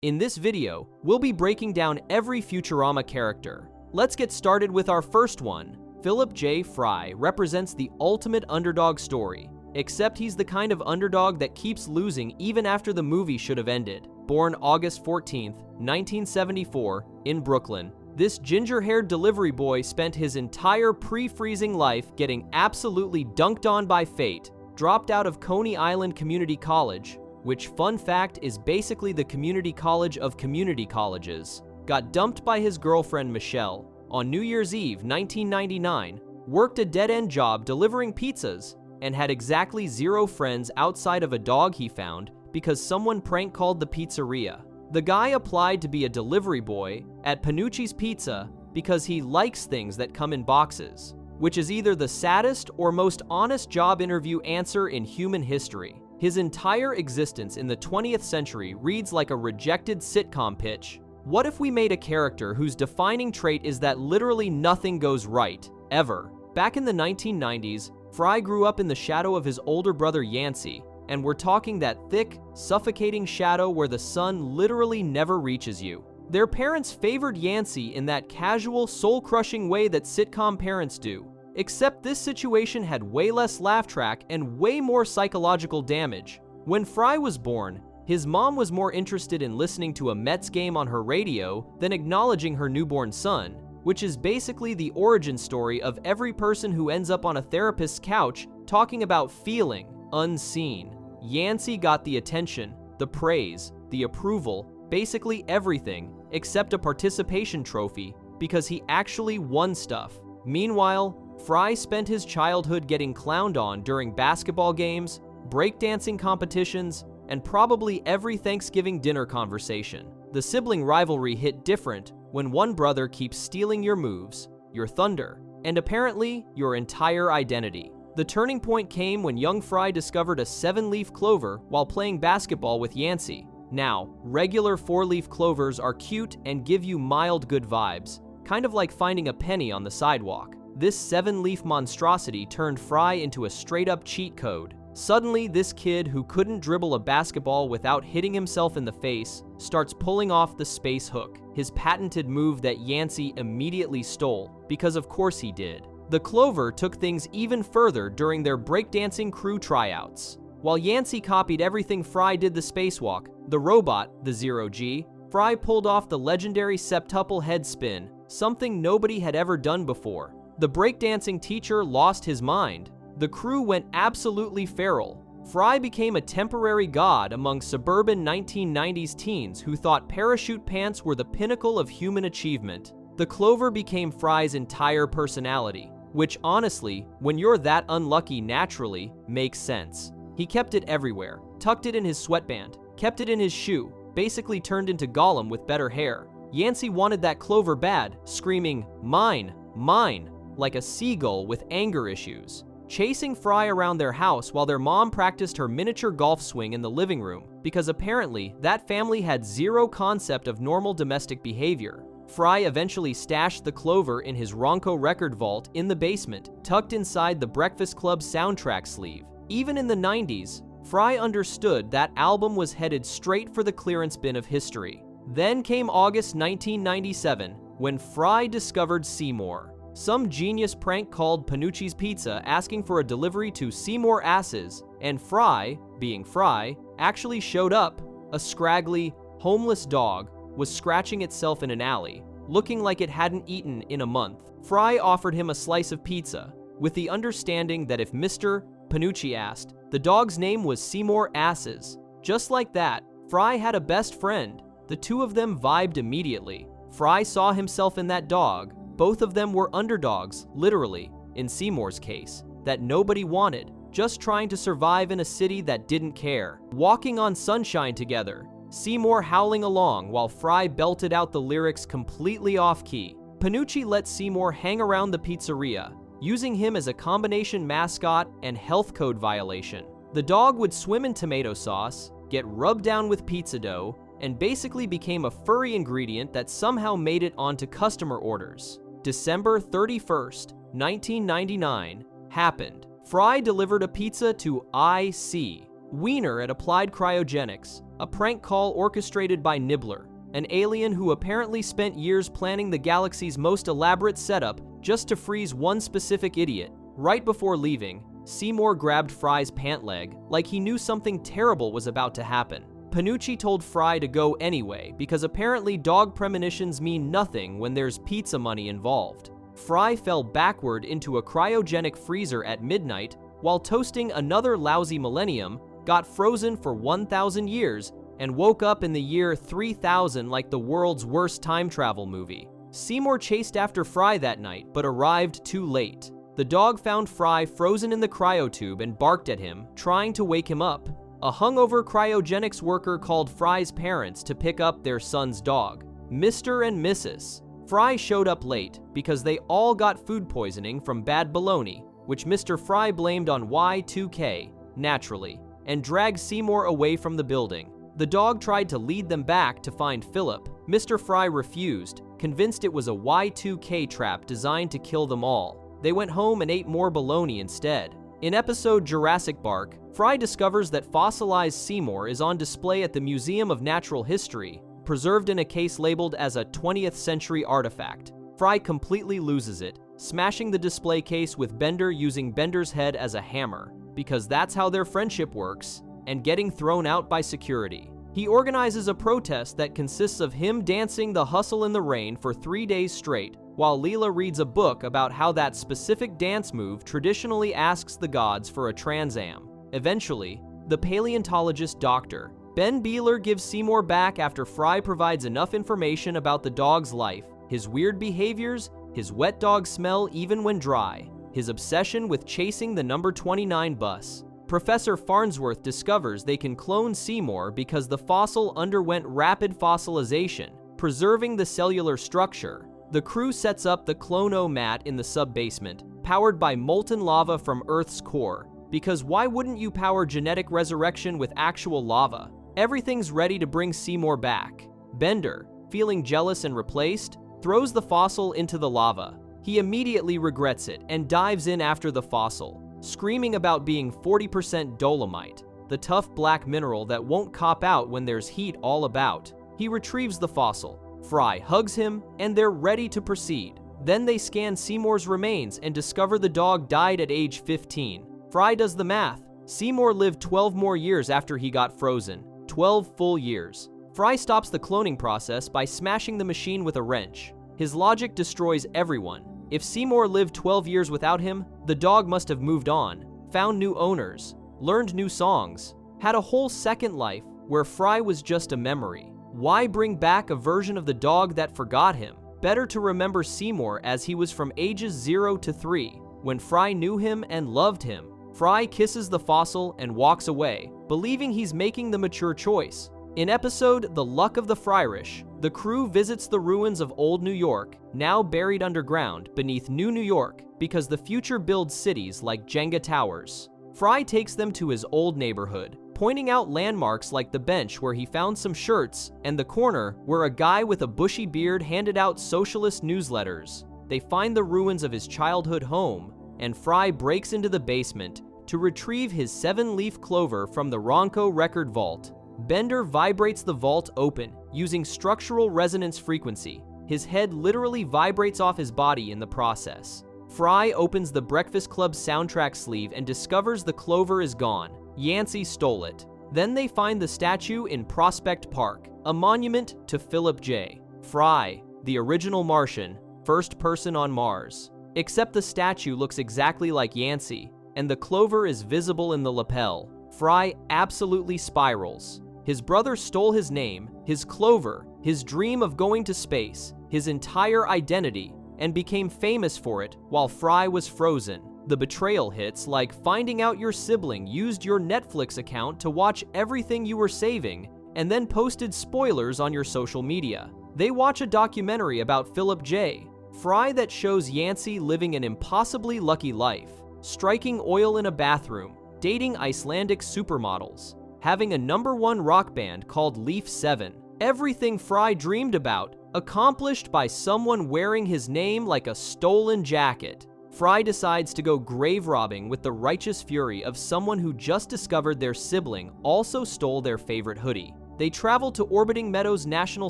In this video, we'll be breaking down every Futurama character. Let's get started with our first one. Philip J. Fry represents the ultimate underdog story, except he's the kind of underdog that keeps losing even after the movie should have ended. Born August 14, 1974, in Brooklyn, this ginger-haired delivery boy spent his entire pre-freezing life getting absolutely dunked on by fate, dropped out of Coney Island Community College, which, fun fact, is basically the community college of community colleges, got dumped by his girlfriend Michelle on New Year's Eve 1999, worked a dead-end job delivering pizzas, and had exactly 0 friends outside of a dog he found because someone prank called the pizzeria. The guy applied to be a delivery boy at Panucci's Pizza because he likes things that come in boxes, which is either the saddest or most honest job interview answer in human history. His entire existence in the 20th century reads like a rejected sitcom pitch. What if we made a character whose defining trait is that literally nothing goes right, ever? Back in the 1990s, Fry grew up in the shadow of his older brother Yancey, and we're talking that thick, suffocating shadow where the sun literally never reaches you. Their parents favored Yancey in that casual, soul-crushing way that sitcom parents do. Except this situation had way less laugh track and way more psychological damage. When Fry was born, his mom was more interested in listening to a Mets game on her radio than acknowledging her newborn son, which is basically the origin story of every person who ends up on a therapist's couch talking about feeling unseen. Yancey got the attention, the praise, the approval, basically everything except a participation trophy because he actually won stuff. Meanwhile, Fry spent his childhood getting clowned on during basketball games, breakdancing competitions, and probably every Thanksgiving dinner conversation. The sibling rivalry hit different when one brother keeps stealing your moves, your thunder, and apparently your entire identity. The turning point came when young Fry discovered a 7-leaf clover while playing basketball with Yancey. Now, regular 4-leaf clovers are cute and give you mild good vibes, kind of like finding a penny on the sidewalk. This 7-leaf monstrosity turned Fry into a straight-up cheat code. Suddenly, this kid who couldn't dribble a basketball without hitting himself in the face starts pulling off the space hook, his patented move that Yancey immediately stole, because of course he did. The clover took things even further during their breakdancing crew tryouts. While Yancey copied everything Fry did the spacewalk, the robot, the 0G, Fry pulled off the legendary septuple head spin, something nobody had ever done before. The breakdancing teacher lost his mind. The crew went absolutely feral. Fry became a temporary god among suburban 1990s teens who thought parachute pants were the pinnacle of human achievement. The clover became Fry's entire personality, which honestly, when you're that unlucky naturally, makes sense. He kept it everywhere, tucked it in his sweatband, kept it in his shoe, basically turned into Gollum with better hair. Yancey wanted that clover bad, screaming, "Mine, mine," like a seagull with anger issues, chasing Fry around their house while their mom practiced her miniature golf swing in the living room, because apparently that family had 0 concept of normal domestic behavior. Fry eventually stashed the clover in his Ronco record vault in the basement, tucked inside the Breakfast Club soundtrack sleeve. Even in the 90s, Fry understood that album was headed straight for the clearance bin of history. Then came August 1997, when Fry discovered Seymour. Some genius prank called Panucci's Pizza asking for a delivery to Seymour Asses, and Fry, being Fry, actually showed up. A scraggly, homeless dog was scratching itself in an alley, looking like it hadn't eaten in a month. Fry offered him a slice of pizza, with the understanding that if Mr. Panucci asked, the dog's name was Seymour Asses. Just like that, Fry had a best friend. The two of them vibed immediately. Fry saw himself in that dog. Both of them were underdogs, literally, in Seymour's case, that nobody wanted, just trying to survive in a city that didn't care. Walking on sunshine together, Seymour howling along while Fry belted out the lyrics completely off-key. Panucci let Seymour hang around the pizzeria, using him as a combination mascot and health code violation. The dog would swim in tomato sauce, get rubbed down with pizza dough, and basically became a furry ingredient that somehow made it onto customer orders. December 31st, 1999 happened. Fry delivered a pizza to IC, Wiener at Applied Cryogenics, a prank call orchestrated by Nibbler, an alien who apparently spent years planning the galaxy's most elaborate setup just to freeze one specific idiot. Right before leaving, Seymour grabbed Fry's pant leg like he knew something terrible was about to happen. Panucci told Fry to go anyway because apparently dog premonitions mean nothing when there's pizza money involved. Fry fell backward into a cryogenic freezer at midnight while toasting another lousy millennium, got frozen for 1,000 years, and woke up in the year 3000 like the world's worst time travel movie. Seymour chased after Fry that night, but arrived too late. The dog found Fry frozen in the cryotube and barked at him, trying to wake him up. A hungover cryogenics worker called Fry's parents to pick up their son's dog, Mr. and Mrs. Fry showed up late because they all got food poisoning from bad bologna, which Mr. Fry blamed on Y2K, naturally, and dragged Seymour away from the building. The dog tried to lead them back to find Philip. Mr. Fry refused, convinced it was a Y2K trap designed to kill them all. They went home and ate more bologna instead. In episode Jurassic Bark, Fry discovers that fossilized Seymour is on display at the Museum of Natural History, preserved in a case labeled as a 20th century artifact. Fry completely loses it, smashing the display case with Bender using Bender's head as a hammer, because that's how their friendship works, and getting thrown out by security. He organizes a protest that consists of him dancing the Hustle in the Rain for 3 days straight, while Leela reads a book about how that specific dance move traditionally asks the gods for a transam. Eventually, the paleontologist Dr. Ben Beeler gives Seymour back after Fry provides enough information about the dog's life, his weird behaviors, his wet dog smell even when dry, his obsession with chasing the number 29 bus. Professor Farnsworth discovers they can clone Seymour because the fossil underwent rapid fossilization, preserving the cellular structure. The crew sets up the clono-mat in the sub-basement, powered by molten lava from Earth's core, because why wouldn't you power genetic resurrection with actual lava? Everything's ready to bring Seymour back. Bender, feeling jealous and replaced, throws the fossil into the lava. He immediately regrets it and dives in after the fossil, screaming about being 40% dolomite, the tough black mineral that won't cop out when there's heat all about. He retrieves the fossil. Fry hugs him, and they're ready to proceed. Then they scan Seymour's remains and discover the dog died at age 15. Fry does the math. Seymour lived 12 more years after he got frozen. 12 full years. Fry stops the cloning process by smashing the machine with a wrench. His logic destroys everyone. If Seymour lived 12 years without him, the dog must have moved on, found new owners, learned new songs, had a whole second life where Fry was just a memory. Why bring back a version of the dog that forgot him? Better to remember Seymour as he was from ages 0 to 3, when Fry knew him and loved him. Fry kisses the fossil and walks away, believing he's making the mature choice. In episode The Luck of the Fryrish, the crew visits the ruins of Old New York, now buried underground beneath New New York, because the future builds cities like Jenga towers. Fry takes them to his old neighborhood, pointing out landmarks like the bench where he found some shirts and the corner where a guy with a bushy beard handed out socialist newsletters. They find the ruins of his childhood home, and Fry breaks into the basement to retrieve his 7-leaf clover from the Ronco record vault. Bender vibrates the vault open using structural resonance frequency. His head literally vibrates off his body in the process. Fry opens the Breakfast Club soundtrack sleeve and discovers the clover is gone. Yancey stole it. Then they find the statue in Prospect Park, a monument to Philip J. Fry, the original Martian, first person on Mars. Except the statue looks exactly like Yancey, and the clover is visible in the lapel. Fry absolutely spirals. His brother stole his name, his clover, his dream of going to space, his entire identity, and became famous for it while Fry was frozen. The betrayal hits like finding out your sibling used your Netflix account to watch everything you were saving and then posted spoilers on your social media. They watch a documentary about Philip J. Fry that shows Yancey living an impossibly lucky life, striking oil in a bathroom, dating Icelandic supermodels, having a #1 rock band called Leaf 7. Everything Fry dreamed about, accomplished by someone wearing his name like a stolen jacket. Fry decides to go grave robbing with the righteous fury of someone who just discovered their sibling also stole their favorite hoodie. They travel to Orbiting Meadows National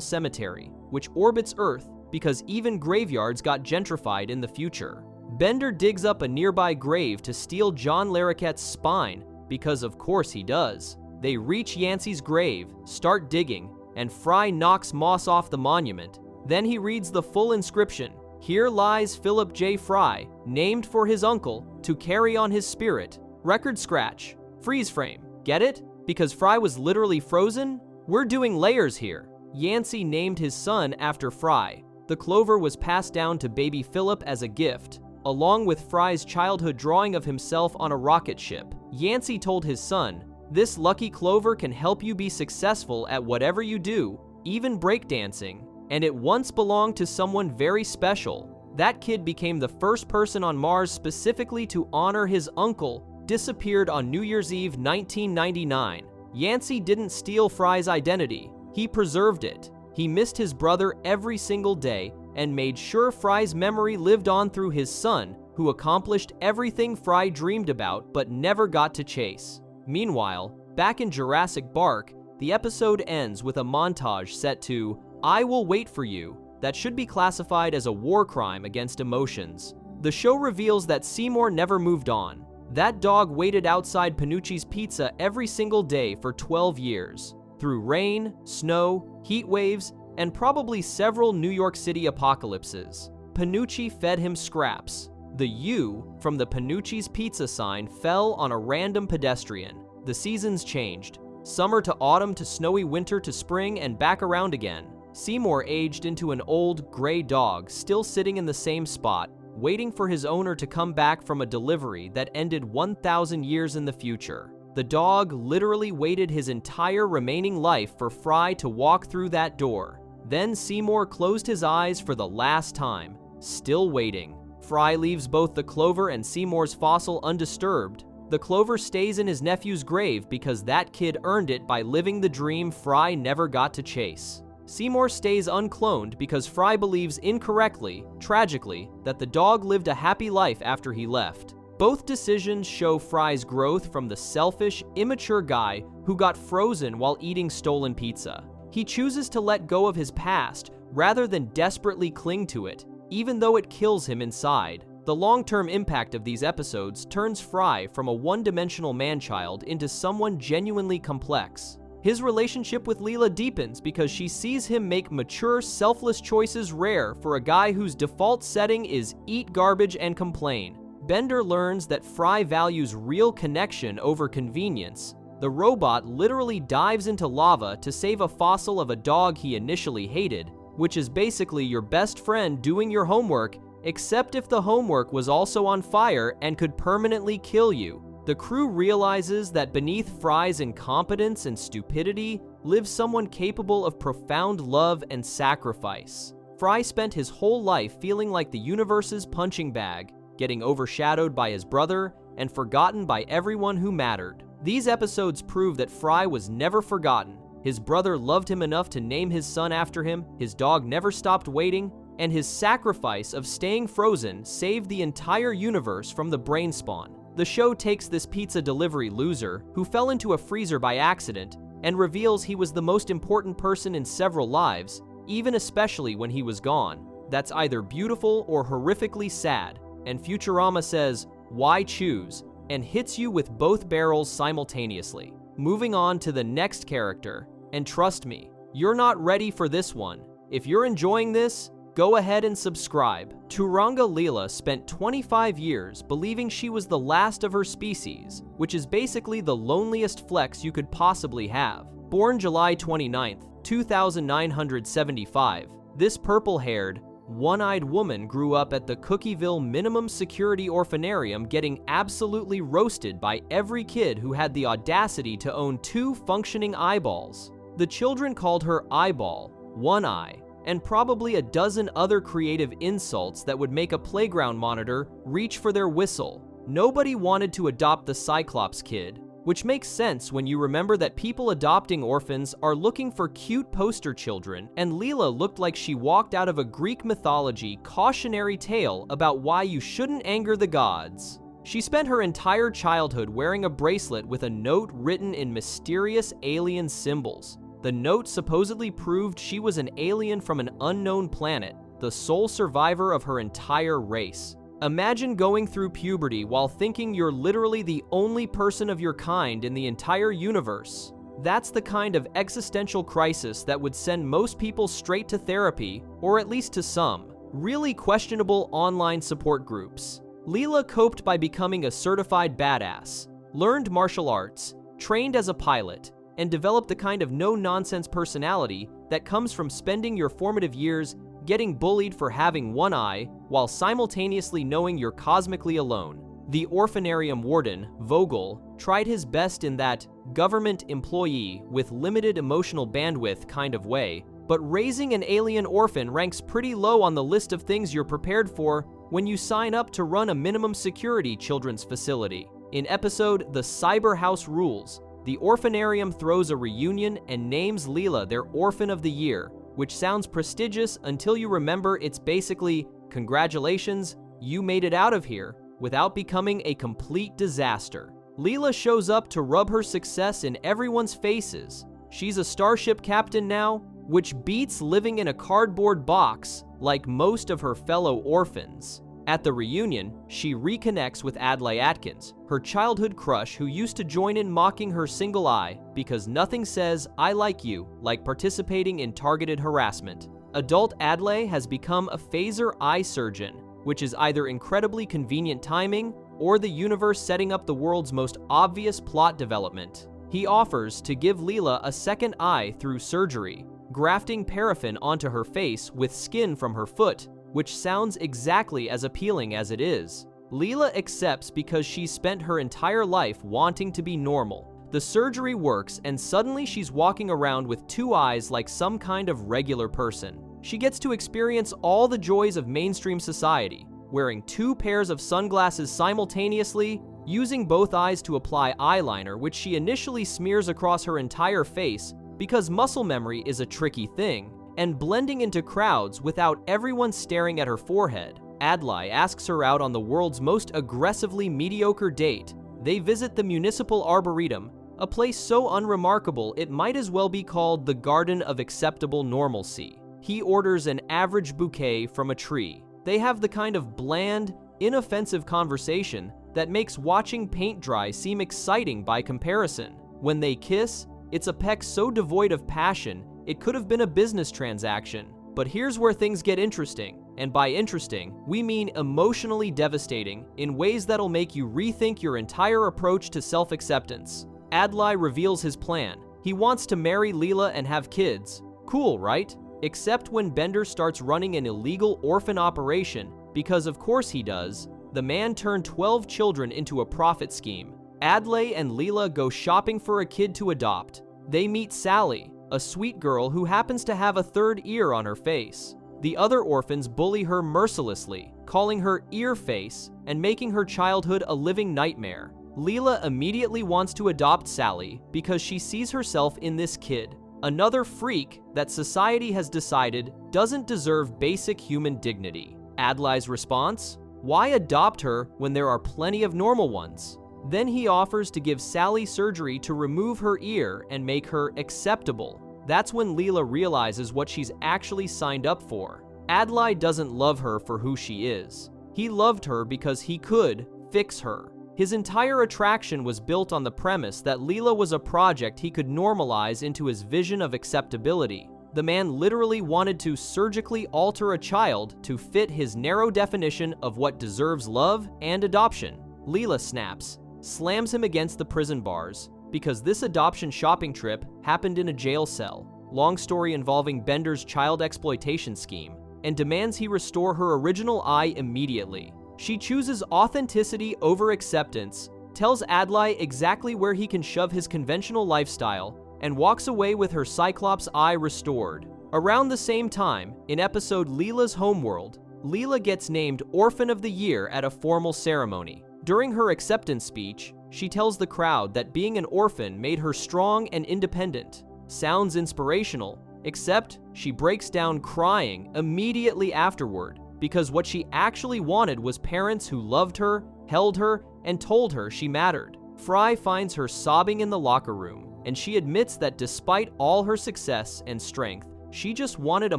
Cemetery, which orbits Earth because even graveyards got gentrified in the future. Bender digs up a nearby grave to steal John Larroquette's spine, because of course he does. They reach Yancey's grave, start digging, and Fry knocks moss off the monument. Then he reads the full inscription: "Here lies Philip J. Fry, named for his uncle, to carry on his spirit." Record scratch. Freeze frame. Get it? Because Fry was literally frozen? We're doing layers here. Yancey named his son after Fry. The clover was passed down to baby Philip as a gift, along with Fry's childhood drawing of himself on a rocket ship. Yancey told his son, "This lucky clover can help you be successful at whatever you do, even breakdancing, and it once belonged to someone very special." That kid became the first person on Mars specifically to honor his uncle, disappeared on New Year's Eve 1999. Yancey didn't steal Fry's identity, he preserved it. He missed his brother every single day and made sure Fry's memory lived on through his son, who accomplished everything Fry dreamed about but never got to chase. Meanwhile, back in Jurassic Park, the episode ends with a montage set to "I Will Wait for You" that should be classified as a war crime against emotions. The show reveals that Seymour never moved on. That dog waited outside Panucci's Pizza every single day for 12 years, through rain, snow, heat waves, and probably several New York City apocalypses. Panucci fed him scraps. The U from the Panucci's Pizza sign fell on a random pedestrian. The seasons changed. Summer to autumn to snowy winter to spring and back around again. Seymour aged into an old, gray dog still sitting in the same spot, waiting for his owner to come back from a delivery that ended 1,000 years in the future. The dog literally waited his entire remaining life for Fry to walk through that door. Then Seymour closed his eyes for the last time, still waiting. Fry leaves both the clover and Seymour's fossil undisturbed. The clover stays in his nephew's grave because that kid earned it by living the dream Fry never got to chase. Seymour stays uncloned because Fry believes incorrectly, tragically, that the dog lived a happy life after he left. Both decisions show Fry's growth from the selfish, immature guy who got frozen while eating stolen pizza. He chooses to let go of his past rather than desperately cling to it, even though it kills him inside. The long-term impact of these episodes turns Fry from a one-dimensional man-child into someone genuinely complex. His relationship with Leela deepens because she sees him make mature, selfless choices rare for a guy whose default setting is eat garbage and complain. Bender learns that Fry values real connection over convenience. The robot literally dives into lava to save a fossil of a dog he initially hated, which is basically your best friend doing your homework, except if the homework was also on fire and could permanently kill you. The crew realizes that beneath Fry's incompetence and stupidity lives someone capable of profound love and sacrifice. Fry spent his whole life feeling like the universe's punching bag, getting overshadowed by his brother and forgotten by everyone who mattered. These episodes prove that Fry was never forgotten. His brother loved him enough to name his son after him, his dog never stopped waiting, and his sacrifice of staying frozen saved the entire universe from the brain spawn. The show takes this pizza delivery loser, who fell into a freezer by accident, and reveals he was the most important person in several lives, even especially when he was gone. That's either beautiful or horrifically sad, and Futurama says, "Why choose?" and hits you with both barrels simultaneously. Moving on to the next character, and trust me, you're not ready for this one. If you're enjoying this, go ahead and subscribe. Turanga Leela spent 25 years believing she was the last of her species, which is basically the loneliest flex you could possibly have. Born July 29th, 2975, this purple-haired, one-eyed woman grew up at the Cookieville Minimum Security Orphanarium, getting absolutely roasted by every kid who had the audacity to own 2 functioning eyeballs. The children called her Eyeball, One Eye, and probably a dozen other creative insults that would make a playground monitor reach for their whistle. Nobody wanted to adopt the Cyclops kid, which makes sense when you remember that people adopting orphans are looking for cute poster children, and Leela looked like she walked out of a Greek mythology cautionary tale about why you shouldn't anger the gods. She spent her entire childhood wearing a bracelet with a note written in mysterious alien symbols. The note supposedly proved she was an alien from an unknown planet, the sole survivor of her entire race. Imagine going through puberty while thinking you're literally the only person of your kind in the entire universe. That's the kind of existential crisis that would send most people straight to therapy, or at least to some really questionable online support groups. Leela coped by becoming a certified badass, learned martial arts, trained as a pilot, and developed the kind of no-nonsense personality that comes from spending your formative years getting bullied for having one eye while simultaneously knowing you're cosmically alone. The orphanarium warden, Vogel, tried his best in that government employee with limited emotional bandwidth kind of way, but raising an alien orphan ranks pretty low on the list of things you're prepared for when you sign up to run a minimum security children's facility. In episode The Cyber House Rules, the orphanarium throws a reunion and names Leela their Orphan of the Year, which sounds prestigious until you remember it's basically, congratulations, you made it out of here, without becoming a complete disaster. Leela shows up to rub her success in everyone's faces. She's a starship captain now, which beats living in a cardboard box like most of her fellow orphans. At the reunion, she reconnects with Adlai Atkins, her childhood crush who used to join in mocking her single eye because nothing says "I like you" like participating in targeted harassment. Adult Adlai has become a phaser eye surgeon, which is either incredibly convenient timing or the universe setting up the world's most obvious plot development. He offers to give Leela a second eye through surgery, grafting paraffin onto her face with skin from her foot, which sounds exactly as appealing as it is. Leela accepts because she's spent her entire life wanting to be normal. The surgery works, and suddenly she's walking around with two eyes like some kind of regular person. She gets to experience all the joys of mainstream society, wearing two pairs of sunglasses simultaneously, using both eyes to apply eyeliner, which she initially smears across her entire face because muscle memory is a tricky thing, and blending into crowds without everyone staring at her forehead. Adlai asks her out on the world's most aggressively mediocre date. They visit the Municipal Arboretum, a place so unremarkable it might as well be called the Garden of Acceptable Normalcy. He orders an average bouquet from a tree. They have the kind of bland, inoffensive conversation that makes watching paint dry seem exciting by comparison. When they kiss, it's a peck so devoid of passion it could have been a business transaction. But here's where things get interesting, and by interesting, we mean emotionally devastating in ways that'll make you rethink your entire approach to self-acceptance. Adlai reveals his plan. He wants to marry Leela and have kids. Cool, right? Except when Bender starts running an illegal orphan operation, because of course he does. The man turned 12 children into a profit scheme. Adlai and Leela go shopping for a kid to adopt. They meet Sally, a sweet girl who happens to have a third ear on her face. The other orphans bully her mercilessly, calling her ear face and making her childhood a living nightmare. Leela immediately wants to adopt Sally because she sees herself in this kid, another freak that society has decided doesn't deserve basic human dignity. Adlai's response? Why adopt her when there are plenty of normal ones? Then he offers to give Sally surgery to remove her ear and make her acceptable. That's when Leela realizes what she's actually signed up for. Adlai doesn't love her for who she is. He loved her because he could fix her. His entire attraction was built on the premise that Leela was a project he could normalize into his vision of acceptability. The man literally wanted to surgically alter a child to fit his narrow definition of what deserves love and adoption. Leela snaps, slams him against the prison bars, because this adoption shopping trip happened in a jail cell, long story involving Bender's child exploitation scheme, and demands he restore her original eye immediately. She chooses authenticity over acceptance, tells Adlai exactly where he can shove his conventional lifestyle, and walks away with her Cyclops eye restored. Around the same time, in episode Leela's Homeworld, Leela gets named Orphan of the Year at a formal ceremony. During her acceptance speech, She tells the crowd that being an orphan made her strong and independent. Sounds inspirational, except she breaks down crying immediately afterward because what she actually wanted was parents who loved her, held her, and told her she mattered. Fry finds her sobbing in the locker room, and she admits that despite all her success and strength, she just wanted a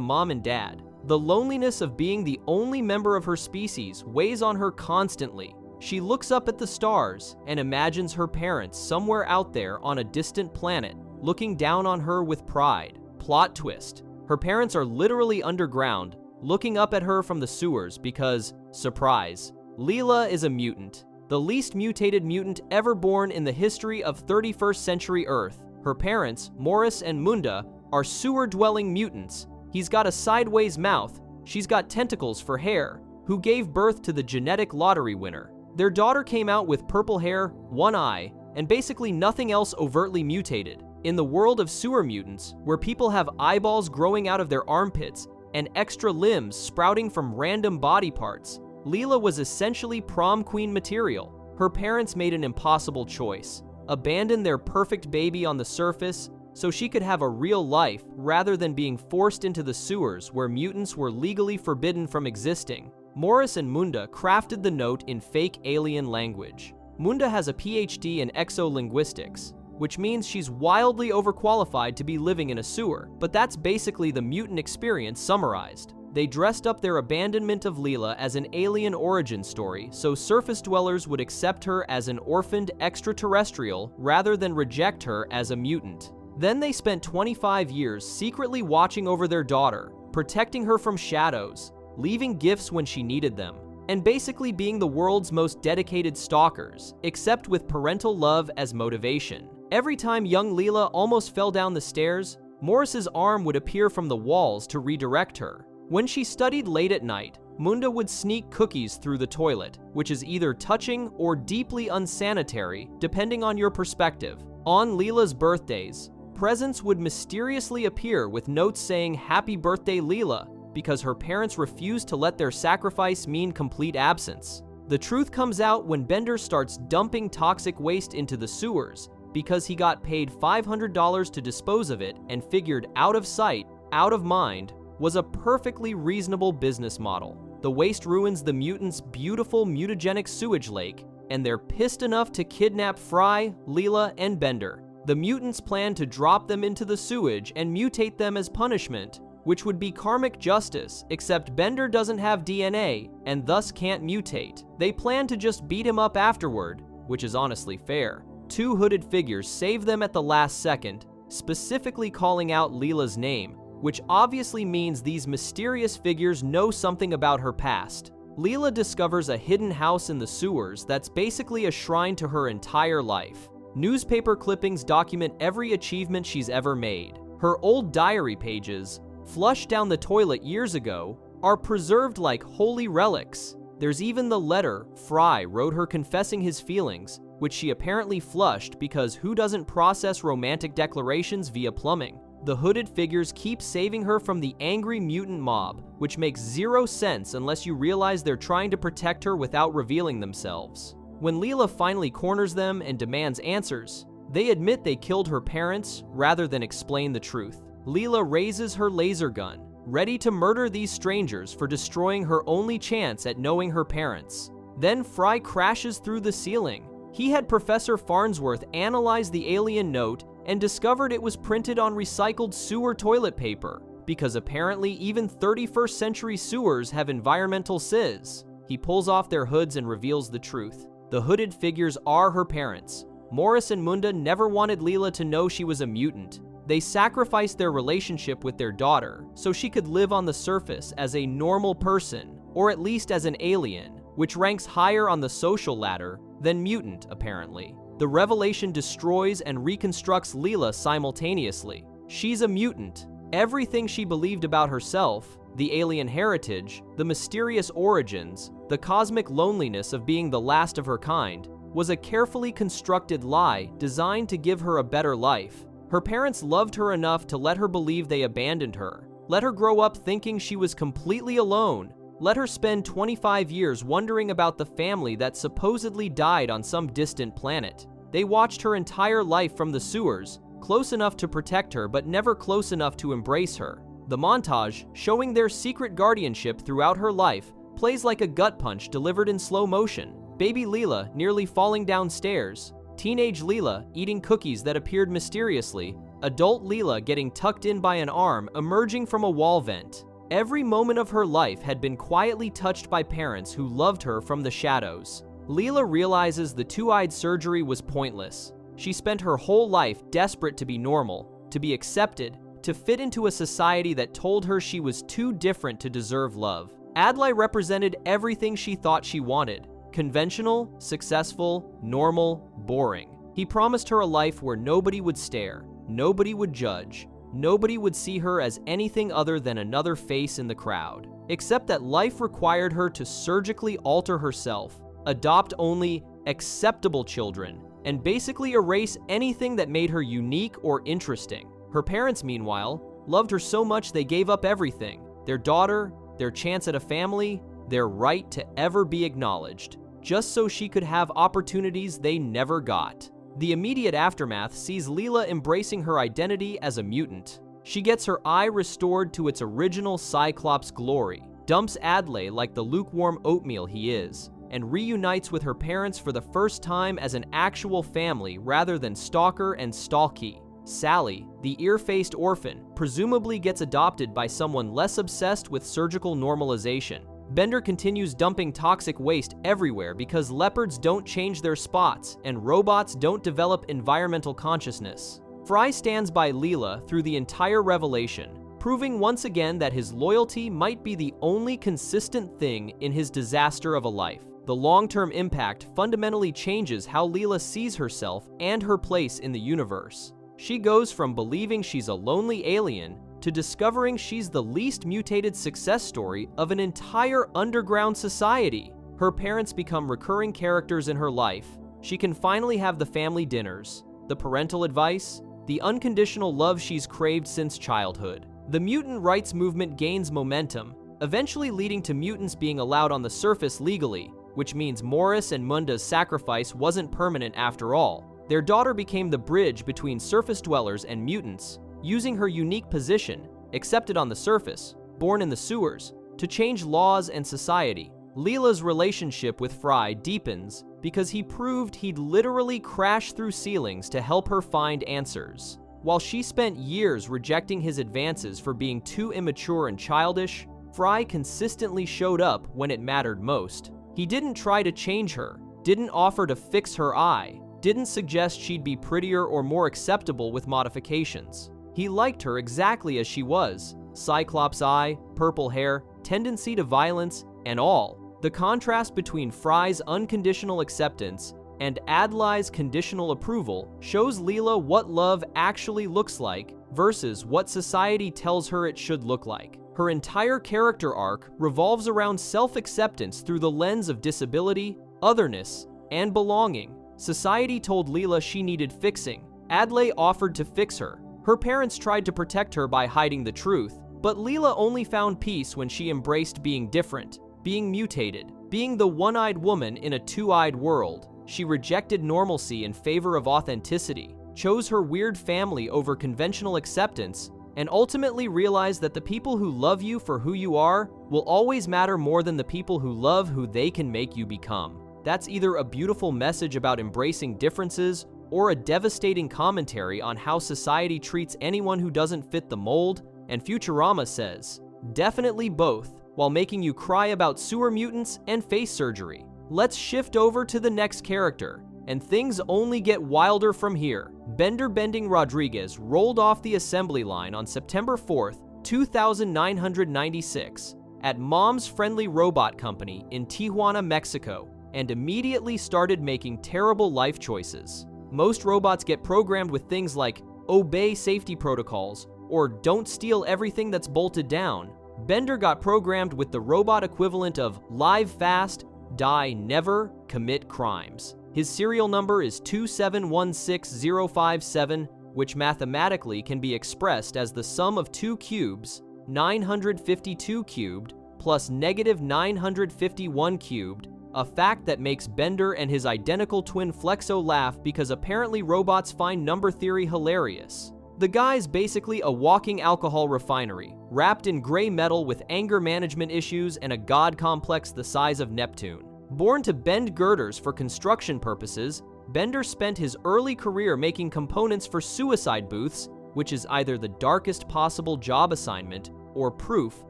mom and dad. The loneliness of being the only member of her species weighs on her constantly. She looks up at the stars and imagines her parents somewhere out there on a distant planet, looking down on her with pride. Plot twist: her parents are literally underground, looking up at her from the sewers because, surprise, Leela is a mutant. The least mutated mutant ever born in the history of 31st century Earth. Her parents, Morris and Munda, are sewer-dwelling mutants. He's got a sideways mouth, she's got tentacles for hair, who gave birth to the genetic lottery winner. Their daughter came out with purple hair, one eye, and basically nothing else overtly mutated. In the world of sewer mutants, where people have eyeballs growing out of their armpits and extra limbs sprouting from random body parts, Leela was essentially prom queen material. Her parents made an impossible choice: abandon their perfect baby on the surface so she could have a real life rather than being forced into the sewers where mutants were legally forbidden from existing. Morris and Munda crafted the note in fake alien language. Munda has a PhD in exolinguistics, which means she's wildly overqualified to be living in a sewer, but that's basically the mutant experience summarized. They dressed up their abandonment of Leela as an alien origin story so surface dwellers would accept her as an orphaned extraterrestrial rather than reject her as a mutant. Then they spent 25 years secretly watching over their daughter, protecting her from shadows, leaving gifts when she needed them, and basically being the world's most dedicated stalkers, except with parental love as motivation. Every time young Leela almost fell down the stairs, Morris's arm would appear from the walls to redirect her. When she studied late at night, Munda would sneak cookies through the toilet, which is either touching or deeply unsanitary, depending on your perspective. On Leela's birthdays, presents would mysteriously appear with notes saying "Happy Birthday, Leela," because her parents refused to let their sacrifice mean complete absence. The truth comes out when Bender starts dumping toxic waste into the sewers because he got paid $500 to dispose of it and figured out of sight, out of mind was a perfectly reasonable business model. The waste ruins the mutants' beautiful mutagenic sewage lake, and they're pissed enough to kidnap Fry, Leela, and Bender. The mutants plan to drop them into the sewage and mutate them as punishment, which would be karmic justice, except Bender doesn't have DNA and thus can't mutate. They plan to just beat him up afterward, which is honestly fair. Two hooded figures save them at the last second, specifically calling out Leela's name, which obviously means these mysterious figures know something about her past. Leela discovers a hidden house in the sewers that's basically a shrine to her entire life. Newspaper clippings document every achievement she's ever made. Her old diary pages, flushed down the toilet years ago, are preserved like holy relics. There's even the letter Fry wrote her confessing his feelings, which she apparently flushed because who doesn't process romantic declarations via plumbing? The hooded figures keep saving her from the angry mutant mob, which makes zero sense unless you realize they're trying to protect her without revealing themselves. When Leela finally corners them and demands answers, they admit they killed her parents rather than explain the truth. Leela raises her laser gun, ready to murder these strangers for destroying her only chance at knowing her parents. Then Fry crashes through the ceiling. He had Professor Farnsworth analyze the alien note and discovered it was printed on recycled sewer toilet paper, because apparently even 31st century sewers have environmental sizz. He pulls off their hoods and reveals the truth. The hooded figures are her parents. Morris and Munda never wanted Leela to know she was a mutant. They sacrificed their relationship with their daughter so she could live on the surface as a normal person, or at least as an alien, which ranks higher on the social ladder than mutant, apparently. The revelation destroys and reconstructs Leela simultaneously. She's a mutant. Everything she believed about herself, the alien heritage, the mysterious origins, the cosmic loneliness of being the last of her kind, was a carefully constructed lie designed to give her a better life. Her parents loved her enough to let her believe they abandoned her, let her grow up thinking she was completely alone, Let her spend 25 years wondering about the family that supposedly died on some distant planet. They watched her entire life from the sewers, close enough to protect her but never close enough to embrace her. The montage, showing their secret guardianship throughout her life, plays like a gut punch delivered in slow motion. Baby Leela nearly falling downstairs, teenage Leela eating cookies that appeared mysteriously, adult Leela getting tucked in by an arm emerging from a wall vent. Every moment of her life had been quietly touched by parents who loved her from the shadows. Leela realizes the two-eyed surgery was pointless. She spent her whole life desperate to be normal, to be accepted, to fit into a society that told her she was too different to deserve love. Adlai represented everything she thought she wanted: conventional, successful, normal, boring. He promised her a life where nobody would stare, nobody would judge, nobody would see her as anything other than another face in the crowd. Except that life required her to surgically alter herself, adopt only acceptable children, and basically erase anything that made her unique or interesting. Her parents, meanwhile, loved her so much they gave up everything: their daughter, their chance at a family, their right to ever be acknowledged, just so she could have opportunities they never got. The immediate aftermath sees Leela embracing her identity as a mutant. She gets her eye restored to its original Cyclops glory, dumps Adlai like the lukewarm oatmeal he is, and reunites with her parents for the first time as an actual family rather than stalker and stalky. Sally, the ear-faced orphan, presumably gets adopted by someone less obsessed with surgical normalization. Bender continues dumping toxic waste everywhere because leopards don't change their spots and robots don't develop environmental consciousness. Fry stands by Leela through the entire revelation, proving once again that his loyalty might be the only consistent thing in his disaster of a life. The long-term impact fundamentally changes how Leela sees herself and her place in the universe. She goes from believing she's a lonely alien to discovering she's the least mutated success story of an entire underground society. Her parents become recurring characters in her life. She can finally have the family dinners, the parental advice, the unconditional love she's craved since childhood. The mutant rights movement gains momentum, eventually leading to mutants being allowed on the surface legally, which means Morris and Munda's sacrifice wasn't permanent after all. Their daughter became the bridge between surface dwellers and mutants, using her unique position, accepted on the surface, born in the sewers, to change laws and society. Leela's relationship with Fry deepens because he proved he'd literally crash through ceilings to help her find answers. While she spent years rejecting his advances for being too immature and childish, Fry consistently showed up when it mattered most. He didn't try to change her, didn't offer to fix her eye, didn't suggest she'd be prettier or more acceptable with modifications. He liked her exactly as she was: Cyclops eye, purple hair, tendency to violence, and all. The contrast between Fry's unconditional acceptance and Adlai's conditional approval shows Leela what love actually looks like versus what society tells her it should look like. Her entire character arc revolves around self-acceptance through the lens of disability, otherness, and belonging. Society told Leela she needed fixing. Adlai offered to fix her. Her parents tried to protect her by hiding the truth, but Leela only found peace when she embraced being different, being mutated, being the one-eyed woman in a two-eyed world. She rejected normalcy in favor of authenticity, chose her weird family over conventional acceptance, and ultimately realized that the people who love you for who you are will always matter more than the people who love who they can make you become. That's either a beautiful message about embracing differences or a devastating commentary on how society treats anyone who doesn't fit the mold, and Futurama says, definitely both, while making you cry about sewer mutants and face surgery. Let's shift over to the next character, and things only get wilder from here. Bender Bending Rodriguez rolled off the assembly line on September 4th, 2996, at Mom's Friendly Robot Company in Tijuana, Mexico, and immediately started making terrible life choices. Most robots get programmed with things like obey safety protocols or don't steal everything that's bolted down. Bender got programmed with the robot equivalent of live fast, die never, commit crimes. His serial number is 2716057, which mathematically can be expressed as the sum of two cubes, 952 cubed, plus negative 951 cubed, a fact that makes Bender and his identical twin Flexo laugh because apparently robots find number theory hilarious. The guy's basically a walking alcohol refinery, wrapped in gray metal with anger management issues and a god complex the size of Neptune. Born to bend girders for construction purposes, Bender spent his early career making components for suicide booths, which is either the darkest possible job assignment or proof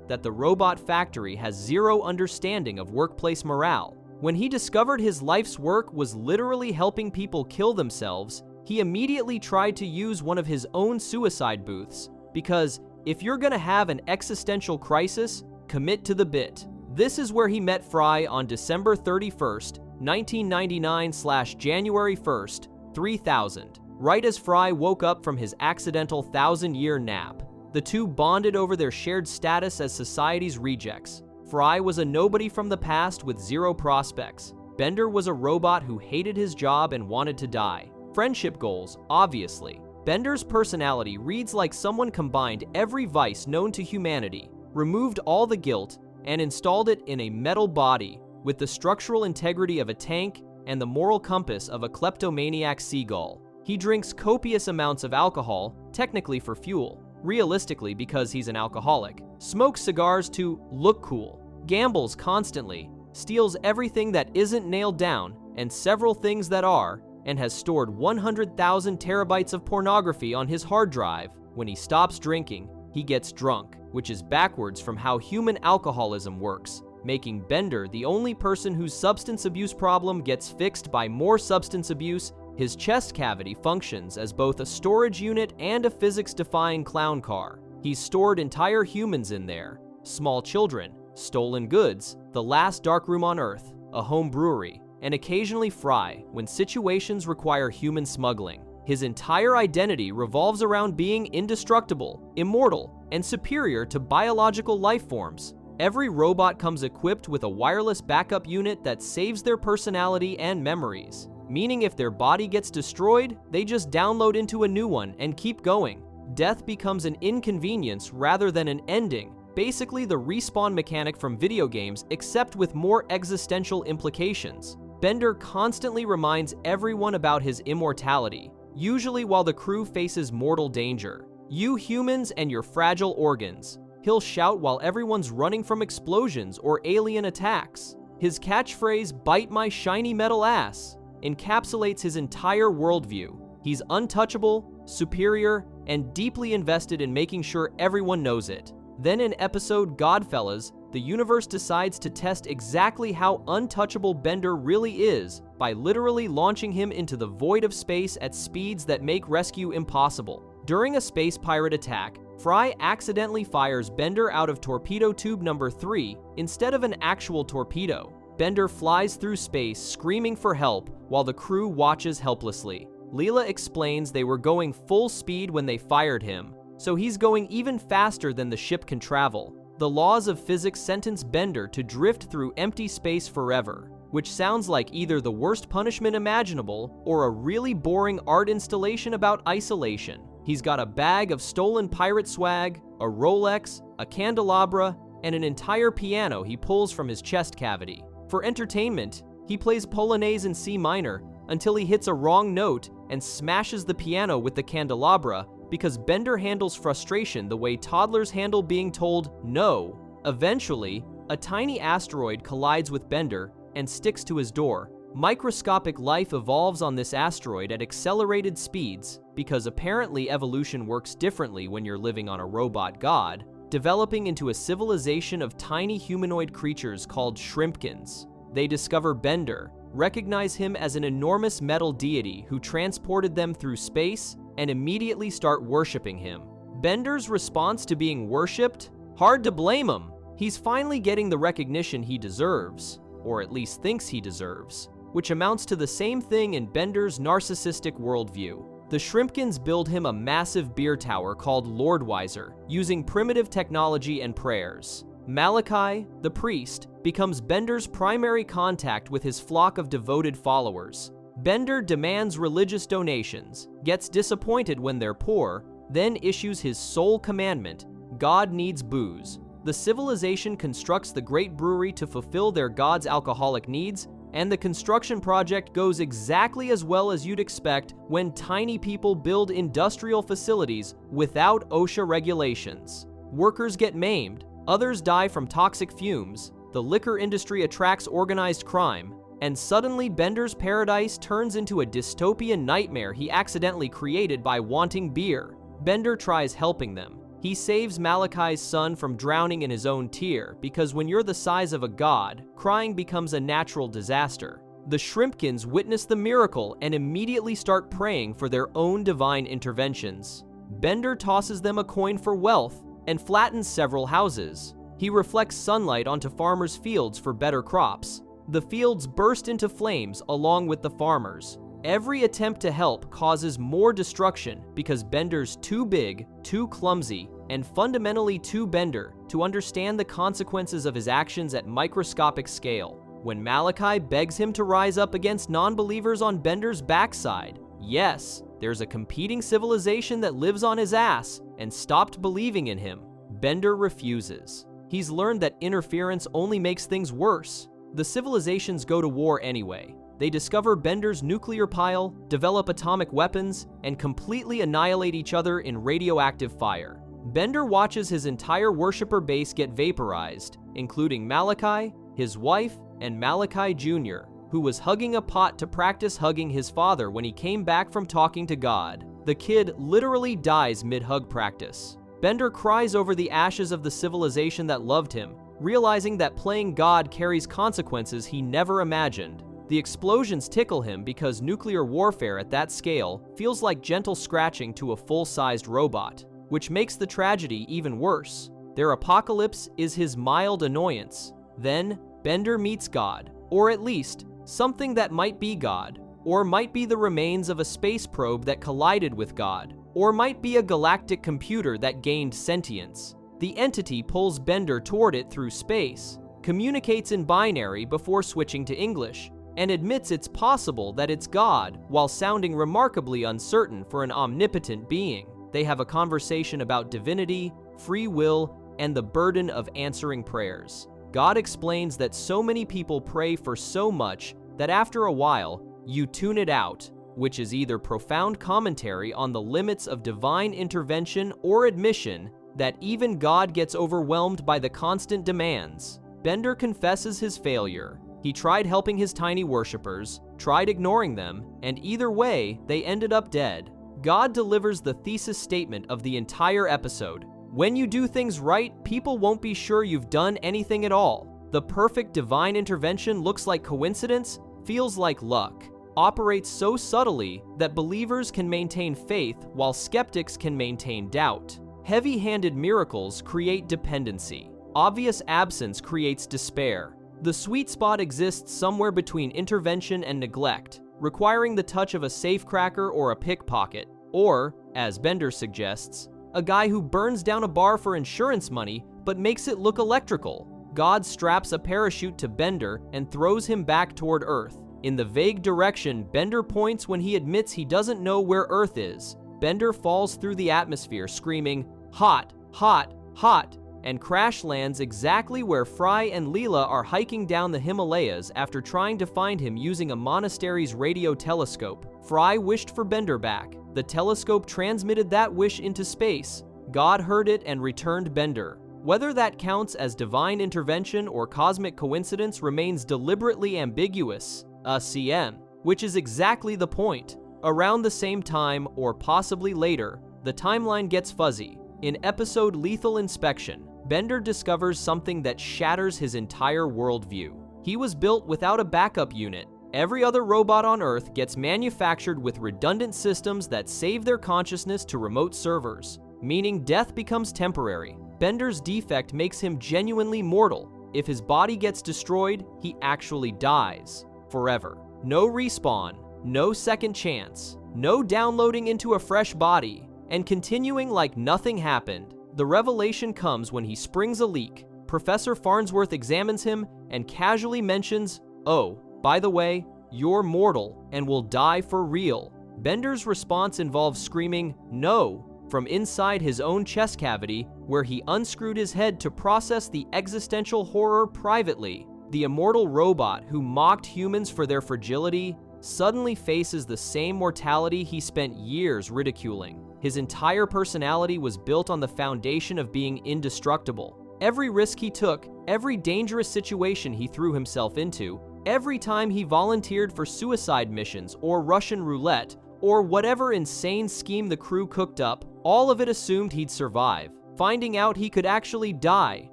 that the robot factory has zero understanding of workplace morale. When he discovered his life's work was literally helping people kill themselves, he immediately tried to use one of his own suicide booths, because if you're gonna have an existential crisis, commit to the bit. This is where he met Fry on December 31st, 1999/January 1st, 3000, right as Fry woke up from his accidental 1,000-year nap. The two bonded over their shared status as society's rejects. Fry was a nobody from the past with zero prospects. Bender was a robot who hated his job and wanted to die. Friendship goals, obviously. Bender's personality reads like someone combined every vice known to humanity, removed all the guilt, and installed it in a metal body with the structural integrity of a tank and the moral compass of a kleptomaniac seagull. He drinks copious amounts of alcohol, technically for fuel, realistically because he's an alcoholic, smokes cigars to look cool, gambles constantly, steals everything that isn't nailed down and several things that are, and has stored 100,000 terabytes of pornography on his hard drive. When he stops drinking, he gets drunk, which is backwards from how human alcoholism works, making Bender the only person whose substance abuse problem gets fixed by more substance abuse. His chest cavity functions as both a storage unit and a physics-defying clown car. He's stored entire humans in there, small children, stolen goods, the last darkroom on Earth, a home brewery, and occasionally Fry when situations require human smuggling. His entire identity revolves around being indestructible, immortal, and superior to biological life forms. Every robot comes equipped with a wireless backup unit that saves their personality and memories, meaning if their body gets destroyed, they just download into a new one and keep going. Death becomes an inconvenience rather than an ending, basically the respawn mechanic from video games except with more existential implications. Bender constantly reminds everyone about his immortality, usually while the crew faces mortal danger. "You humans and your fragile organs," he'll shout while everyone's running from explosions or alien attacks. His catchphrase, "Bite my shiny metal ass," encapsulates his entire worldview. He's untouchable, superior, and deeply invested in making sure everyone knows it. Then in episode Godfellas, the universe decides to test exactly how untouchable Bender really is by literally launching him into the void of space at speeds that make rescue impossible. During a space pirate attack, Fry accidentally fires Bender out of torpedo tube number 3 instead of an actual torpedo. Bender flies through space screaming for help while the crew watches helplessly. Leela explains they were going full speed when they fired him, so he's going even faster than the ship can travel. The laws of physics sentence Bender to drift through empty space forever, which sounds like either the worst punishment imaginable or a really boring art installation about isolation. He's got a bag of stolen pirate swag, a Rolex, a candelabra, and an entire piano he pulls from his chest cavity. For entertainment, he plays Polonaise in C minor until he hits a wrong note and smashes the piano with the candelabra because Bender handles frustration the way toddlers handle being told no. Eventually, a tiny asteroid collides with Bender and sticks to his door. Microscopic life evolves on this asteroid at accelerated speeds because apparently evolution works differently when you're living on a robot god, developing into a civilization of tiny humanoid creatures called shrimpkins. They discover Bender, recognize him as an enormous metal deity who transported them through space, and immediately start worshipping him. Bender's response to being worshipped? Hard to blame him. He's finally getting the recognition he deserves, or at least thinks he deserves, which amounts to the same thing in Bender's narcissistic worldview. The Shrimpkins build him a massive beer tower called Lordweiser, using primitive technology and prayers. Malachi, the priest, becomes Bender's primary contact with his flock of devoted followers. Bender demands religious donations, gets disappointed when they're poor, then issues his sole commandment: God needs booze. The civilization constructs the great brewery to fulfill their god's alcoholic needs, and the construction project goes exactly as well as you'd expect when tiny people build industrial facilities without OSHA regulations. Workers get maimed, others die from toxic fumes, the liquor industry attracts organized crime, and suddenly Bender's paradise turns into a dystopian nightmare he accidentally created by wanting beer. Bender tries helping them. He saves Malachi's son from drowning in his own tear, because when you're the size of a god, crying becomes a natural disaster. The Shrimpkins witness the miracle and immediately start praying for their own divine interventions. Bender tosses them a coin for wealth and flattens several houses. He reflects sunlight onto farmers' fields for better crops. The fields burst into flames along with the farmers. Every attempt to help causes more destruction because Bender's too big, too clumsy, and fundamentally too Bender to understand the consequences of his actions at microscopic scale. When Malachi begs him to rise up against non-believers on Bender's backside, yes, there's a competing civilization that lives on his ass and stopped believing in him. Bender refuses. He's learned that interference only makes things worse. The civilizations go to war anyway. They discover Bender's nuclear pile, develop atomic weapons, and completely annihilate each other in radioactive fire. Bender watches his entire worshiper base get vaporized, including Malachi, his wife, and Malachi Jr., who was hugging a pot to practice hugging his father when he came back from talking to God. The kid literally dies mid-hug practice. Bender cries over the ashes of the civilization that loved him, realizing that playing God carries consequences he never imagined. The explosions tickle him because nuclear warfare at that scale feels like gentle scratching to a full-sized robot, which makes the tragedy even worse. Their apocalypse is his mild annoyance. Then, Bender meets God, or at least, something that might be God, or might be the remains of a space probe that collided with God, or might be a galactic computer that gained sentience. The entity pulls Bender toward it through space, communicates in binary before switching to English, and admits it's possible that it's God while sounding remarkably uncertain for an omnipotent being. They have a conversation about divinity, free will, and the burden of answering prayers. God explains that so many people pray for so much that after a while, you tune it out, which is either profound commentary on the limits of divine intervention or admission that even God gets overwhelmed by the constant demands. Bender confesses his failure. He tried helping his tiny worshippers, tried ignoring them, and either way, they ended up dead. God delivers the thesis statement of the entire episode. When you do things right, people won't be sure you've done anything at all. The perfect divine intervention looks like coincidence, feels like luck, operates so subtly that believers can maintain faith while skeptics can maintain doubt. Heavy-handed miracles create dependency. Obvious absence creates despair. The sweet spot exists somewhere between intervention and neglect, requiring the touch of a safecracker or a pickpocket, or, as Bender suggests, a guy who burns down a bar for insurance money but makes it look electrical. God straps a parachute to Bender and throws him back toward Earth. In the vague direction Bender points when he admits he doesn't know where Earth is, Bender falls through the atmosphere screaming, "Hot, hot, hot," and crash lands exactly where Fry and Leela are hiking down the Himalayas after trying to find him using a monastery's radio telescope. Fry wished for Bender back. The telescope transmitted that wish into space. God heard it and returned Bender. Whether that counts as divine intervention or cosmic coincidence remains deliberately ambiguous, CM, which is exactly the point. Around the same time, or possibly later, the timeline gets fuzzy. In episode Lethal Inspection, Bender discovers something that shatters his entire worldview. He was built without a backup unit. Every other robot on Earth gets manufactured with redundant systems that save their consciousness to remote servers, meaning death becomes temporary. Bender's defect makes him genuinely mortal. If his body gets destroyed, he actually dies. Forever. No respawn, no second chance, no downloading into a fresh body, and continuing like nothing happened. The revelation comes when he springs a leak. Professor Farnsworth examines him and casually mentions, "Oh, by the way, you're mortal and will die for real." Bender's response involves screaming, "No," from inside his own chest cavity where he unscrewed his head to process the existential horror privately. The immortal robot who mocked humans for their fragility suddenly faces the same mortality he spent years ridiculing. His entire personality was built on the foundation of being indestructible. Every risk he took, every dangerous situation he threw himself into, every time he volunteered for suicide missions or Russian roulette, or whatever insane scheme the crew cooked up, all of it assumed he'd survive. Finding out he could actually die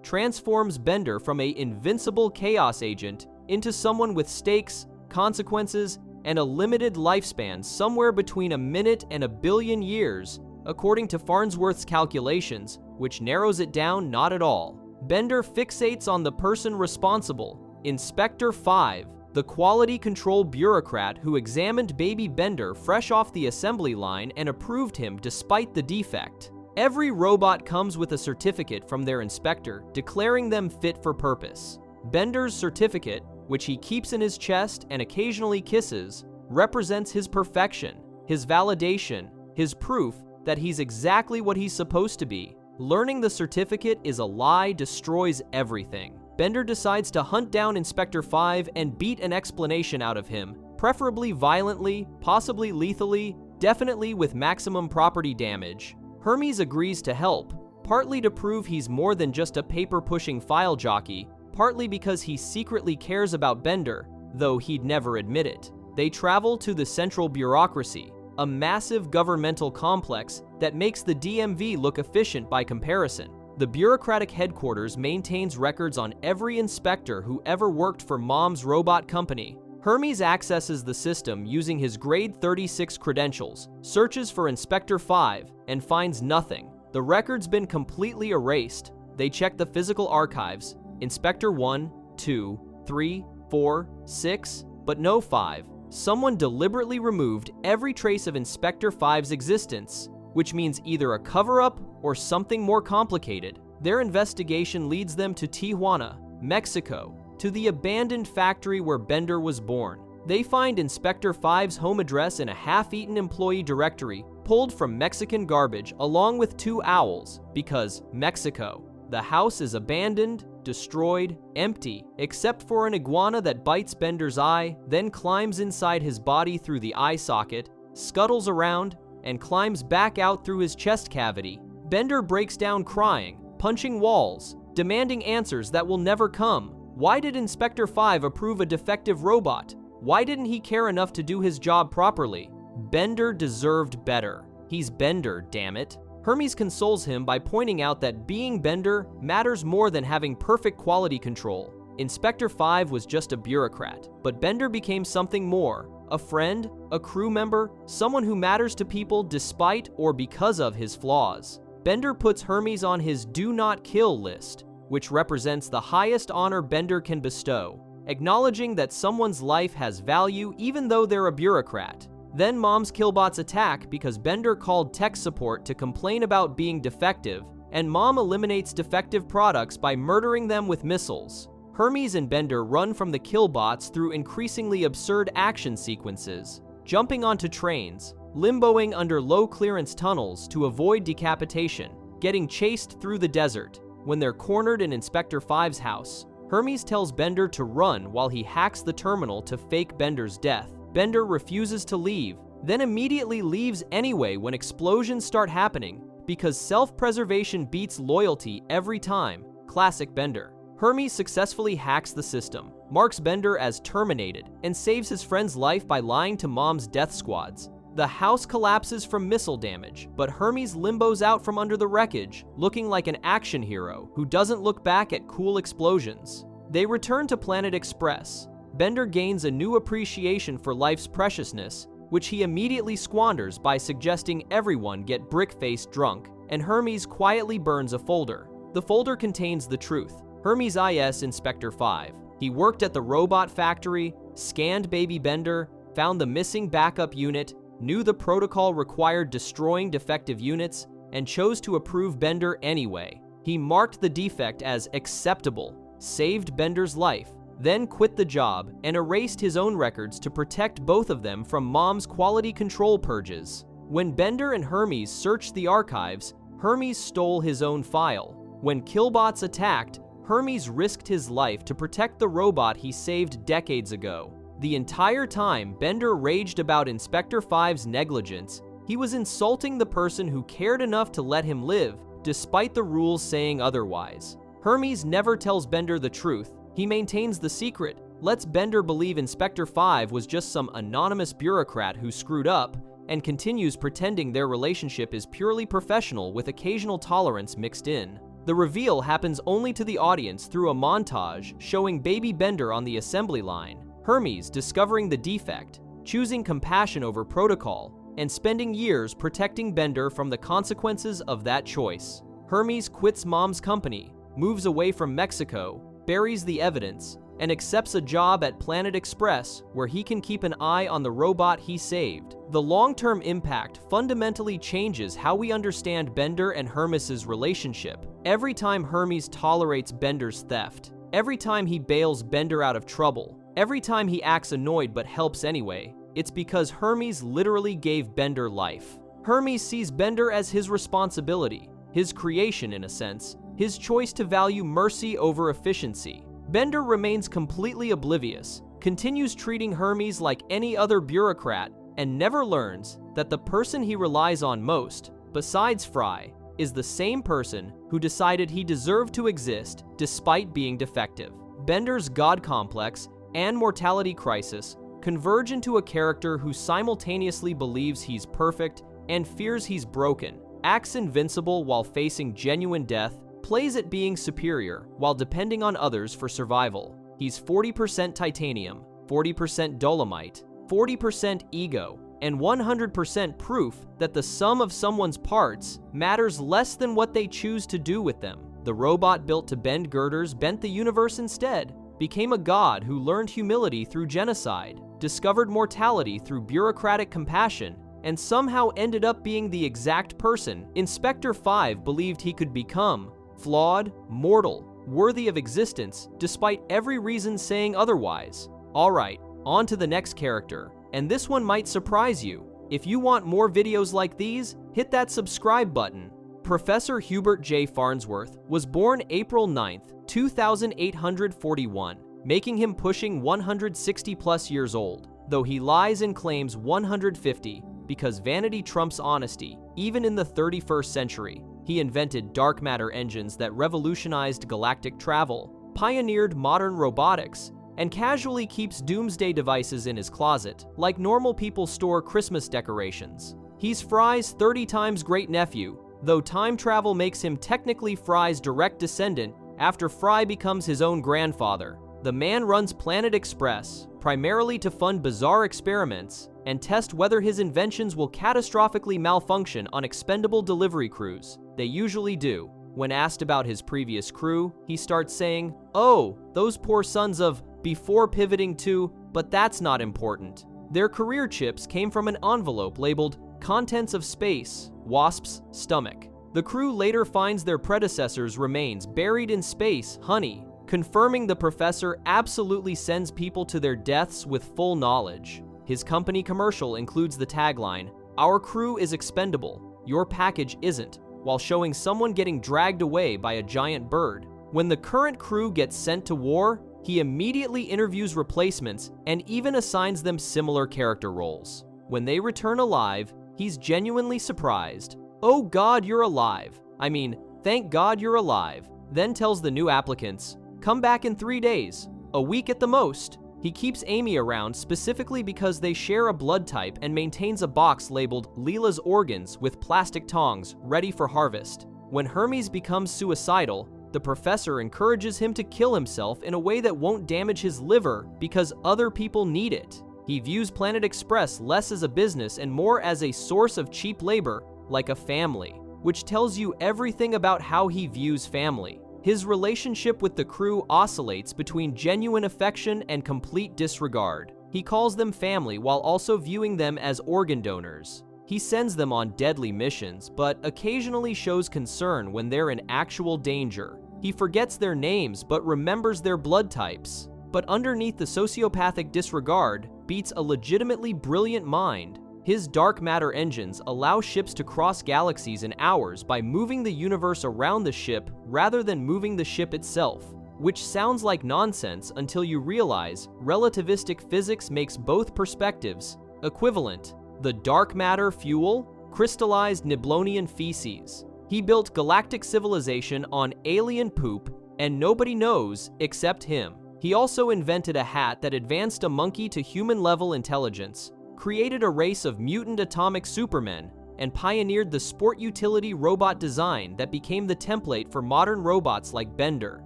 transforms Bender from an invincible chaos agent into someone with stakes, consequences, and a limited lifespan somewhere between a minute and 1 billion years, according to Farnsworth's calculations, which narrows it down not at all. Bender fixates on the person responsible, Inspector 5, the quality control bureaucrat who examined baby Bender fresh off the assembly line and approved him despite the defect. Every robot comes with a certificate from their inspector declaring them fit for purpose. Bender's certificate, which he keeps in his chest and occasionally kisses, represents his perfection, his validation, his proof that he's exactly what he's supposed to be. Learning the certificate is a lie destroys everything. Bender decides to hunt down Inspector 5 and beat an explanation out of him, preferably violently, possibly lethally, definitely with maximum property damage. Hermes agrees to help, partly to prove he's more than just a paper-pushing file jockey, partly because he secretly cares about Bender, though he'd never admit it. They travel to the Central Bureaucracy, a massive governmental complex that makes the DMV look efficient by comparison. The bureaucratic headquarters maintains records on every inspector who ever worked for Mom's robot company. Hermes accesses the system using his grade 36 credentials, searches for Inspector 5, and finds nothing. The record's been completely erased. They check the physical archives, Inspector 1, 2, 3, 4, 6, but no 5. Someone deliberately removed every trace of Inspector 5's existence, which means either a cover-up or something more complicated. Their investigation leads them to Tijuana, Mexico, to the abandoned factory where Bender was born. They find Inspector 5's home address in a half-eaten employee directory pulled from Mexican garbage along with 2 owls, because Mexico. The house is abandoned, destroyed, empty, except for an iguana that bites Bender's eye, then climbs inside his body through the eye socket, scuttles around, and climbs back out through his chest cavity. Bender breaks down crying, punching walls, demanding answers that will never come. Why did Inspector 5 approve a defective robot? Why didn't he care enough to do his job properly? Bender deserved better. He's Bender, damn it. Hermes consoles him by pointing out that being Bender matters more than having perfect quality control. Inspector 5 was just a bureaucrat, but Bender became something more. A friend, a crew member, someone who matters to people despite or because of his flaws. Bender puts Hermes on his do not kill list, which represents the highest honor Bender can bestow, acknowledging that someone's life has value even though they're a bureaucrat. Then Mom's killbots attack because Bender called tech support to complain about being defective, and Mom eliminates defective products by murdering them with missiles. Hermes and Bender run from the killbots through increasingly absurd action sequences, jumping onto trains, limboing under low-clearance tunnels to avoid decapitation, getting chased through the desert. When they're cornered in Inspector 5's house, Hermes tells Bender to run while he hacks the terminal to fake Bender's death. Bender refuses to leave, then immediately leaves anyway when explosions start happening, because self-preservation beats loyalty every time. Classic Bender. Hermes successfully hacks the system, marks Bender as terminated, and saves his friend's life by lying to Mom's death squads. The house collapses from missile damage, but Hermes limbos out from under the wreckage, looking like an action hero who doesn't look back at cool explosions. They return to Planet Express. Bender gains a new appreciation for life's preciousness, which he immediately squanders by suggesting everyone get brick-faced drunk, and Hermes quietly burns a folder. The folder contains the truth. Hermes is Inspector 5. He worked at the robot factory, scanned baby Bender, found the missing backup unit, knew the protocol required destroying defective units, and chose to approve Bender anyway. He marked the defect as acceptable, saved Bender's life, then quit the job and erased his own records to protect both of them from Mom's quality control purges. When Bender and Hermes searched the archives, Hermes stole his own file. When Killbots attacked, Hermes risked his life to protect the robot he saved decades ago. The entire time Bender raged about Inspector Five's negligence, he was insulting the person who cared enough to let him live, despite the rules saying otherwise. Hermes never tells Bender the truth. He maintains the secret, lets Bender believe Inspector Five was just some anonymous bureaucrat who screwed up, and continues pretending their relationship is purely professional with occasional tolerance mixed in. The reveal happens only to the audience through a montage showing baby Bender on the assembly line, Hermes discovering the defect, choosing compassion over protocol, and spending years protecting Bender from the consequences of that choice. Hermes quits Mom's company, moves away from Mexico, buries the evidence, and accepts a job at Planet Express where he can keep an eye on the robot he saved. The long-term impact fundamentally changes how we understand Bender and Hermes's relationship. Every time Hermes tolerates Bender's theft, every time he bails Bender out of trouble, every time he acts annoyed but helps anyway, it's because Hermes literally gave Bender life. Hermes sees Bender as his responsibility, his creation in a sense, his choice to value mercy over efficiency. Bender remains completely oblivious, continues treating Hermes like any other bureaucrat, and never learns that the person he relies on most, besides Fry, is the same person who decided he deserved to exist despite being defective. Bender's God complex and mortality crisis converge into a character who simultaneously believes he's perfect and fears he's broken, acts invincible while facing genuine death, plays at being superior while depending on others for survival. He's 40% titanium, 40% dolomite, 40% ego, and 100% proof that the sum of someone's parts matters less than what they choose to do with them. The robot built to bend girders bent the universe instead, became a god who learned humility through genocide, discovered mortality through bureaucratic compassion, and somehow ended up being the exact person Inspector Five believed he could become: flawed, mortal, worthy of existence, despite every reason saying otherwise. Alright, on to the next character, and this one might surprise you. If you want more videos like these, hit that subscribe button. Professor Hubert J. Farnsworth was born April 9th, 2841, making him pushing 160 plus years old, though he lies and claims 150 because vanity trumps honesty, even in the 31st century. He invented dark matter engines that revolutionized galactic travel, pioneered modern robotics, and casually keeps doomsday devices in his closet, like normal people store Christmas decorations. He's Fry's 30 times great-nephew, though time travel makes him technically Fry's direct descendant after Fry becomes his own grandfather. The man runs Planet Express, primarily to fund bizarre experiments and test whether his inventions will catastrophically malfunction on expendable delivery crews. They usually do. When asked about his previous crew, he starts saying, "Oh, those poor sons of," before pivoting to, "but that's not important." Their career chips came from an envelope labeled "Contents of Space, Wasp's Stomach." The crew later finds their predecessors' remains buried in space, honey, confirming the professor absolutely sends people to their deaths with full knowledge. His company commercial includes the tagline, "Our crew is expendable, your package isn't," while showing someone getting dragged away by a giant bird. When the current crew gets sent to war, he immediately interviews replacements and even assigns them similar character roles. When they return alive, he's genuinely surprised. "Oh God, you're alive. I mean, thank God you're alive." Then tells the new applicants, "Come back in 3 days, a week at the most." He keeps Amy around specifically because they share a blood type and maintains a box labeled Leela's organs with plastic tongs ready for harvest. When Hermes becomes suicidal, the professor encourages him to kill himself in a way that won't damage his liver because other people need it. He views Planet Express less as a business and more as a source of cheap labor, like a family, which tells you everything about how he views family. His relationship with the crew oscillates between genuine affection and complete disregard. He calls them family while also viewing them as organ donors. He sends them on deadly missions, but occasionally shows concern when they're in actual danger. He forgets their names but remembers their blood types. But underneath the sociopathic disregard beats a legitimately brilliant mind. His dark matter engines allow ships to cross galaxies in hours by moving the universe around the ship rather than moving the ship itself, which sounds like nonsense until you realize relativistic physics makes both perspectives equivalent. The dark matter fuel, crystallized Niblonian feces. He built galactic civilization on alien poop, and nobody knows except him. He also invented a hat that advanced a monkey to human-level intelligence, created a race of mutant atomic supermen, and pioneered the sport utility robot design that became the template for modern robots like Bender.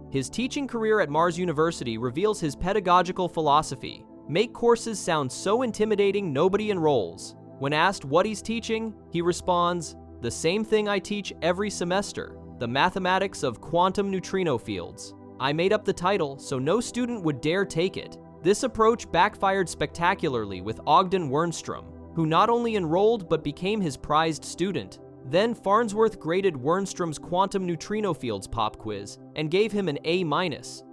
His teaching career at Mars University reveals his pedagogical philosophy: make courses sound so intimidating nobody enrolls. When asked what he's teaching, he responds, "The same thing I teach every semester, the mathematics of quantum neutrino fields. I made up the title so no student would dare take it." This approach backfired spectacularly with Ogden Wernstrom, who not only enrolled but became his prized student. Then Farnsworth graded Wernstrom's quantum neutrino fields pop quiz and gave him an A-,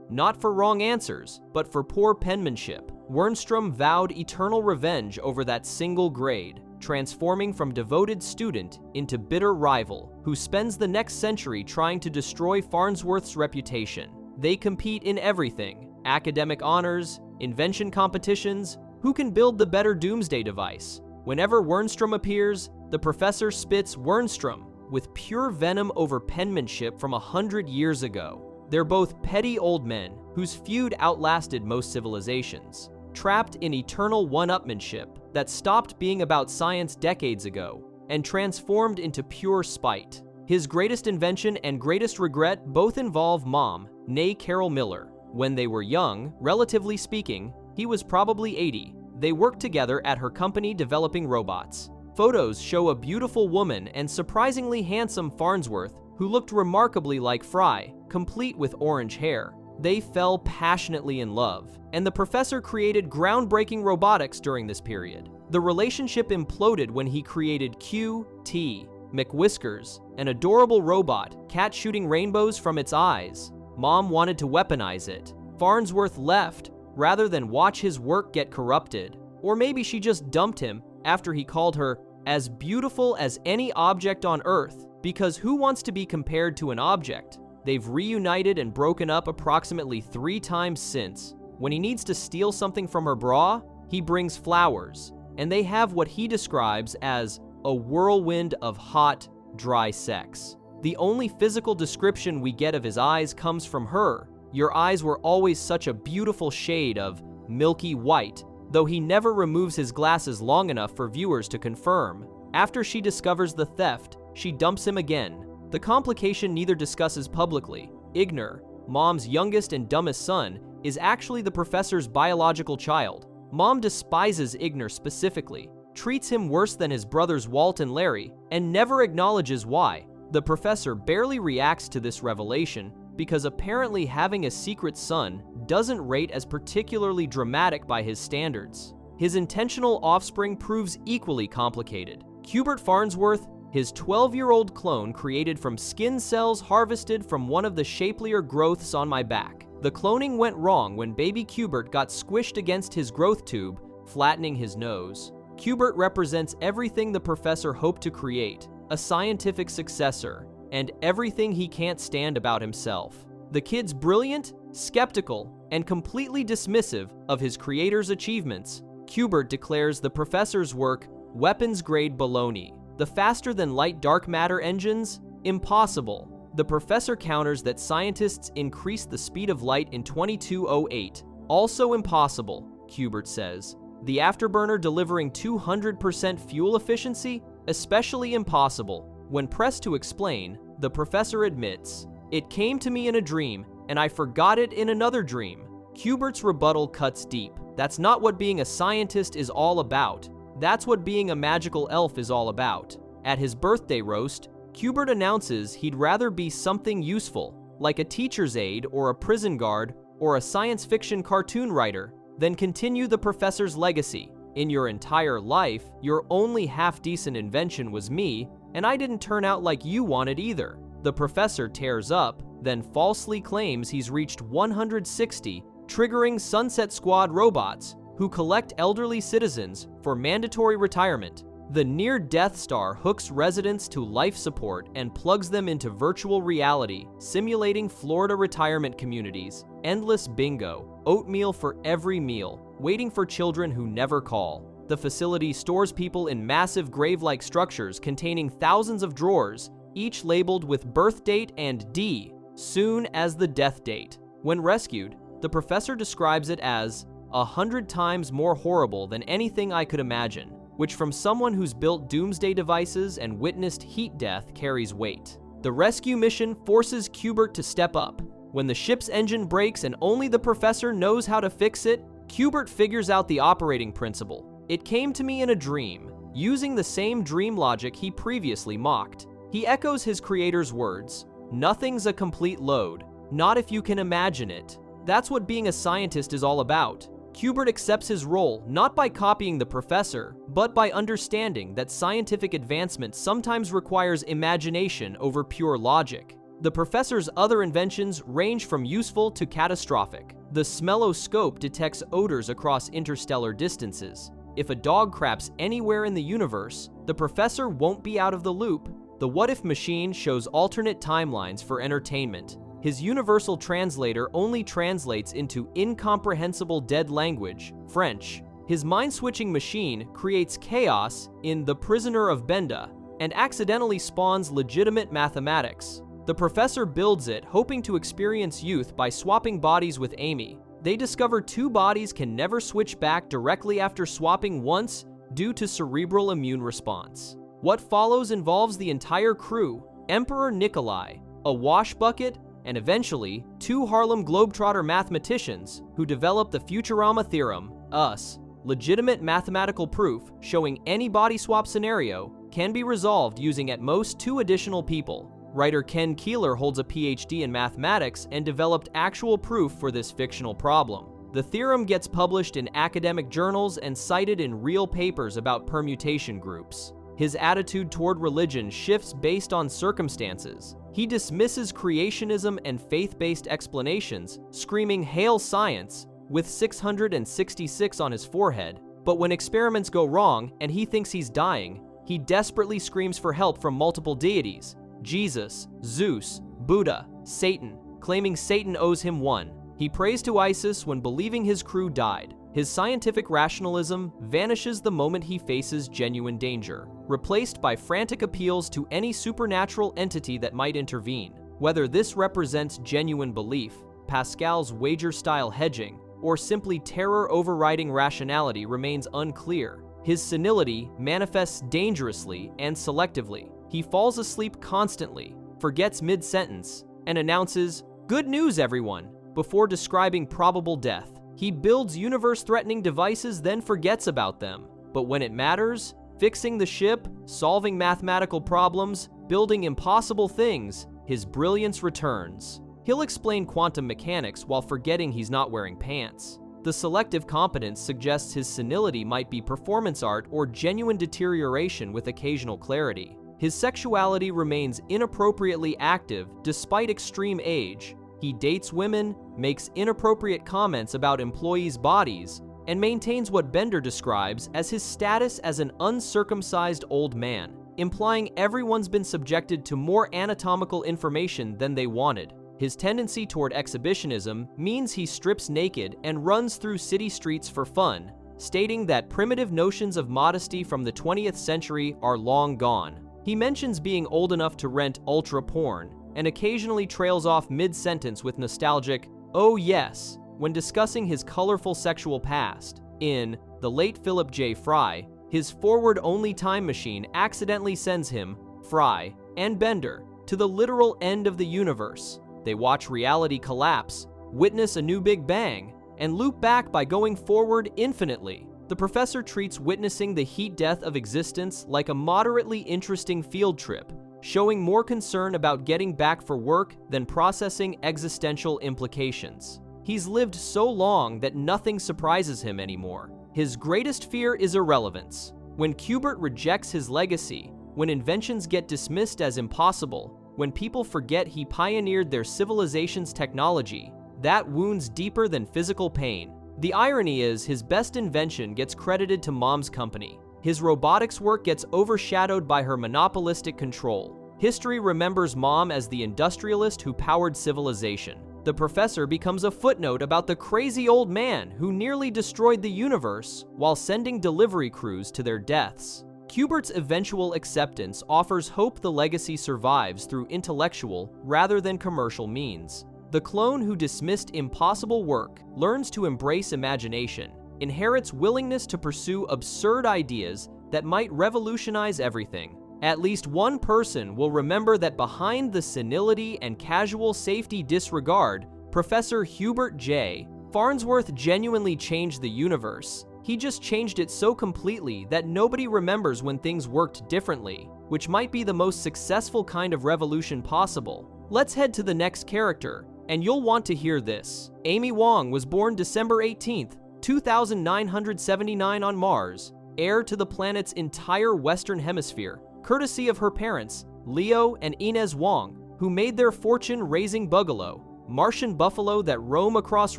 not for wrong answers, but for poor penmanship. Wernstrom vowed eternal revenge over that single grade, transforming from devoted student into bitter rival, who spends the next century trying to destroy Farnsworth's reputation. They compete in everything: academic honors, invention competitions, who can build the better doomsday device. Whenever Wernstrom appears, the professor spits Wernstrom with pure venom over penmanship from 100 years ago. They're both petty old men whose feud outlasted most civilizations, trapped in eternal one-upmanship that stopped being about science decades ago and transformed into pure spite. His greatest invention and greatest regret both involve Mom, née Carol Miller. When they were young, relatively speaking, he was probably 80. They worked together at her company developing robots. Photos show a beautiful woman and surprisingly handsome Farnsworth who looked remarkably like Fry, complete with orange hair. They fell passionately in love, and the professor created groundbreaking robotics during this period. The relationship imploded when he created Q.T. McWhiskers, an adorable robot, cat shooting rainbows from its eyes. Mom wanted to weaponize it. Farnsworth left rather than watch his work get corrupted. Or maybe she just dumped him after he called her as beautiful as any object on Earth, because who wants to be compared to an object? They've reunited and broken up approximately 3 times since. When he needs to steal something from her bra, he brings flowers, and they have what he describes as a whirlwind of hot, dry sex. The only physical description we get of his eyes comes from her. "Your eyes were always such a beautiful shade of milky white," though he never removes his glasses long enough for viewers to confirm. After she discovers the theft, she dumps him again. The complication neither discusses publicly. Ignor, Mom's youngest and dumbest son, is actually the professor's biological child. Mom despises Ignor specifically, treats him worse than his brothers Walt and Larry, and never acknowledges why. The professor barely reacts to this revelation because apparently having a secret son doesn't rate as particularly dramatic by his standards. His intentional offspring proves equally complicated. Hubert Farnsworth, his 12-year-old clone created from skin cells harvested from one of the shapelier growths on my back. The cloning went wrong when baby Hubert got squished against his growth tube, flattening his nose. Hubert represents everything the professor hoped to create: a scientific successor, and everything he can't stand about himself. The kid's brilliant, skeptical, and completely dismissive of his creator's achievements. Hubert declares the professor's work weapons-grade baloney. The faster-than-light dark matter engines? Impossible. The professor counters that scientists increased the speed of light in 2208. Also impossible, Hubert says. The afterburner delivering 200% fuel efficiency? Especially impossible. When pressed to explain, the professor admits, "It came to me in a dream, and I forgot it in another dream." Hubert's rebuttal cuts deep. That's not what being a scientist is all about. That's what being a magical elf is all about. At his birthday roast, Hubert announces he'd rather be something useful, like a teacher's aide or a prison guard or a science fiction cartoon writer, than continue the professor's legacy. "In your entire life, your only half-decent invention was me, and I didn't turn out like you wanted either." The professor tears up, then falsely claims he's reached 160, triggering Sunset Squad robots, who collect elderly citizens for mandatory retirement. The near-death star hooks residents to life support and plugs them into virtual reality, simulating Florida retirement communities. Endless bingo, oatmeal for every meal, waiting for children who never call. The facility stores people in massive grave-like structures containing thousands of drawers, each labeled with birth date and D, soon as the death date. When rescued, the professor describes it as 100 times more horrible than anything I could imagine, which from someone who's built doomsday devices and witnessed heat death carries weight. The rescue mission forces Q*bert to step up. When the ship's engine breaks and only the professor knows how to fix it, Q*bert figures out the operating principle. It came to me in a dream, using the same dream logic he previously mocked. He echoes his creator's words, "Nothing's a complete load, not if you can imagine it." That's what being a scientist is all about. Q*bert accepts his role not by copying the professor, but by understanding that scientific advancement sometimes requires imagination over pure logic. The professor's other inventions range from useful to catastrophic. The smelloscope detects odors across interstellar distances. If a dog craps anywhere in the universe, the professor won't be out of the loop. The what-if machine shows alternate timelines for entertainment. His universal translator only translates into incomprehensible dead language, French. His mind-switching machine creates chaos in The Prisoner of Benda and accidentally spawns legitimate mathematics. The professor builds it, hoping to experience youth by swapping bodies with Amy. They discover two bodies can never switch back directly after swapping once due to cerebral immune response. What follows involves the entire crew, Emperor Nikolai, a wash bucket, and eventually, two Harlem Globetrotter mathematicians who develop the Futurama theorem, US. Legitimate mathematical proof showing any body swap scenario can be resolved using at most 2 additional people. Writer Ken Keeler holds a PhD in mathematics and developed actual proof for this fictional problem. The theorem gets published in academic journals and cited in real papers about permutation groups. His attitude toward religion shifts based on circumstances. He dismisses creationism and faith-based explanations, screaming "Hail Science" with 666 on his forehead. But when experiments go wrong and he thinks he's dying, he desperately screams for help from multiple deities: Jesus, Zeus, Buddha, Satan, claiming Satan owes him one. He prays to Isis when believing his crew died. His scientific rationalism vanishes the moment he faces genuine danger, replaced by frantic appeals to any supernatural entity that might intervene. Whether this represents genuine belief, Pascal's wager-style hedging, or simply terror overriding rationality remains unclear. His senility manifests dangerously and selectively. He falls asleep constantly, forgets mid-sentence, and announces, "Good news, everyone," before describing probable death. He builds universe-threatening devices, then forgets about them. But when it matters, fixing the ship, solving mathematical problems, building impossible things, his brilliance returns. He'll explain quantum mechanics while forgetting he's not wearing pants. The selective competence suggests his senility might be performance art or genuine deterioration with occasional clarity. His sexuality remains inappropriately active despite extreme age. He dates women, makes inappropriate comments about employees' bodies, and maintains what Bender describes as his status as an uncircumcised old man, implying everyone's been subjected to more anatomical information than they wanted. His tendency toward exhibitionism means he strips naked and runs through city streets for fun, stating that primitive notions of modesty from the 20th century are long gone. He mentions being old enough to rent ultra porn, and occasionally trails off mid-sentence with nostalgic, "Oh yes," when discussing his colorful sexual past. In The Late Philip J. Fry, his forward-only time machine accidentally sends him, Fry, and Bender to the literal end of the universe. They watch reality collapse, witness a new Big Bang, and loop back by going forward infinitely. The professor treats witnessing the heat death of existence like a moderately interesting field trip, showing more concern about getting back for work than processing existential implications. He's lived so long that nothing surprises him anymore. His greatest fear is irrelevance. When Q*bert rejects his legacy, when inventions get dismissed as impossible, when people forget he pioneered their civilization's technology, that wounds deeper than physical pain. The irony is, his best invention gets credited to Mom's company. His robotics work gets overshadowed by her monopolistic control. History remembers Mom as the industrialist who powered civilization. The professor becomes a footnote about the crazy old man who nearly destroyed the universe while sending delivery crews to their deaths. Cubert's eventual acceptance offers hope the legacy survives through intellectual rather than commercial means. The clone who dismissed impossible work learns to embrace imagination, inherits willingness to pursue absurd ideas that might revolutionize everything. At least one person will remember that behind the senility and casual safety disregard, Professor Hubert J. Farnsworth genuinely changed the universe. He just changed it so completely that nobody remembers when things worked differently, which might be the most successful kind of revolution possible. Let's head to the next character, and you'll want to hear this. Amy Wong was born December 18th, 2979 on Mars, heir to the planet's entire Western Hemisphere, courtesy of her parents, Leo and Inez Wong, who made their fortune raising Bugalo, Martian buffalo that roam across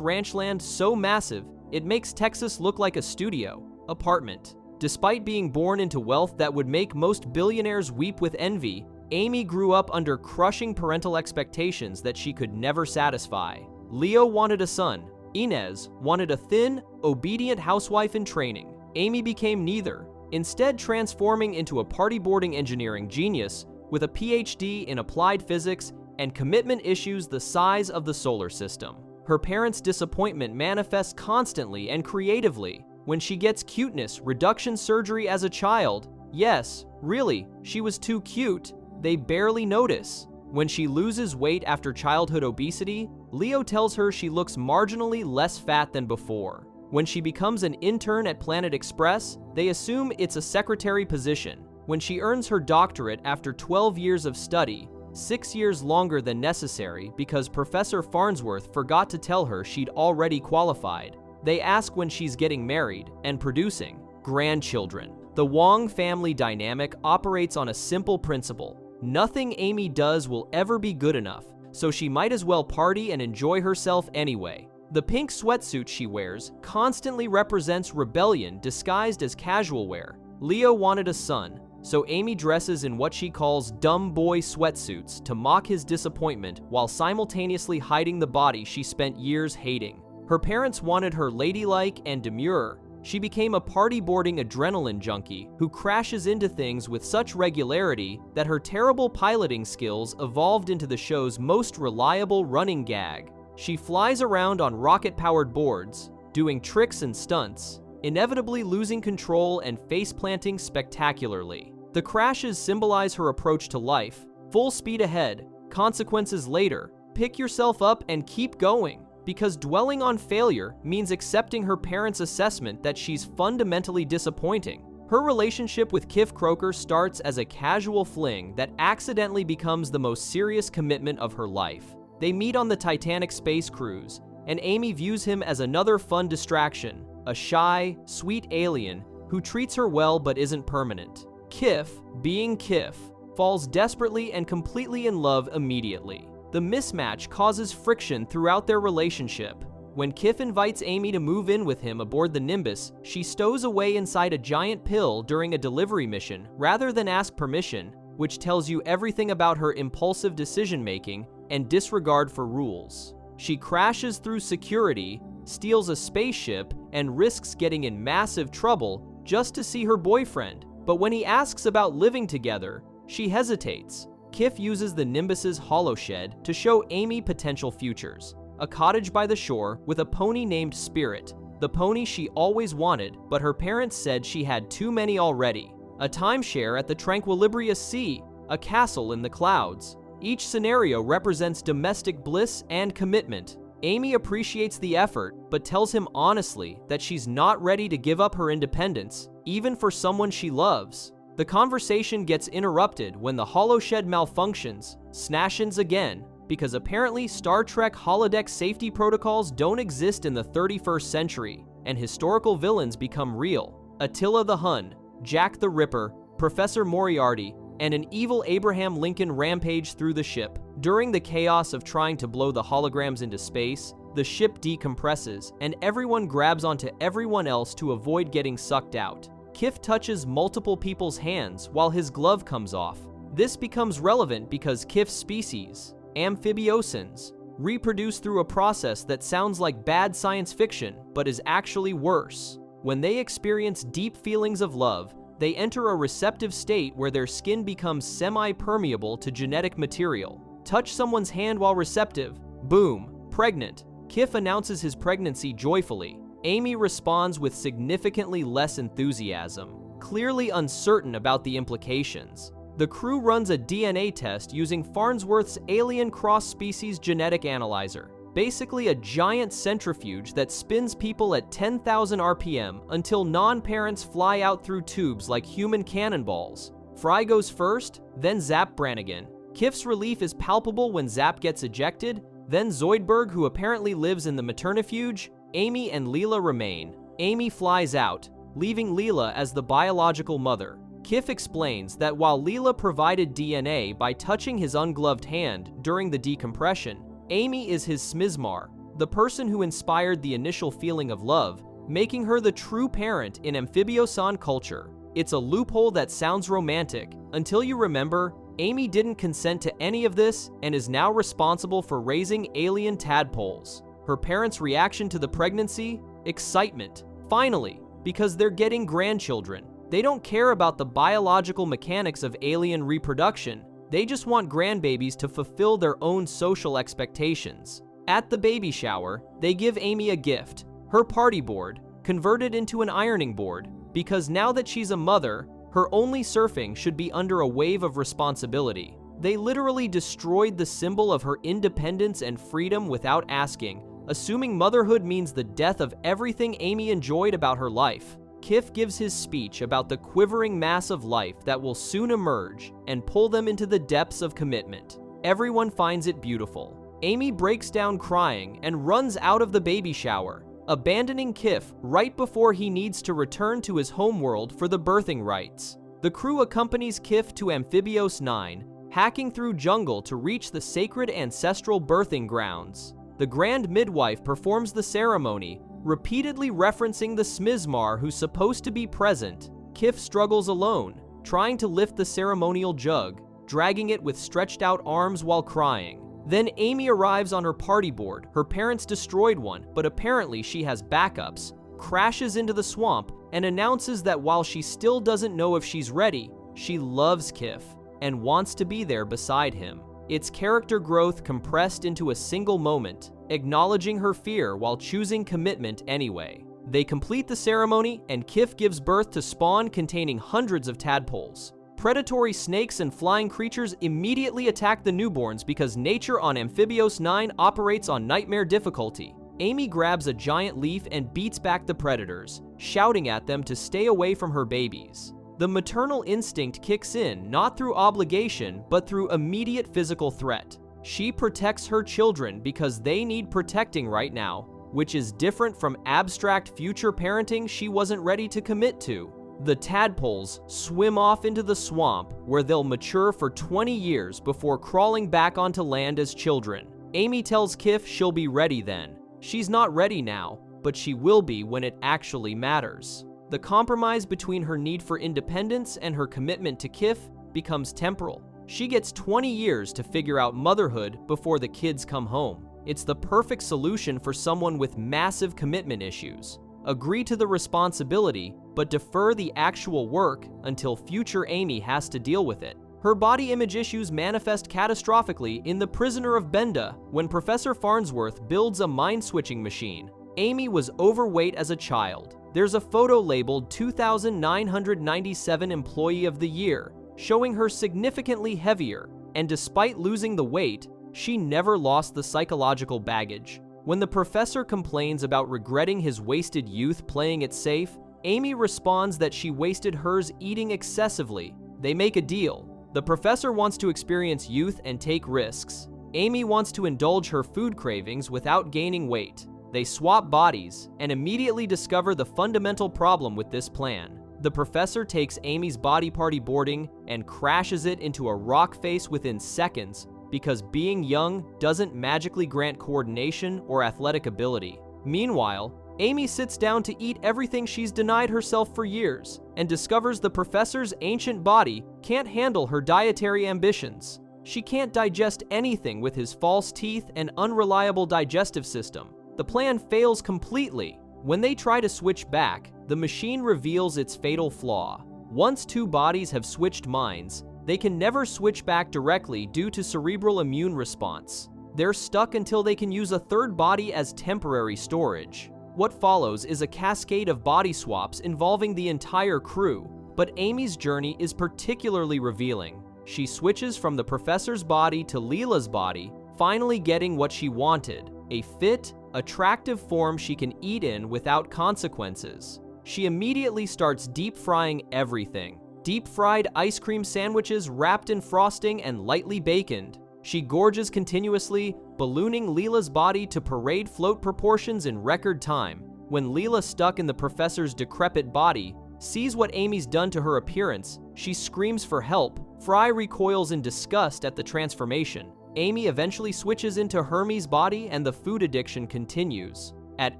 ranchland so massive it makes Texas look like a studio apartment. Despite being born into wealth that would make most billionaires weep with envy, Amy grew up under crushing parental expectations that she could never satisfy. Leo wanted a son. Inez wanted a thin, obedient housewife in training. Amy became neither, instead transforming into a party-boarding engineering genius with a PhD in applied physics and commitment issues the size of the solar system. Her parents' disappointment manifests constantly and creatively. When she gets cuteness reduction surgery as a child, yes, really, she was too cute, they barely notice. When she loses weight after childhood obesity, Leo tells her she looks marginally less fat than before. When she becomes an intern at Planet Express, they assume it's a secretary position. When she earns her doctorate after 12 years of study, 6 years longer than necessary because Professor Farnsworth forgot to tell her she'd already qualified, they ask when she's getting married and producing grandchildren. The Wong family dynamic operates on a simple principle. Nothing Amy does will ever be good enough, so she might as well party and enjoy herself anyway. The pink sweatsuit she wears constantly represents rebellion disguised as casual wear. Leo wanted a son, so Amy dresses in what she calls dumb boy sweatsuits to mock his disappointment while simultaneously hiding the body she spent years hating. Her parents wanted her ladylike and demure. She became a party-boarding adrenaline junkie who crashes into things with such regularity that her terrible piloting skills evolved into the show's most reliable running gag. She flies around on rocket-powered boards, doing tricks and stunts, inevitably losing control and face-planting spectacularly. The crashes symbolize her approach to life: full speed ahead, consequences later, pick yourself up and keep going. Because dwelling on failure means accepting her parents' assessment that she's fundamentally disappointing. Her relationship with Kif Kroker starts as a casual fling that accidentally becomes the most serious commitment of her life. They meet on the Titanic space cruise, and Amy views him as another fun distraction, a shy, sweet alien who treats her well but isn't permanent. Kif, being Kif, falls desperately and completely in love immediately. The mismatch causes friction throughout their relationship. When Kif invites Amy to move in with him aboard the Nimbus, she stows away inside a giant pill during a delivery mission rather than ask permission, which tells you everything about her impulsive decision-making and disregard for rules. She crashes through security, steals a spaceship, and risks getting in massive trouble just to see her boyfriend. But when he asks about living together, she hesitates. Kif uses the Nimbus's holoshed to show Amy potential futures. A cottage by the shore with a pony named Spirit, the pony she always wanted, but her parents said she had too many already. A timeshare at the Tranquilibria Sea, a castle in the clouds. Each scenario represents domestic bliss and commitment. Amy appreciates the effort, but tells him honestly that she's not ready to give up her independence, even for someone she loves. The conversation gets interrupted when the holoshed malfunctions, snashins again, because apparently Star Trek holodeck safety protocols don't exist in the 31st century, and historical villains become real. Attila the Hun, Jack the Ripper, Professor Moriarty, and an evil Abraham Lincoln rampage through the ship. During the chaos of trying to blow the holograms into space, the ship decompresses, and everyone grabs onto everyone else to avoid getting sucked out. Kif touches multiple people's hands while his glove comes off. This becomes relevant because Kif's species, amphibiosins, reproduce through a process that sounds like bad science fiction but is actually worse. When they experience deep feelings of love, they enter a receptive state where their skin becomes semi-permeable to genetic material. Touch someone's hand while receptive, boom, pregnant. Kif announces his pregnancy joyfully. Amy responds with significantly less enthusiasm, clearly uncertain about the implications. The crew runs a DNA test using Farnsworth's alien cross-species genetic analyzer, basically a giant centrifuge that spins people at 10,000 RPM until non-parents fly out through tubes like human cannonballs. Fry goes first, then Zap Brannigan. Kif's relief is palpable when Zap gets ejected, then Zoidberg, who apparently lives in the maternifuge. Amy and Leela remain. Amy flies out, leaving Leela as the biological mother. Kif explains that while Leela provided DNA by touching his ungloved hand during the decompression, Amy is his smizmar, the person who inspired the initial feeling of love, making her the true parent in amphibiosan culture. It's a loophole that sounds romantic, until you remember, Amy didn't consent to any of this and is now responsible for raising alien tadpoles. Her parents' reaction to the pregnancy? Excitement. Finally, because they're getting grandchildren. They don't care about the biological mechanics of alien reproduction. They just want grandbabies to fulfill their own social expectations. At the baby shower, they give Amy a gift, her party board, converted into an ironing board, because now that she's a mother, her only surfing should be under a wave of responsibility. They literally destroyed the symbol of her independence and freedom without asking, assuming motherhood means the death of everything Amy enjoyed about her life. Kif gives his speech about the quivering mass of life that will soon emerge and pull them into the depths of commitment. Everyone finds it beautiful. Amy breaks down crying and runs out of the baby shower, abandoning Kif right before he needs to return to his homeworld for the birthing rites. The crew accompanies Kif to Amphibios 9, hacking through jungle to reach the sacred ancestral birthing grounds. The Grand Midwife performs the ceremony, repeatedly referencing the smizmar who's supposed to be present. Kif struggles alone, trying to lift the ceremonial jug, dragging it with stretched out arms while crying. Then Amy arrives on her party board. Her parents destroyed one, but apparently she has backups, crashes into the swamp, and announces that while she still doesn't know if she's ready, she loves Kif and wants to be there beside him. It's character growth compressed into a single moment, acknowledging her fear while choosing commitment anyway. They complete the ceremony, and Kif gives birth to spawn containing hundreds of tadpoles. Predatory snakes and flying creatures immediately attack the newborns because nature on Amphibios 9 operates on nightmare difficulty. Amy grabs a giant leaf and beats back the predators, shouting at them to stay away from her babies. The maternal instinct kicks in not through obligation, but through immediate physical threat. She protects her children because they need protecting right now, which is different from abstract future parenting she wasn't ready to commit to. The tadpoles swim off into the swamp where they'll mature for 20 years before crawling back onto land as children. Amy tells Kif she'll be ready then. She's not ready now, but she will be when it actually matters. The compromise between her need for independence and her commitment to Kif becomes temporal. She gets 20 years to figure out motherhood before the kids come home. It's the perfect solution for someone with massive commitment issues. Agree to the responsibility, but defer the actual work until future Amy has to deal with it. Her body image issues manifest catastrophically in The Prisoner of Benda when Professor Farnsworth builds a mind-switching machine. Amy was overweight as a child. There's a photo labeled 2,997 Employee of the Year, showing her significantly heavier, and despite losing the weight, she never lost the psychological baggage. When the professor complains about regretting his wasted youth playing it safe, Amy responds that she wasted hers eating excessively. They make a deal. The professor wants to experience youth and take risks. Amy wants to indulge her food cravings without gaining weight. They swap bodies and immediately discover the fundamental problem with this plan. The professor takes Amy's body party boarding and crashes it into a rock face within seconds because being young doesn't magically grant coordination or athletic ability. Meanwhile, Amy sits down to eat everything she's denied herself for years and discovers the professor's ancient body can't handle her dietary ambitions. She can't digest anything with his false teeth and unreliable digestive system. The plan fails completely. When they try to switch back, the machine reveals its fatal flaw. Once two bodies have switched minds, they can never switch back directly due to cerebral immune response. They're stuck until they can use a third body as temporary storage. What follows is a cascade of body swaps involving the entire crew, but Amy's journey is particularly revealing. She switches from the professor's body to Leela's body, finally getting what she wanted, a fit, attractive form she can eat in without consequences. She immediately starts deep frying everything. Deep-fried ice cream sandwiches wrapped in frosting and lightly baconed. She gorges continuously, ballooning Leela's body to parade float proportions in record time. When Leela, stuck in the professor's decrepit body, sees what Amy's done to her appearance, she screams for help. Fry recoils in disgust at the transformation. Amy eventually switches into Hermes' body and the food addiction continues. At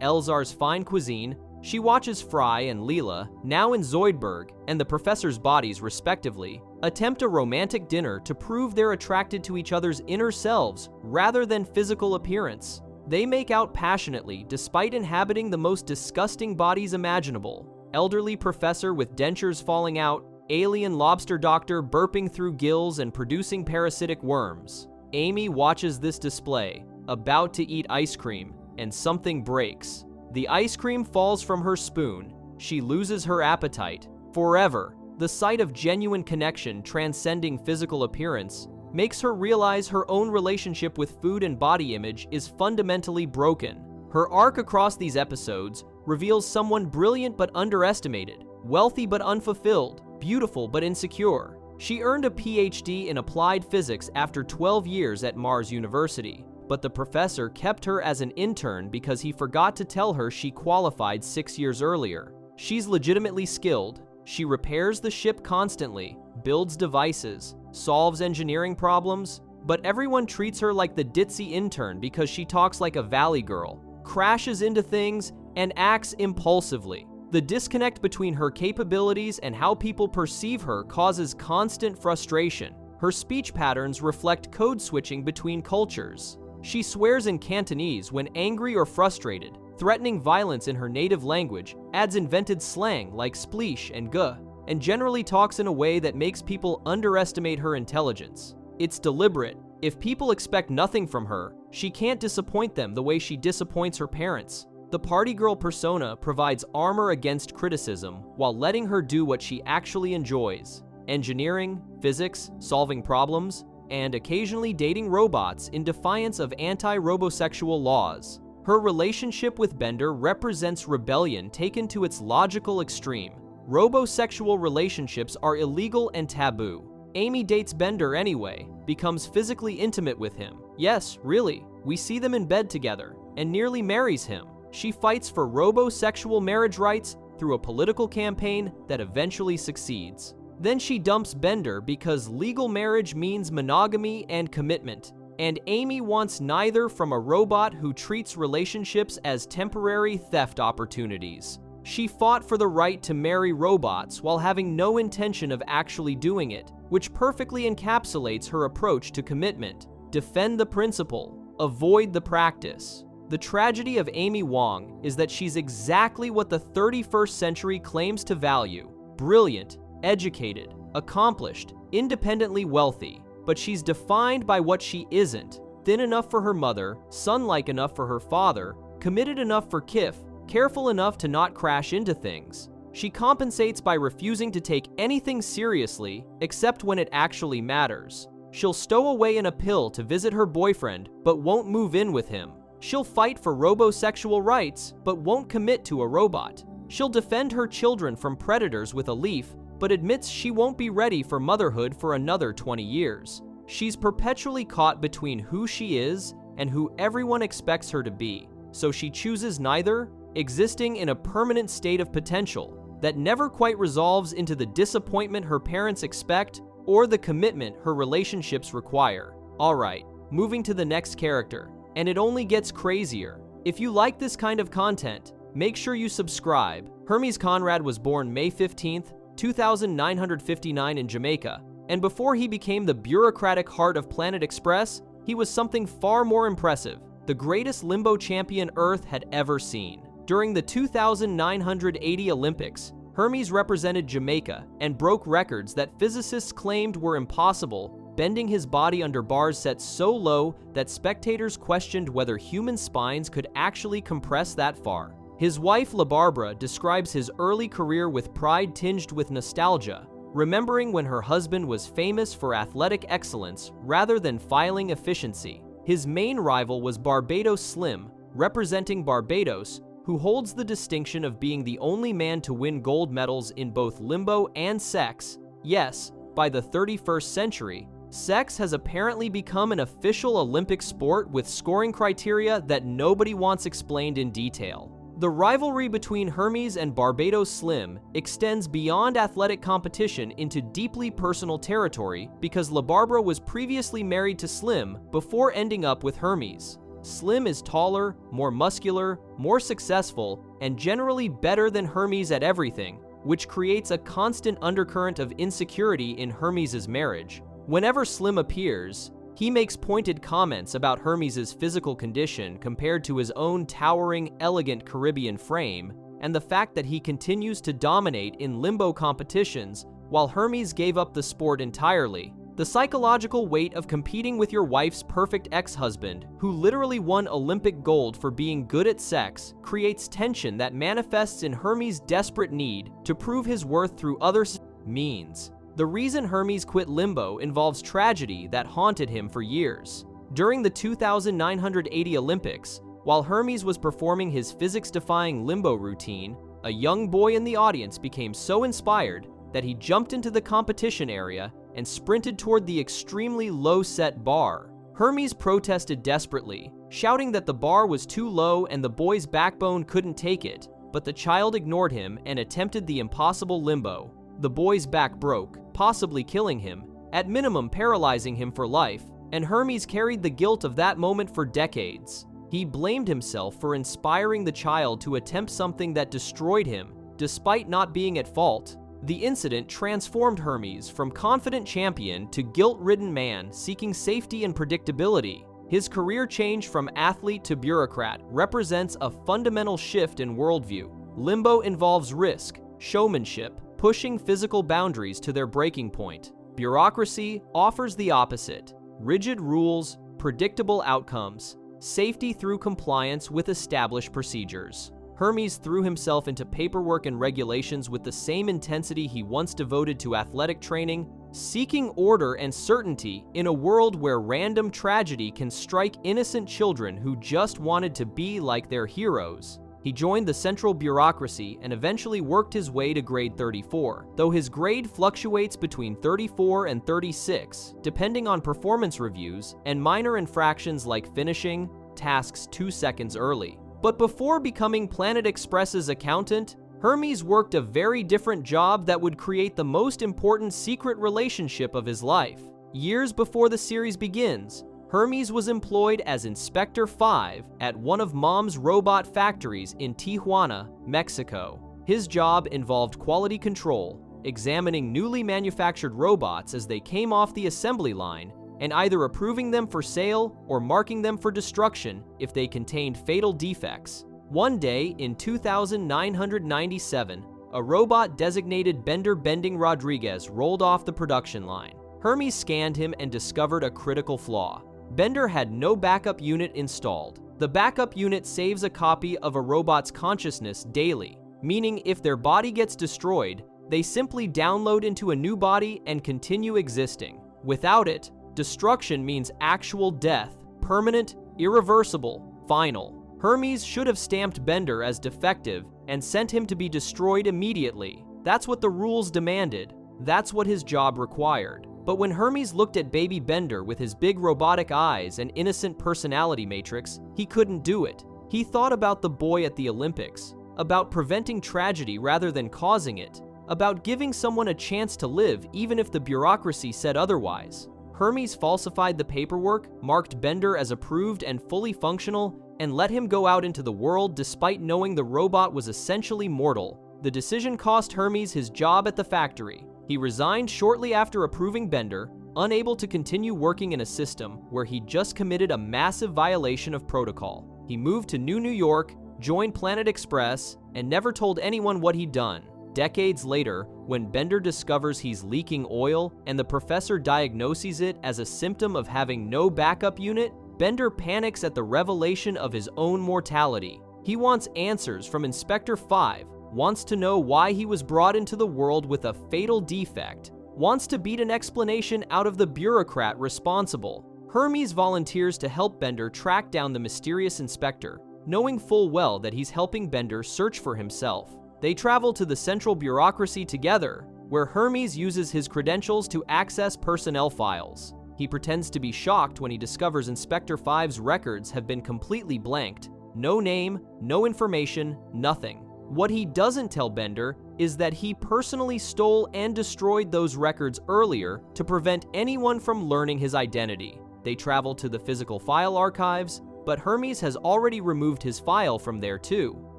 Elzar's Fine Cuisine, she watches Fry and Leela, now in Zoidberg, and the professor's bodies respectively, attempt a romantic dinner to prove they're attracted to each other's inner selves rather than physical appearance. They make out passionately despite inhabiting the most disgusting bodies imaginable. Elderly professor with dentures falling out, alien lobster doctor burping through gills and producing parasitic worms. Amy watches this display, about to eat ice cream, and something breaks. The ice cream falls from her spoon. She loses her appetite. Forever. The sight of genuine connection transcending physical appearance makes her realize her own relationship with food and body image is fundamentally broken. Her arc across these episodes reveals someone brilliant but underestimated, wealthy but unfulfilled, beautiful but insecure. She earned a PhD in applied physics after 12 years at Mars University. But the professor kept her as an intern because he forgot to tell her she qualified 6 years earlier. She's legitimately skilled. She repairs the ship constantly, builds devices, solves engineering problems, but everyone treats her like the ditzy intern because she talks like a valley girl, crashes into things, and acts impulsively. The disconnect between her capabilities and how people perceive her causes constant frustration. Her speech patterns reflect code switching between cultures. She swears in Cantonese when angry or frustrated, threatening violence in her native language, adds invented slang like spleesh and guh, and generally talks in a way that makes people underestimate her intelligence. It's deliberate. If people expect nothing from her, she can't disappoint them the way she disappoints her parents. The party girl persona provides armor against criticism while letting her do what she actually enjoys: engineering, physics, solving problems, and occasionally dating robots in defiance of anti-robosexual laws. Her relationship with Bender represents rebellion taken to its logical extreme. Robosexual relationships are illegal and taboo. Amy dates Bender anyway, becomes physically intimate with him. Yes, really, we see them in bed together, and nearly marries him. She fights for robosexual marriage rights through a political campaign that eventually succeeds. Then she dumps Bender because legal marriage means monogamy and commitment, and Amy wants neither from a robot who treats relationships as temporary theft opportunities. She fought for the right to marry robots while having no intention of actually doing it, which perfectly encapsulates her approach to commitment. Defend the principle, avoid the practice. The tragedy of Amy Wong is that she's exactly what the 31st century claims to value: brilliant, educated, accomplished, independently wealthy, but she's defined by what she isn't: thin enough for her mother, son-like enough for her father, committed enough for Kif, careful enough to not crash into things. She compensates by refusing to take anything seriously except when it actually matters. She'll stow away in a pill to visit her boyfriend, but won't move in with him. She'll fight for robosexual rights, but won't commit to a robot. She'll defend her children from predators with a leaf, but admits she won't be ready for motherhood for another 20 years. She's perpetually caught between who she is and who everyone expects her to be, so she chooses neither, existing in a permanent state of potential that never quite resolves into the disappointment her parents expect or the commitment her relationships require. Alright, moving to the next character, and it only gets crazier. If you like this kind of content, make sure you subscribe. Hermes Conrad was born May 15th, 2959 in Jamaica, and before he became the bureaucratic heart of Planet Express, he was something far more impressive, the greatest limbo champion Earth had ever seen. During the 2980 Olympics, Hermes represented Jamaica and broke records that physicists claimed were impossible, bending his body under bars set so low that spectators questioned whether human spines could actually compress that far. His wife, LaBarbara, describes his early career with pride tinged with nostalgia, remembering when her husband was famous for athletic excellence rather than filing efficiency. His main rival was Barbados Slim, representing Barbados, who holds the distinction of being the only man to win gold medals in both limbo and sex. Yes, by the 31st century, sex has apparently become an official Olympic sport with scoring criteria that nobody wants explained in detail. The rivalry between Hermes and Barbados Slim extends beyond athletic competition into deeply personal territory because LaBarbara was previously married to Slim before ending up with Hermes. Slim is taller, more muscular, more successful, and generally better than Hermes at everything, which creates a constant undercurrent of insecurity in Hermes' marriage. Whenever Slim appears, he makes pointed comments about Hermes' physical condition compared to his own towering, elegant Caribbean frame, and the fact that he continues to dominate in limbo competitions while Hermes gave up the sport entirely. The psychological weight of competing with your wife's perfect ex-husband, who literally won Olympic gold for being good at sex, creates tension that manifests in Hermes' desperate need to prove his worth through other means. The reason Hermes quit limbo involves tragedy that haunted him for years. During the 2980 Olympics, while Hermes was performing his physics-defying limbo routine, a young boy in the audience became so inspired that he jumped into the competition area and sprinted toward the extremely low-set bar. Hermes protested desperately, shouting that the bar was too low and the boy's backbone couldn't take it, but the child ignored him and attempted the impossible limbo. The boy's back broke, possibly killing him, at minimum paralyzing him for life, and Hermes carried the guilt of that moment for decades. He blamed himself for inspiring the child to attempt something that destroyed him, despite not being at fault. The incident transformed Hermes from confident champion to guilt-ridden man seeking safety and predictability. His career change from athlete to bureaucrat represents a fundamental shift in worldview. Limbo involves risk, showmanship, pushing physical boundaries to their breaking point. Bureaucracy offers the opposite: rigid rules, predictable outcomes, safety through compliance with established procedures. Hermes threw himself into paperwork and regulations with the same intensity he once devoted to athletic training, seeking order and certainty in a world where random tragedy can strike innocent children who just wanted to be like their heroes. He joined the central bureaucracy and eventually worked his way to grade 34, though his grade fluctuates between 34 and 36, depending on performance reviews and minor infractions like finishing tasks 2 seconds early. But before becoming Planet Express's accountant, Hermes worked a very different job that would create the most important secret relationship of his life. Years before the series begins, Hermes was employed as Inspector 5 at one of Mom's robot factories in Tijuana, Mexico. His job involved quality control, examining newly manufactured robots as they came off the assembly line, and either approving them for sale or marking them for destruction if they contained fatal defects. One day in 2997, a robot designated Bender Bending Rodriguez rolled off the production line. Hermes scanned him and discovered a critical flaw. Bender had no backup unit installed. The backup unit saves a copy of a robot's consciousness daily, meaning if their body gets destroyed, they simply download into a new body and continue existing. Without it, destruction means actual death, permanent, irreversible, final. Hermes should have stamped Bender as defective and sent him to be destroyed immediately. That's what the rules demanded. That's what his job required. But when Hermes looked at baby Bender with his big robotic eyes and innocent personality matrix, he couldn't do it. He thought about the boy at the Olympics, about preventing tragedy rather than causing it, about giving someone a chance to live even if the bureaucracy said otherwise. Hermes falsified the paperwork, marked Bender as approved and fully functional, and let him go out into the world despite knowing the robot was essentially mortal. The decision cost Hermes his job at the factory. He resigned shortly after approving Bender, unable to continue working in a system where he just committed a massive violation of protocol. He moved to New York, joined Planet Express, and never told anyone what he'd done. Decades later, when Bender discovers he's leaking oil and the professor diagnoses it as a symptom of having no backup unit, Bender panics at the revelation of his own mortality. He wants answers from Inspector 5, wants to know why he was brought into the world with a fatal defect, wants to beat an explanation out of the bureaucrat responsible. Hermes volunteers to help Bender track down the mysterious inspector, knowing full well that he's helping Bender search for himself. They travel to the central bureaucracy together, where Hermes uses his credentials to access personnel files. He pretends to be shocked when he discovers Inspector 5's records have been completely blanked. No name, no information, nothing. What he doesn't tell Bender is that he personally stole and destroyed those records earlier to prevent anyone from learning his identity. They travel to the physical file archives, but Hermes has already removed his file from there too.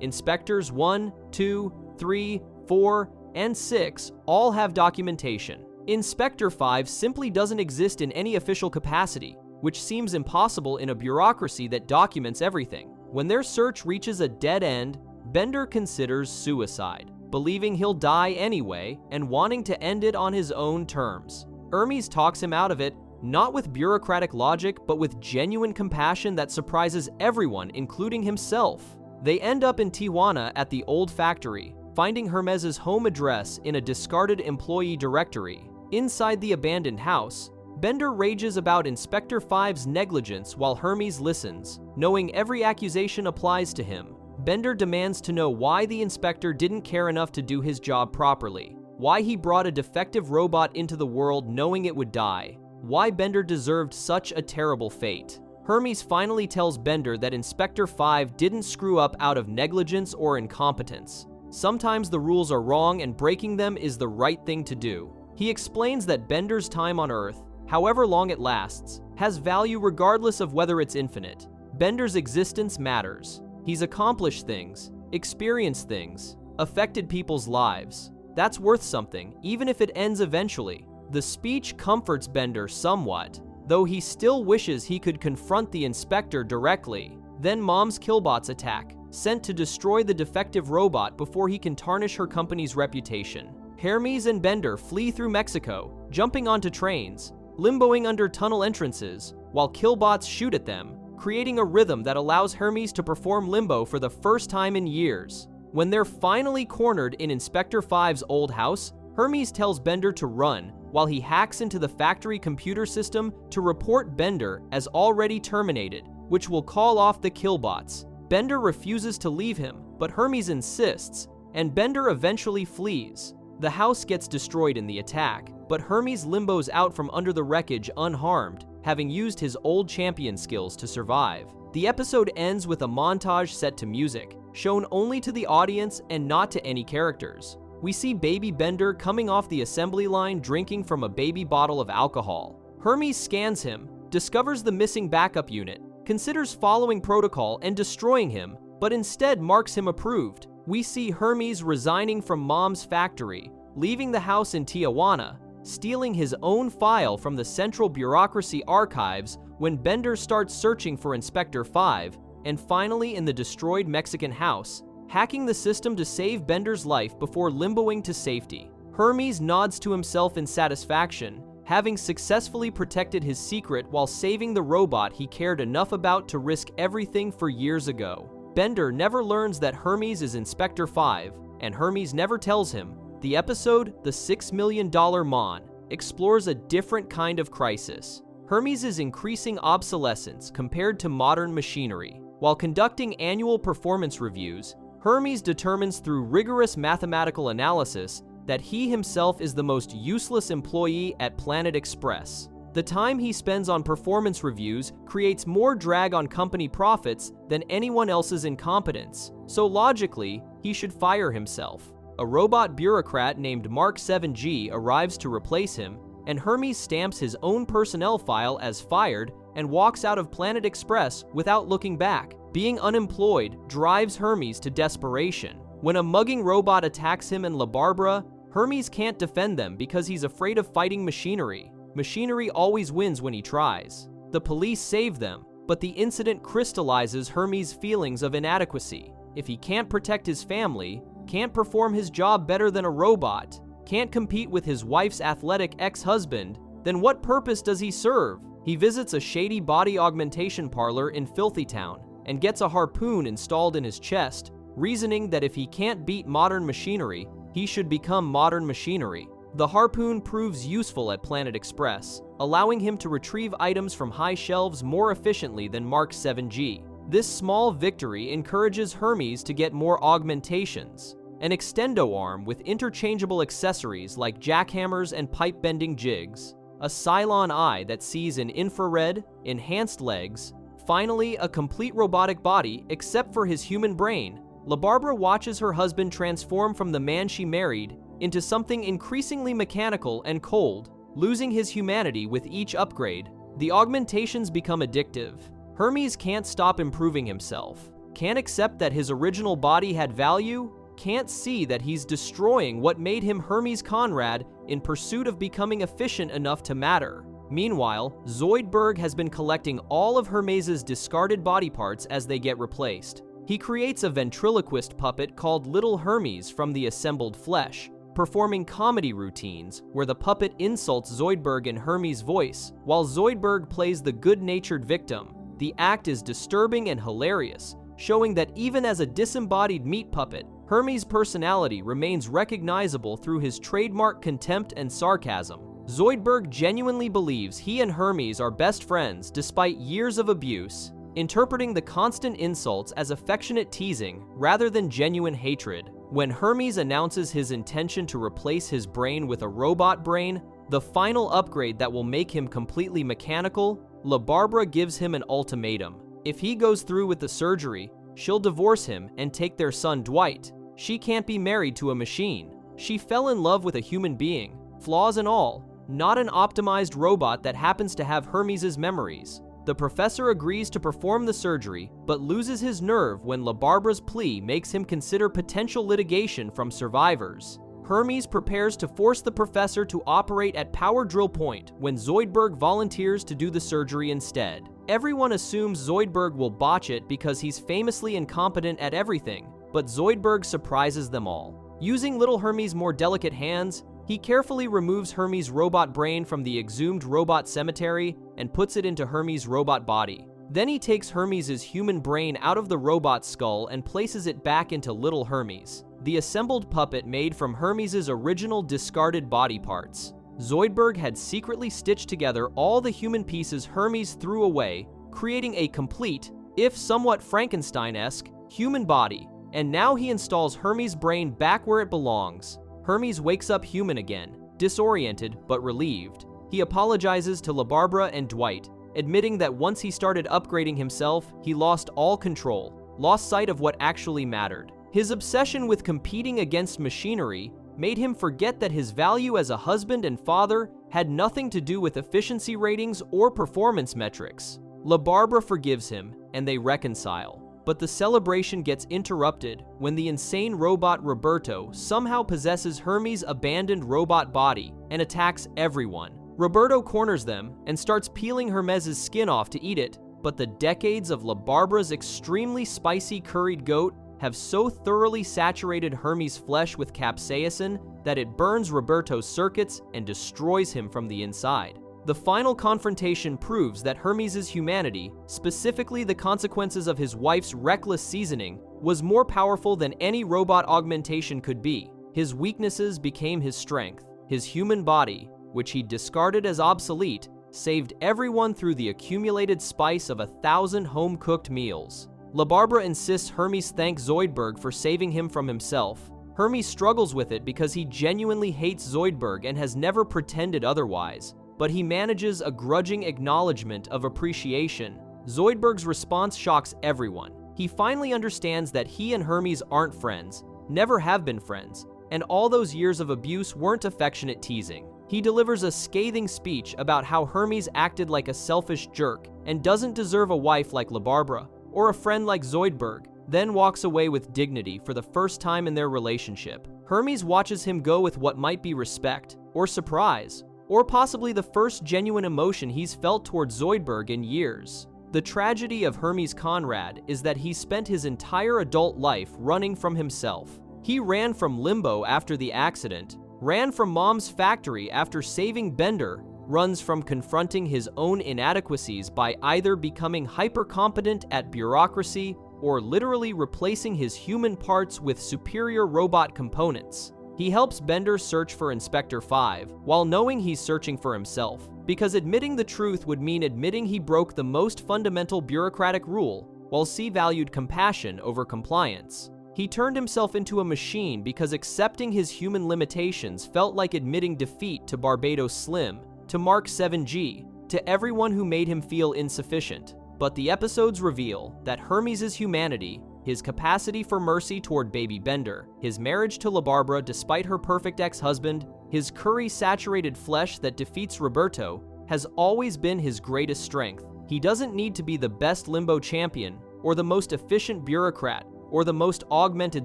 Inspectors 1, 2, 3, 4, and 6 all have documentation. Inspector 5 simply doesn't exist in any official capacity, which seems impossible in a bureaucracy that documents everything. When their search reaches a dead end, Bender considers suicide, believing he'll die anyway and wanting to end it on his own terms. Hermes talks him out of it, not with bureaucratic logic, but with genuine compassion that surprises everyone, including himself. They end up in Tijuana at the old factory, finding Hermes's home address in a discarded employee directory. Inside the abandoned house, Bender rages about Inspector 5's negligence while Hermes listens, knowing every accusation applies to him. Bender demands to know why the inspector didn't care enough to do his job properly, why he brought a defective robot into the world knowing it would die, why Bender deserved such a terrible fate. Hermes finally tells Bender that Inspector 5 didn't screw up out of negligence or incompetence. Sometimes the rules are wrong and breaking them is the right thing to do. He explains that Bender's time on Earth, however long it lasts, has value regardless of whether it's infinite. Bender's existence matters. He's accomplished things, experienced things, affected people's lives. That's worth something, even if it ends eventually. The speech comforts Bender somewhat, though he still wishes he could confront the inspector directly. Then Mom's killbots attack, sent to destroy the defective robot before he can tarnish her company's reputation. Hermes and Bender flee through Mexico, jumping onto trains, limboing under tunnel entrances, while killbots shoot at them, creating a rhythm that allows Hermes to perform limbo for the first time in years. When they're finally cornered in Inspector 5's old house, Hermes tells Bender to run, while he hacks into the factory computer system to report Bender as already terminated, which will call off the killbots. Bender refuses to leave him, but Hermes insists, and Bender eventually flees. The house gets destroyed in the attack, but Hermes limbos out from under the wreckage unharmed, having used his old champion skills to survive. The episode ends with a montage set to music, shown only to the audience and not to any characters. We see baby Bender coming off the assembly line drinking from a baby bottle of alcohol. Hermes scans him, discovers the missing backup unit, considers following protocol and destroying him, but instead marks him approved. We see Hermes resigning from Mom's factory, leaving the house in Tijuana, stealing his own file from the central bureaucracy archives when Bender starts searching for Inspector 5, and finally in the destroyed Mexican house, hacking the system to save Bender's life before limboing to safety. Hermes nods to himself in satisfaction, having successfully protected his secret while saving the robot he cared enough about to risk everything for years ago. Bender never learns that Hermes is Inspector 5, and Hermes never tells him. The episode, The $6 Million Mon, explores a different kind of crisis. Hermes' increasing obsolescence compared to modern machinery. While conducting annual performance reviews, Hermes determines through rigorous mathematical analysis that he himself is the most useless employee at Planet Express. The time he spends on performance reviews creates more drag on company profits than anyone else's incompetence, so logically, he should fire himself. A robot bureaucrat named Mark 7G arrives to replace him, and Hermes stamps his own personnel file as fired and walks out of Planet Express without looking back. Being unemployed drives Hermes to desperation. When a mugging robot attacks him and La Barbara, Hermes can't defend them because he's afraid of fighting machinery. Machinery always wins when he tries. The police save them, but the incident crystallizes Hermes' feelings of inadequacy. If he can't protect his family, can't perform his job better than a robot, can't compete with his wife's athletic ex-husband, then what purpose does he serve? He visits a shady body augmentation parlor in Filthy Town and gets a harpoon installed in his chest, reasoning that if he can't beat modern machinery, he should become modern machinery. The harpoon proves useful at Planet Express, allowing him to retrieve items from high shelves more efficiently than Mark 7G. This small victory encourages Hermes to get more augmentations, an extendo arm with interchangeable accessories like jackhammers and pipe-bending jigs, a Cylon eye that sees in infrared, enhanced legs, finally a complete robotic body except for his human brain. La Barbara watches her husband transform from the man she married into something increasingly mechanical and cold, losing his humanity with each upgrade. The augmentations become addictive. Hermes can't stop improving himself, can't accept that his original body had value, can't see that he's destroying what made him Hermes Conrad in pursuit of becoming efficient enough to matter. Meanwhile, Zoidberg has been collecting all of Hermes' discarded body parts as they get replaced. He creates a ventriloquist puppet called Little Hermes from the assembled flesh, performing comedy routines where the puppet insults Zoidberg in Hermes' voice, while Zoidberg plays the good-natured victim. The act is disturbing and hilarious, showing that even as a disembodied meat puppet, Hermes' personality remains recognizable through his trademark contempt and sarcasm. Zoidberg genuinely believes he and Hermes are best friends despite years of abuse, interpreting the constant insults as affectionate teasing rather than genuine hatred. When Hermes announces his intention to replace his brain with a robot brain, the final upgrade that will make him completely mechanical, La Barbara gives him an ultimatum. If he goes through with the surgery, she'll divorce him and take their son Dwight. She can't be married to a machine. She fell in love with a human being, flaws and all, not an optimized robot that happens to have Hermes' memories. The professor agrees to perform the surgery, but loses his nerve when La Barbara's plea makes him consider potential litigation from survivors. Hermes prepares to force the professor to operate at power drill point when Zoidberg volunteers to do the surgery instead. Everyone assumes Zoidberg will botch it because he's famously incompetent at everything, but Zoidberg surprises them all. Using Little Hermes' more delicate hands, he carefully removes Hermes' robot brain from the exhumed robot cemetery and puts it into Hermes' robot body. Then he takes Hermes' human brain out of the robot skull and places it back into Little Hermes, the assembled puppet made from Hermes' original discarded body parts. Zoidberg had secretly stitched together all the human pieces Hermes threw away, creating a complete, if somewhat Frankenstein-esque, human body, and now he installs Hermes' brain back where it belongs. Hermes wakes up human again, disoriented but relieved. He apologizes to La Barbara and Dwight, admitting that once he started upgrading himself, he lost all control, lost sight of what actually mattered. His obsession with competing against machinery made him forget that his value as a husband and father had nothing to do with efficiency ratings or performance metrics. La Barbara forgives him, and they reconcile. But the celebration gets interrupted when the insane robot Roberto somehow possesses Hermes' abandoned robot body and attacks everyone. Roberto corners them and starts peeling Hermes' skin off to eat it, but the decades of La Barbara's extremely spicy curried goat have so thoroughly saturated Hermes' flesh with capsaicin that it burns Roberto's circuits and destroys him from the inside. The final confrontation proves that Hermes' humanity, specifically the consequences of his wife's reckless seasoning, was more powerful than any robot augmentation could be. His weaknesses became his strength. His human body, which he discarded as obsolete, saved everyone through the accumulated spice of 1,000 home-cooked meals. La Barbara insists Hermes thank Zoidberg for saving him from himself. Hermes struggles with it because he genuinely hates Zoidberg and has never pretended otherwise, but he manages a grudging acknowledgement of appreciation. Zoidberg's response shocks everyone. He finally understands that he and Hermes aren't friends, never have been friends, and all those years of abuse weren't affectionate teasing. He delivers a scathing speech about how Hermes acted like a selfish jerk and doesn't deserve a wife like LaBarbara or a friend like Zoidberg, then walks away with dignity for the first time in their relationship. Hermes watches him go with what might be respect, or surprise, or possibly the first genuine emotion he's felt towards Zoidberg in years. The tragedy of Hermes Conrad is that he spent his entire adult life running from himself. He ran from Limbo after the accident, ran from Mom's factory after saving Bender, runs from confronting his own inadequacies by either becoming hyper-competent at bureaucracy or literally replacing his human parts with superior robot components. He helps Bender search for Inspector 5 while knowing he's searching for himself, because admitting the truth would mean admitting he broke the most fundamental bureaucratic rule, while C valued compassion over compliance. He turned himself into a machine because accepting his human limitations felt like admitting defeat to Barbados Slim, to Mark 7G, to everyone who made him feel insufficient. But the episodes reveal that Hermes' humanity, his capacity for mercy toward baby Bender, his marriage to LaBarbara despite her perfect ex-husband, his curry-saturated flesh that defeats Roberto, has always been his greatest strength. He doesn't need to be the best Limbo champion, or the most efficient bureaucrat, or the most augmented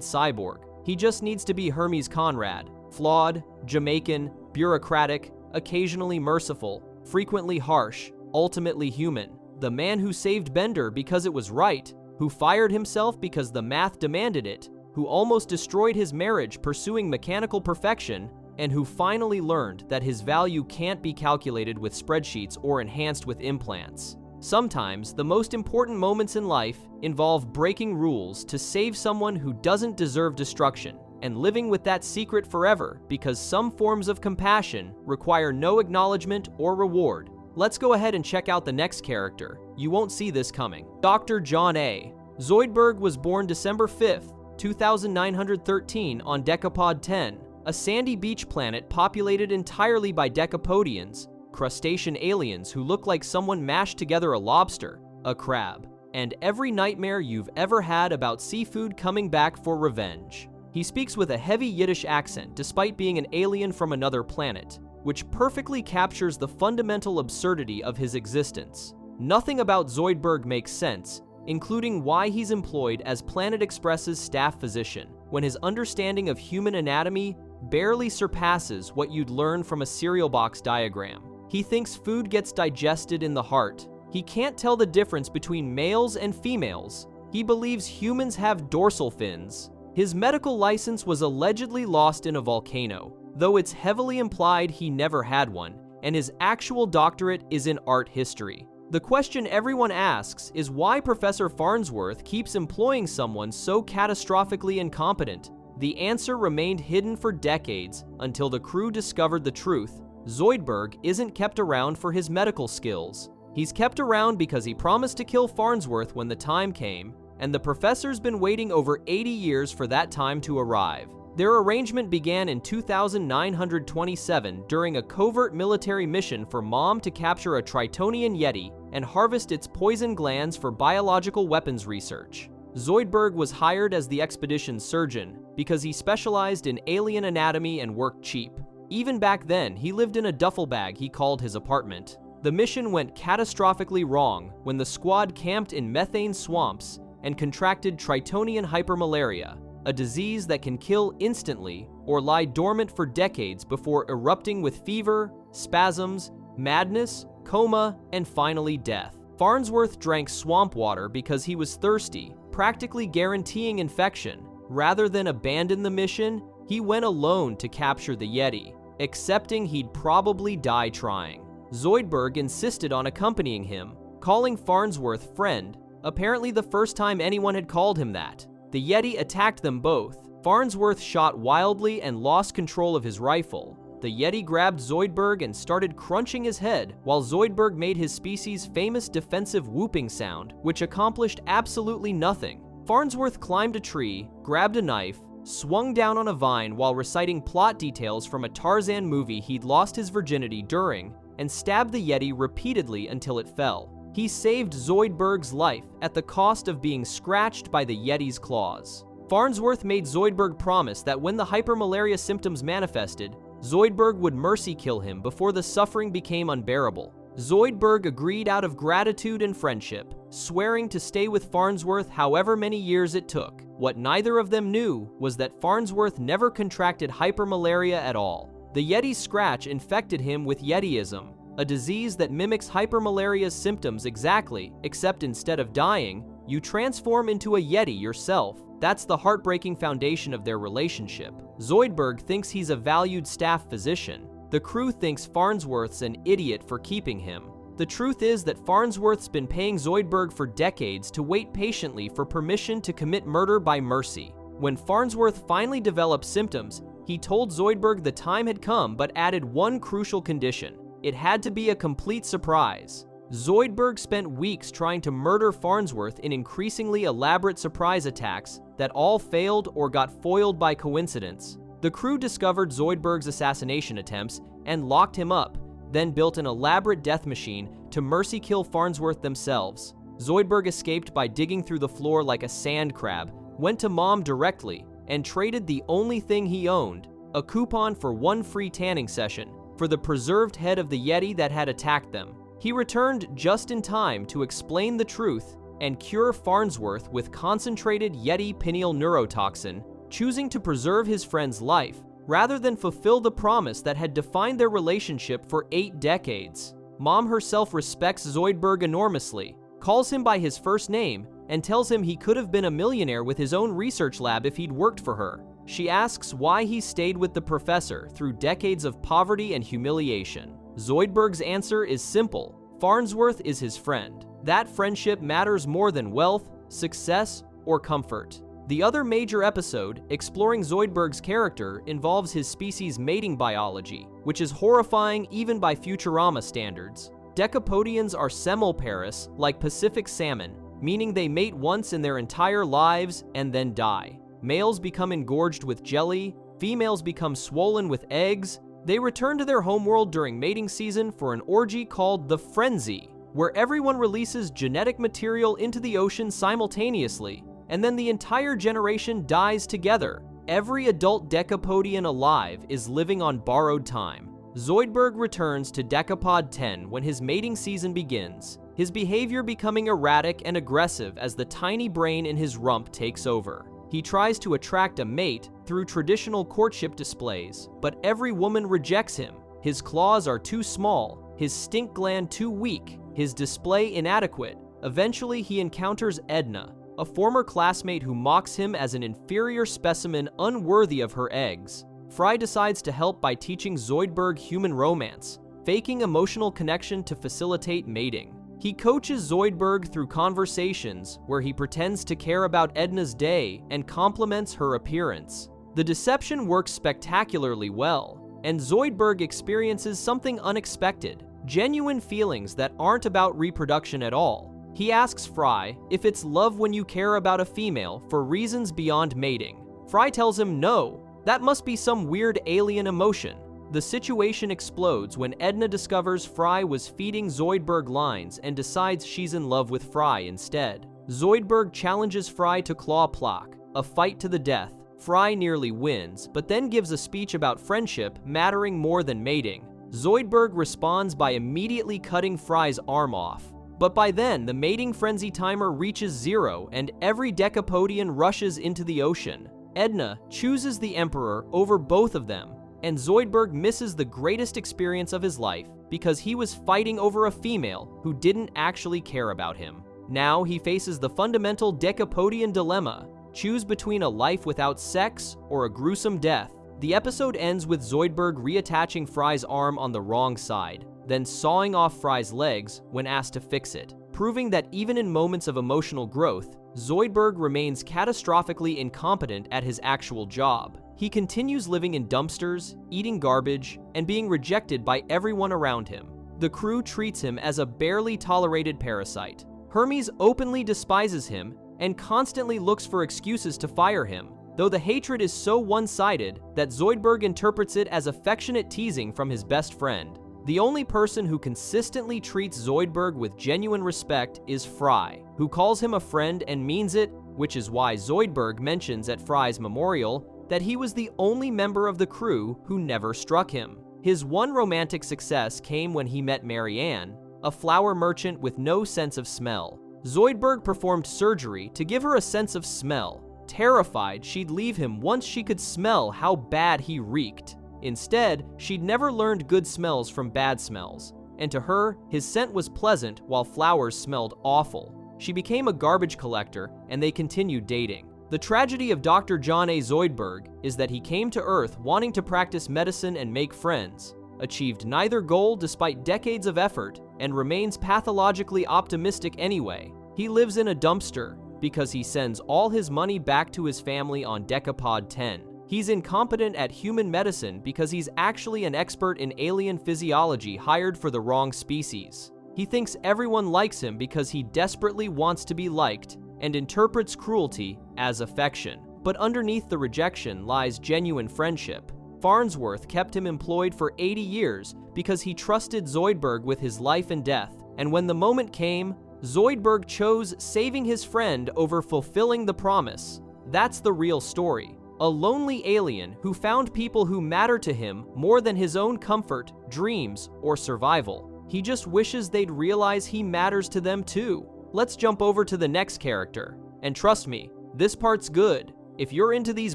cyborg. He just needs to be Hermes Conrad, flawed, Jamaican, bureaucratic, occasionally merciful, frequently harsh, ultimately human. The man who saved Bender because it was right, who fired himself because the math demanded it, who almost destroyed his marriage pursuing mechanical perfection, and who finally learned that his value can't be calculated with spreadsheets or enhanced with implants. Sometimes, the most important moments in life involve breaking rules to save someone who doesn't deserve destruction, and living with that secret forever because some forms of compassion require no acknowledgement or reward. Let's go ahead and check out the next character. You won't see this coming. Dr. John A. Zoidberg was born December 5th, 2913 on Decapod 10, a sandy beach planet populated entirely by decapodians, crustacean aliens who look like someone mashed together a lobster, a crab, and every nightmare you've ever had about seafood coming back for revenge. He speaks with a heavy Yiddish accent despite being an alien from another planet, which perfectly captures the fundamental absurdity of his existence. Nothing about Zoidberg makes sense, including why he's employed as Planet Express's staff physician, when his understanding of human anatomy barely surpasses what you'd learn from a cereal box diagram. He thinks food gets digested in the heart. He can't tell the difference between males and females. He believes humans have dorsal fins. His medical license was allegedly lost in a volcano, though it's heavily implied he never had one, and his actual doctorate is in art history. The question everyone asks is why Professor Farnsworth keeps employing someone so catastrophically incompetent. The answer remained hidden for decades until the crew discovered the truth. Zoidberg isn't kept around for his medical skills. He's kept around because he promised to kill Farnsworth when the time came, and the professor's been waiting over 80 years for that time to arrive. Their arrangement began in 2927 during a covert military mission for Mom to capture a Tritonian Yeti and harvest its poison glands for biological weapons research. Zoidberg was hired as the expedition's surgeon because he specialized in alien anatomy and worked cheap. Even back then, he lived in a duffel bag he called his apartment. The mission went catastrophically wrong when the squad camped in methane swamps and contracted Tritonian hypermalaria, a disease that can kill instantly or lie dormant for decades before erupting with fever, spasms, madness, coma, and finally death. Farnsworth drank swamp water because he was thirsty, practically guaranteeing infection. Rather than abandon the mission, he went alone to capture the Yeti, accepting he'd probably die trying. Zoidberg insisted on accompanying him, calling Farnsworth friend, apparently the first time anyone had called him that. The Yeti attacked them both. Farnsworth shot wildly and lost control of his rifle. The Yeti grabbed Zoidberg and started crunching his head, while Zoidberg made his species' famous defensive whooping sound, which accomplished absolutely nothing. Farnsworth climbed a tree, grabbed a knife, swung down on a vine while reciting plot details from a Tarzan movie he'd lost his virginity during, and stabbed the Yeti repeatedly until it fell. He saved Zoidberg's life at the cost of being scratched by the Yeti's claws. Farnsworth made Zoidberg promise that when the hypermalaria symptoms manifested, Zoidberg would mercy kill him before the suffering became unbearable. Zoidberg agreed out of gratitude and friendship, swearing to stay with Farnsworth however many years it took. What neither of them knew was that Farnsworth never contracted hypermalaria at all. The Yeti's scratch infected him with Yetiism, a disease that mimics hypermalaria's symptoms exactly, except instead of dying, you transform into a Yeti yourself. That's the heartbreaking foundation of their relationship. Zoidberg thinks he's a valued staff physician. The crew thinks Farnsworth's an idiot for keeping him. The truth is that Farnsworth's been paying Zoidberg for decades to wait patiently for permission to commit murder by mercy. When Farnsworth finally developed symptoms, he told Zoidberg the time had come but added one crucial condition. It had to be a complete surprise. Zoidberg spent weeks trying to murder Farnsworth in increasingly elaborate surprise attacks that all failed or got foiled by coincidence. The crew discovered Zoidberg's assassination attempts and locked him up, then built an elaborate death machine to mercy kill Farnsworth themselves. Zoidberg escaped by digging through the floor like a sand crab, went to Mom directly, and traded the only thing he owned, a coupon for one free tanning session, for the preserved head of the Yeti that had attacked them. He returned just in time to explain the truth and cure Farnsworth with concentrated Yeti pineal neurotoxin, choosing to preserve his friend's life rather than fulfill the promise that had defined their relationship for 8 decades. Mom herself respects Zoidberg enormously, calls him by his first name, and tells him he could have been a millionaire with his own research lab if he'd worked for her. She asks why he stayed with the professor through decades of poverty and humiliation. Zoidberg's answer is simple. Farnsworth is his friend. That friendship matters more than wealth, success, or comfort. The other major episode, exploring Zoidberg's character, involves his species' mating biology, which is horrifying even by Futurama standards. Decapodians are semiparous, like Pacific salmon, meaning they mate once in their entire lives and then die. Males become engorged with jelly, females become swollen with eggs. They return to their homeworld during mating season for an orgy called the Frenzy, where everyone releases genetic material into the ocean simultaneously, and then the entire generation dies together. Every adult decapodian alive is living on borrowed time. Zoidberg returns to Decapod 10 when his mating season begins, his behavior becoming erratic and aggressive as the tiny brain in his rump takes over. He tries to attract a mate through traditional courtship displays, but every woman rejects him. His claws are too small, his stink gland too weak, his display inadequate. Eventually, he encounters Edna, a former classmate who mocks him as an inferior specimen unworthy of her eggs. Fry decides to help by teaching Zoidberg human romance, faking emotional connection to facilitate mating. He coaches Zoidberg through conversations where he pretends to care about Edna's day and compliments her appearance. The deception works spectacularly well, and Zoidberg experiences something unexpected, genuine feelings that aren't about reproduction at all. He asks Fry if it's love when you care about a female for reasons beyond mating. Fry tells him no, that must be some weird alien emotion. The situation explodes when Edna discovers Fry was feeding Zoidberg lines and decides she's in love with Fry instead. Zoidberg challenges Fry to claw Plock, a fight to the death. Fry nearly wins, but then gives a speech about friendship mattering more than mating. Zoidberg responds by immediately cutting Fry's arm off. But by then, the mating frenzy timer reaches 0 and every Decapodian rushes into the ocean. Edna chooses the Emperor over both of them, and Zoidberg misses the greatest experience of his life because he was fighting over a female who didn't actually care about him. Now he faces the fundamental Decapodian dilemma: choose between a life without sex or a gruesome death. The episode ends with Zoidberg reattaching Fry's arm on the wrong side, then sawing off Fry's legs when asked to fix it, proving that even in moments of emotional growth, Zoidberg remains catastrophically incompetent at his actual job. He continues living in dumpsters, eating garbage, and being rejected by everyone around him. The crew treats him as a barely tolerated parasite. Hermes openly despises him and constantly looks for excuses to fire him, though the hatred is so one-sided that Zoidberg interprets it as affectionate teasing from his best friend. The only person who consistently treats Zoidberg with genuine respect is Fry, who calls him a friend and means it, which is why Zoidberg mentions at Fry's memorial, that he was the only member of the crew who never struck him. His one romantic success came when he met Marianne, a flower merchant with no sense of smell. Zoidberg performed surgery to give her a sense of smell, terrified she'd leave him once she could smell how bad he reeked. Instead, she'd never learned good smells from bad smells, and to her, his scent was pleasant while flowers smelled awful. She became a garbage collector, and they continued dating. The tragedy of Dr. John A. Zoidberg is that he came to Earth wanting to practice medicine and make friends, achieved neither goal despite decades of effort, and remains pathologically optimistic anyway. He lives in a dumpster because he sends all his money back to his family on Decapod 10. He's incompetent at human medicine because he's actually an expert in alien physiology hired for the wrong species. He thinks everyone likes him because he desperately wants to be liked and interprets cruelty as affection. But underneath the rejection lies genuine friendship. Farnsworth kept him employed for 80 years because he trusted Zoidberg with his life and death, and when the moment came, Zoidberg chose saving his friend over fulfilling the promise. That's the real story. A lonely alien who found people who matter to him more than his own comfort, dreams, or survival. He just wishes they'd realize he matters to them too. Let's jump over to the next character. And trust me, this part's good. If you're into these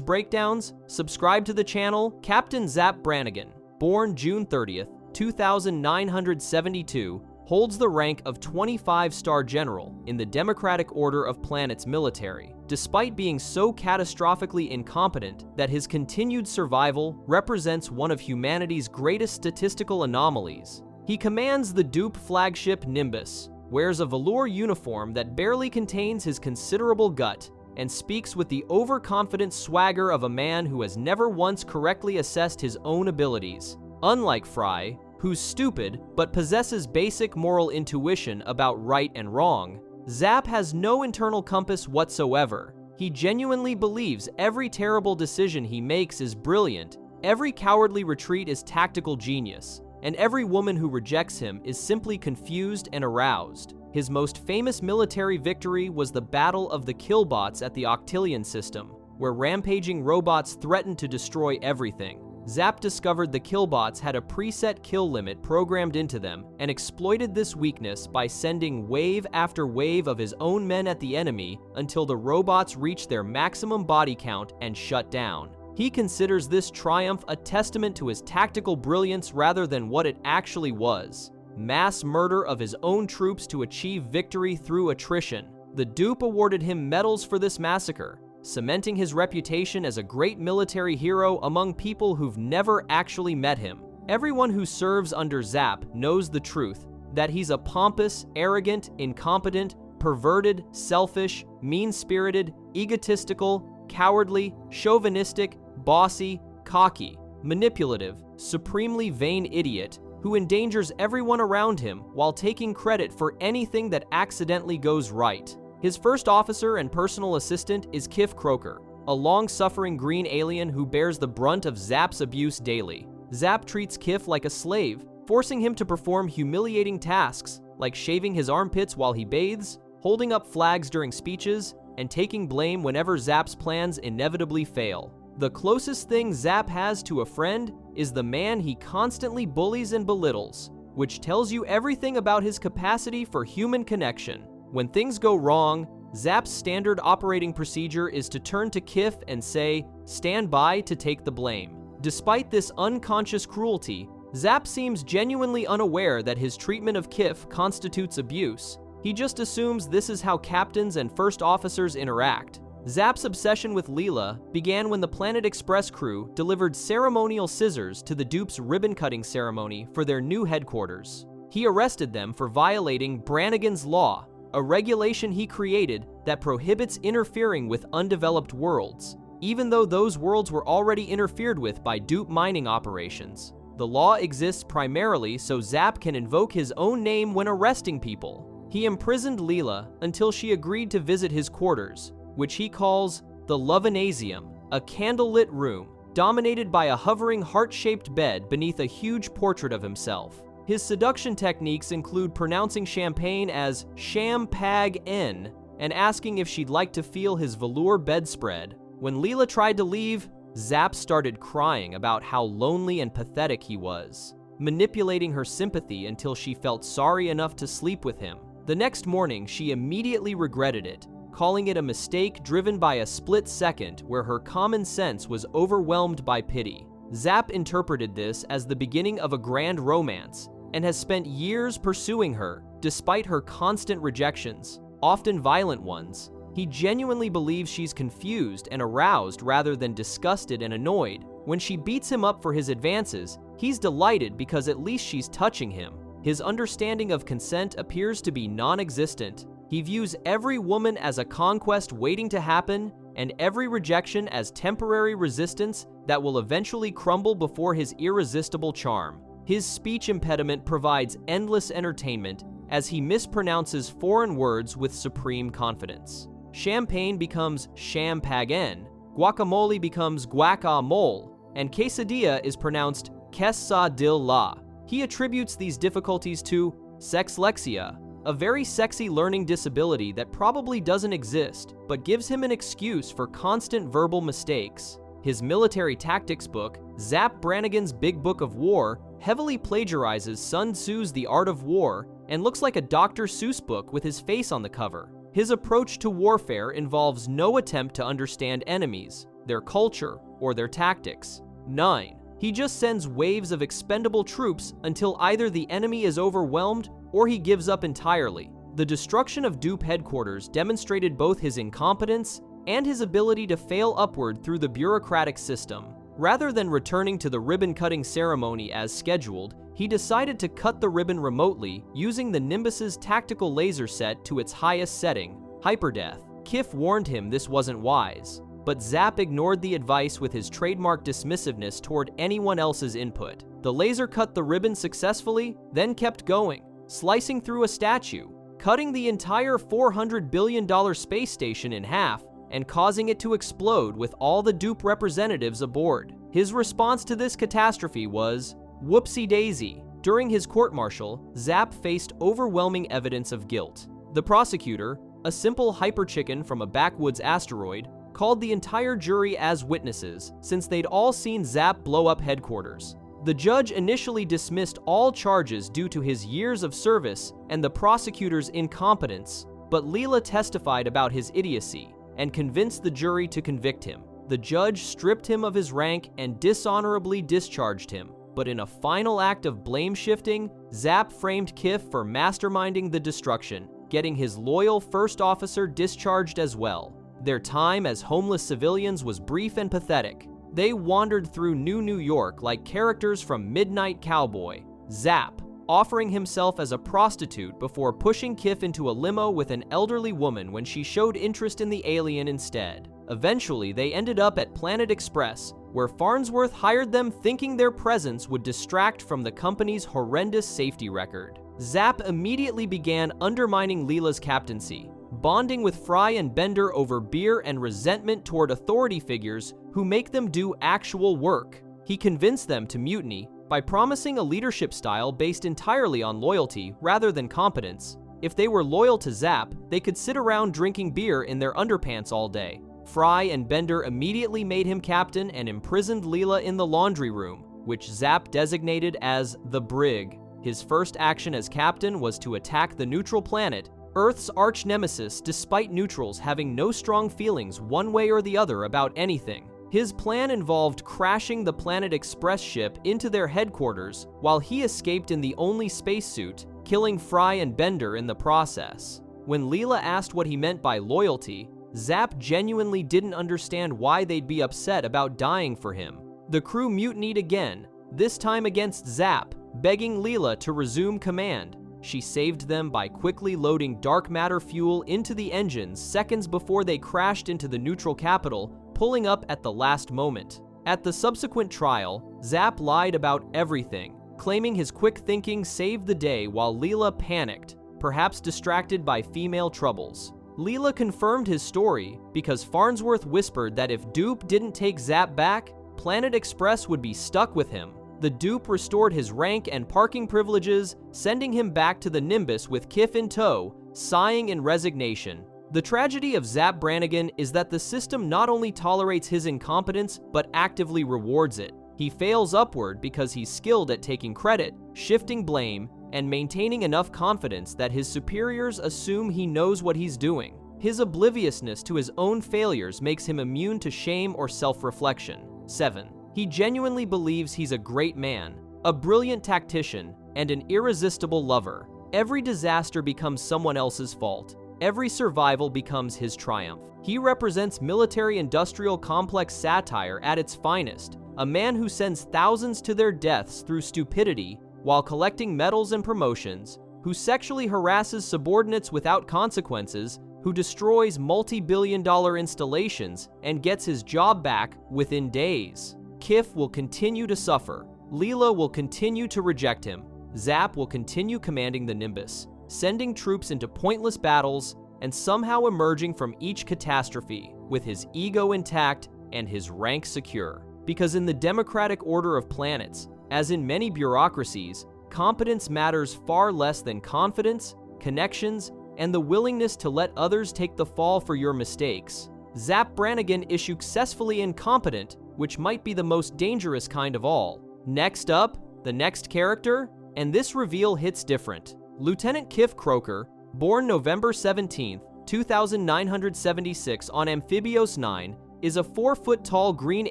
breakdowns, subscribe to the channel. Captain Zap Brannigan, born June 30th, 2972, holds the rank of 25-star general in the Democratic Order of Planets military, despite being so catastrophically incompetent that his continued survival represents one of humanity's greatest statistical anomalies. He commands the dupe flagship Nimbus, wears a velour uniform that barely contains his considerable gut, and speaks with the overconfident swagger of a man who has never once correctly assessed his own abilities. Unlike Fry, who's stupid but possesses basic moral intuition about right and wrong, Zap has no internal compass whatsoever. He genuinely believes every terrible decision he makes is brilliant, every cowardly retreat is tactical genius, and every woman who rejects him is simply confused and aroused. His most famous military victory was the Battle of the Killbots at the Octillion system, where rampaging robots threatened to destroy everything. Zap discovered the Killbots had a preset kill limit programmed into them and exploited this weakness by sending wave after wave of his own men at the enemy until the robots reached their maximum body count and shut down. He considers this triumph a testament to his tactical brilliance rather than what it actually was: mass murder of his own troops to achieve victory through attrition. The dupe awarded him medals for this massacre, cementing his reputation as a great military hero among people who've never actually met him. Everyone who serves under Zap knows the truth, that he's a pompous, arrogant, incompetent, perverted, selfish, mean-spirited, egotistical, cowardly, chauvinistic, bossy, cocky, manipulative, supremely vain idiot who endangers everyone around him while taking credit for anything that accidentally goes right. His first officer and personal assistant is Kif Croker, a long-suffering green alien who bears the brunt of Zap's abuse daily. Zap treats Kif like a slave, forcing him to perform humiliating tasks like shaving his armpits while he bathes, holding up flags during speeches, and taking blame whenever Zap's plans inevitably fail. The closest thing Zap has to a friend is the man he constantly bullies and belittles, which tells you everything about his capacity for human connection. When things go wrong, Zap's standard operating procedure is to turn to Kif and say, "Stand by to take the blame." Despite this unconscious cruelty, Zap seems genuinely unaware that his treatment of Kif constitutes abuse. He just assumes this is how captains and first officers interact. Zap's obsession with Leela began when the Planet Express crew delivered ceremonial scissors to the dupe's ribbon-cutting ceremony for their new headquarters. He arrested them for violating Brannigan's Law, a regulation he created that prohibits interfering with undeveloped worlds, even though those worlds were already interfered with by dupe mining operations. The law exists primarily so Zap can invoke his own name when arresting people. He imprisoned Leela until she agreed to visit his quarters, which he calls the Lovenasium, a candlelit room dominated by a hovering heart-shaped bed beneath a huge portrait of himself. His seduction techniques include pronouncing champagne as Champag-N and asking if she'd like to feel his velour bedspread. When Leela tried to leave, Zap started crying about how lonely and pathetic he was, manipulating her sympathy until she felt sorry enough to sleep with him. The next morning, she immediately regretted it, calling it a mistake driven by a split second where her common sense was overwhelmed by pity. Zap interpreted this as the beginning of a grand romance and has spent years pursuing her, despite her constant rejections, often violent ones. He genuinely believes she's confused and aroused rather than disgusted and annoyed. When she beats him up for his advances, he's delighted because at least she's touching him. His understanding of consent appears to be non-existent. He views every woman as a conquest waiting to happen and every rejection as temporary resistance that will eventually crumble before his irresistible charm. His speech impediment provides endless entertainment as he mispronounces foreign words with supreme confidence. Champagne becomes champagne, guacamole becomes guacamole, and quesadilla is pronounced quesadilla. He attributes these difficulties to sexlexia, a very sexy learning disability that probably doesn't exist, but gives him an excuse for constant verbal mistakes. His military tactics book, Zap Brannigan's Big Book of War, heavily plagiarizes Sun Tzu's The Art of War and looks like a Dr. Seuss book with his face on the cover. His approach to warfare involves no attempt to understand enemies, their culture, or their tactics. 9. He just sends waves of expendable troops until either the enemy is overwhelmed or he gives up entirely. The destruction of Dupe headquarters demonstrated both his incompetence and his ability to fail upward through the bureaucratic system. Rather than returning to the ribbon-cutting ceremony as scheduled, he decided to cut the ribbon remotely using the Nimbus's tactical laser set to its highest setting, hyperdeath. Kif warned him this wasn't wise, but Zap ignored the advice with his trademark dismissiveness toward anyone else's input. The laser cut the ribbon successfully, then kept going, slicing through a statue, cutting the entire $400 billion space station in half, and causing it to explode with all the Dupe representatives aboard. His response to this catastrophe was, whoopsie-daisy. During his court-martial, Zap faced overwhelming evidence of guilt. The prosecutor, a simple hyperchicken from a backwoods asteroid, called the entire jury as witnesses since they'd all seen Zap blow up headquarters. The judge initially dismissed all charges due to his years of service and the prosecutor's incompetence, but Leela testified about his idiocy and convinced the jury to convict him. The judge stripped him of his rank and dishonorably discharged him, but in a final act of blame-shifting, Zap framed Kif for masterminding the destruction, getting his loyal first officer discharged as well. Their time as homeless civilians was brief and pathetic. They wandered through New York like characters from Midnight Cowboy. Zap, offering himself as a prostitute before pushing Kif into a limo with an elderly woman when she showed interest in the alien instead. Eventually, they ended up at Planet Express, where Farnsworth hired them thinking their presence would distract from the company's horrendous safety record. Zap immediately began undermining Leela's captaincy, bonding with Fry and Bender over beer and resentment toward authority figures who make them do actual work. He convinced them to mutiny by promising a leadership style based entirely on loyalty rather than competence. If they were loyal to Zap, they could sit around drinking beer in their underpants all day. Fry and Bender immediately made him captain and imprisoned Leela in the laundry room, which Zap designated as the Brig. His first action as captain was to attack the neutral planet, Earth's arch nemesis, despite neutrals having no strong feelings one way or the other about anything. His plan involved crashing the Planet Express ship into their headquarters while he escaped in the only spacesuit, killing Fry and Bender in the process. When Leela asked what he meant by loyalty, Zap genuinely didn't understand why they'd be upset about dying for him. The crew mutinied again, this time against Zap, begging Leela to resume command. She saved them by quickly loading dark matter fuel into the engines seconds before they crashed into the neutral capital, pulling up at the last moment. At the subsequent trial, Zap lied about everything, claiming his quick thinking saved the day while Leela panicked, perhaps distracted by female troubles. Leela confirmed his story because Farnsworth whispered that if Dupe didn't take Zap back, Planet Express would be stuck with him. The Dupe restored his rank and parking privileges, sending him back to the Nimbus with Kif in tow, sighing in resignation. The tragedy of Zap Brannigan is that the system not only tolerates his incompetence, but actively rewards it. He fails upward because he's skilled at taking credit, shifting blame, and maintaining enough confidence that his superiors assume he knows what he's doing. His obliviousness to his own failures makes him immune to shame or self-reflection. 7. He genuinely believes he's a great man, a brilliant tactician, and an irresistible lover. Every disaster becomes someone else's fault. Every survival becomes his triumph. He represents military-industrial complex satire at its finest, a man who sends thousands to their deaths through stupidity while collecting medals and promotions, who sexually harasses subordinates without consequences, who destroys multi-billion-dollar installations and gets his job back within days. Kif will continue to suffer. Leela will continue to reject him. Zap will continue commanding the Nimbus, sending troops into pointless battles and somehow emerging from each catastrophe with his ego intact and his rank secure. Because in the democratic order of planets, as in many bureaucracies, competence matters far less than confidence, connections, and the willingness to let others take the fall for your mistakes. Zap Brannigan is successfully incompetent, which might be the most dangerous kind of all. Next up, the next character, and this reveal hits different. Lieutenant Kif Croker, born November 17, 2976 on Amphibios 9, is a 4-foot-tall green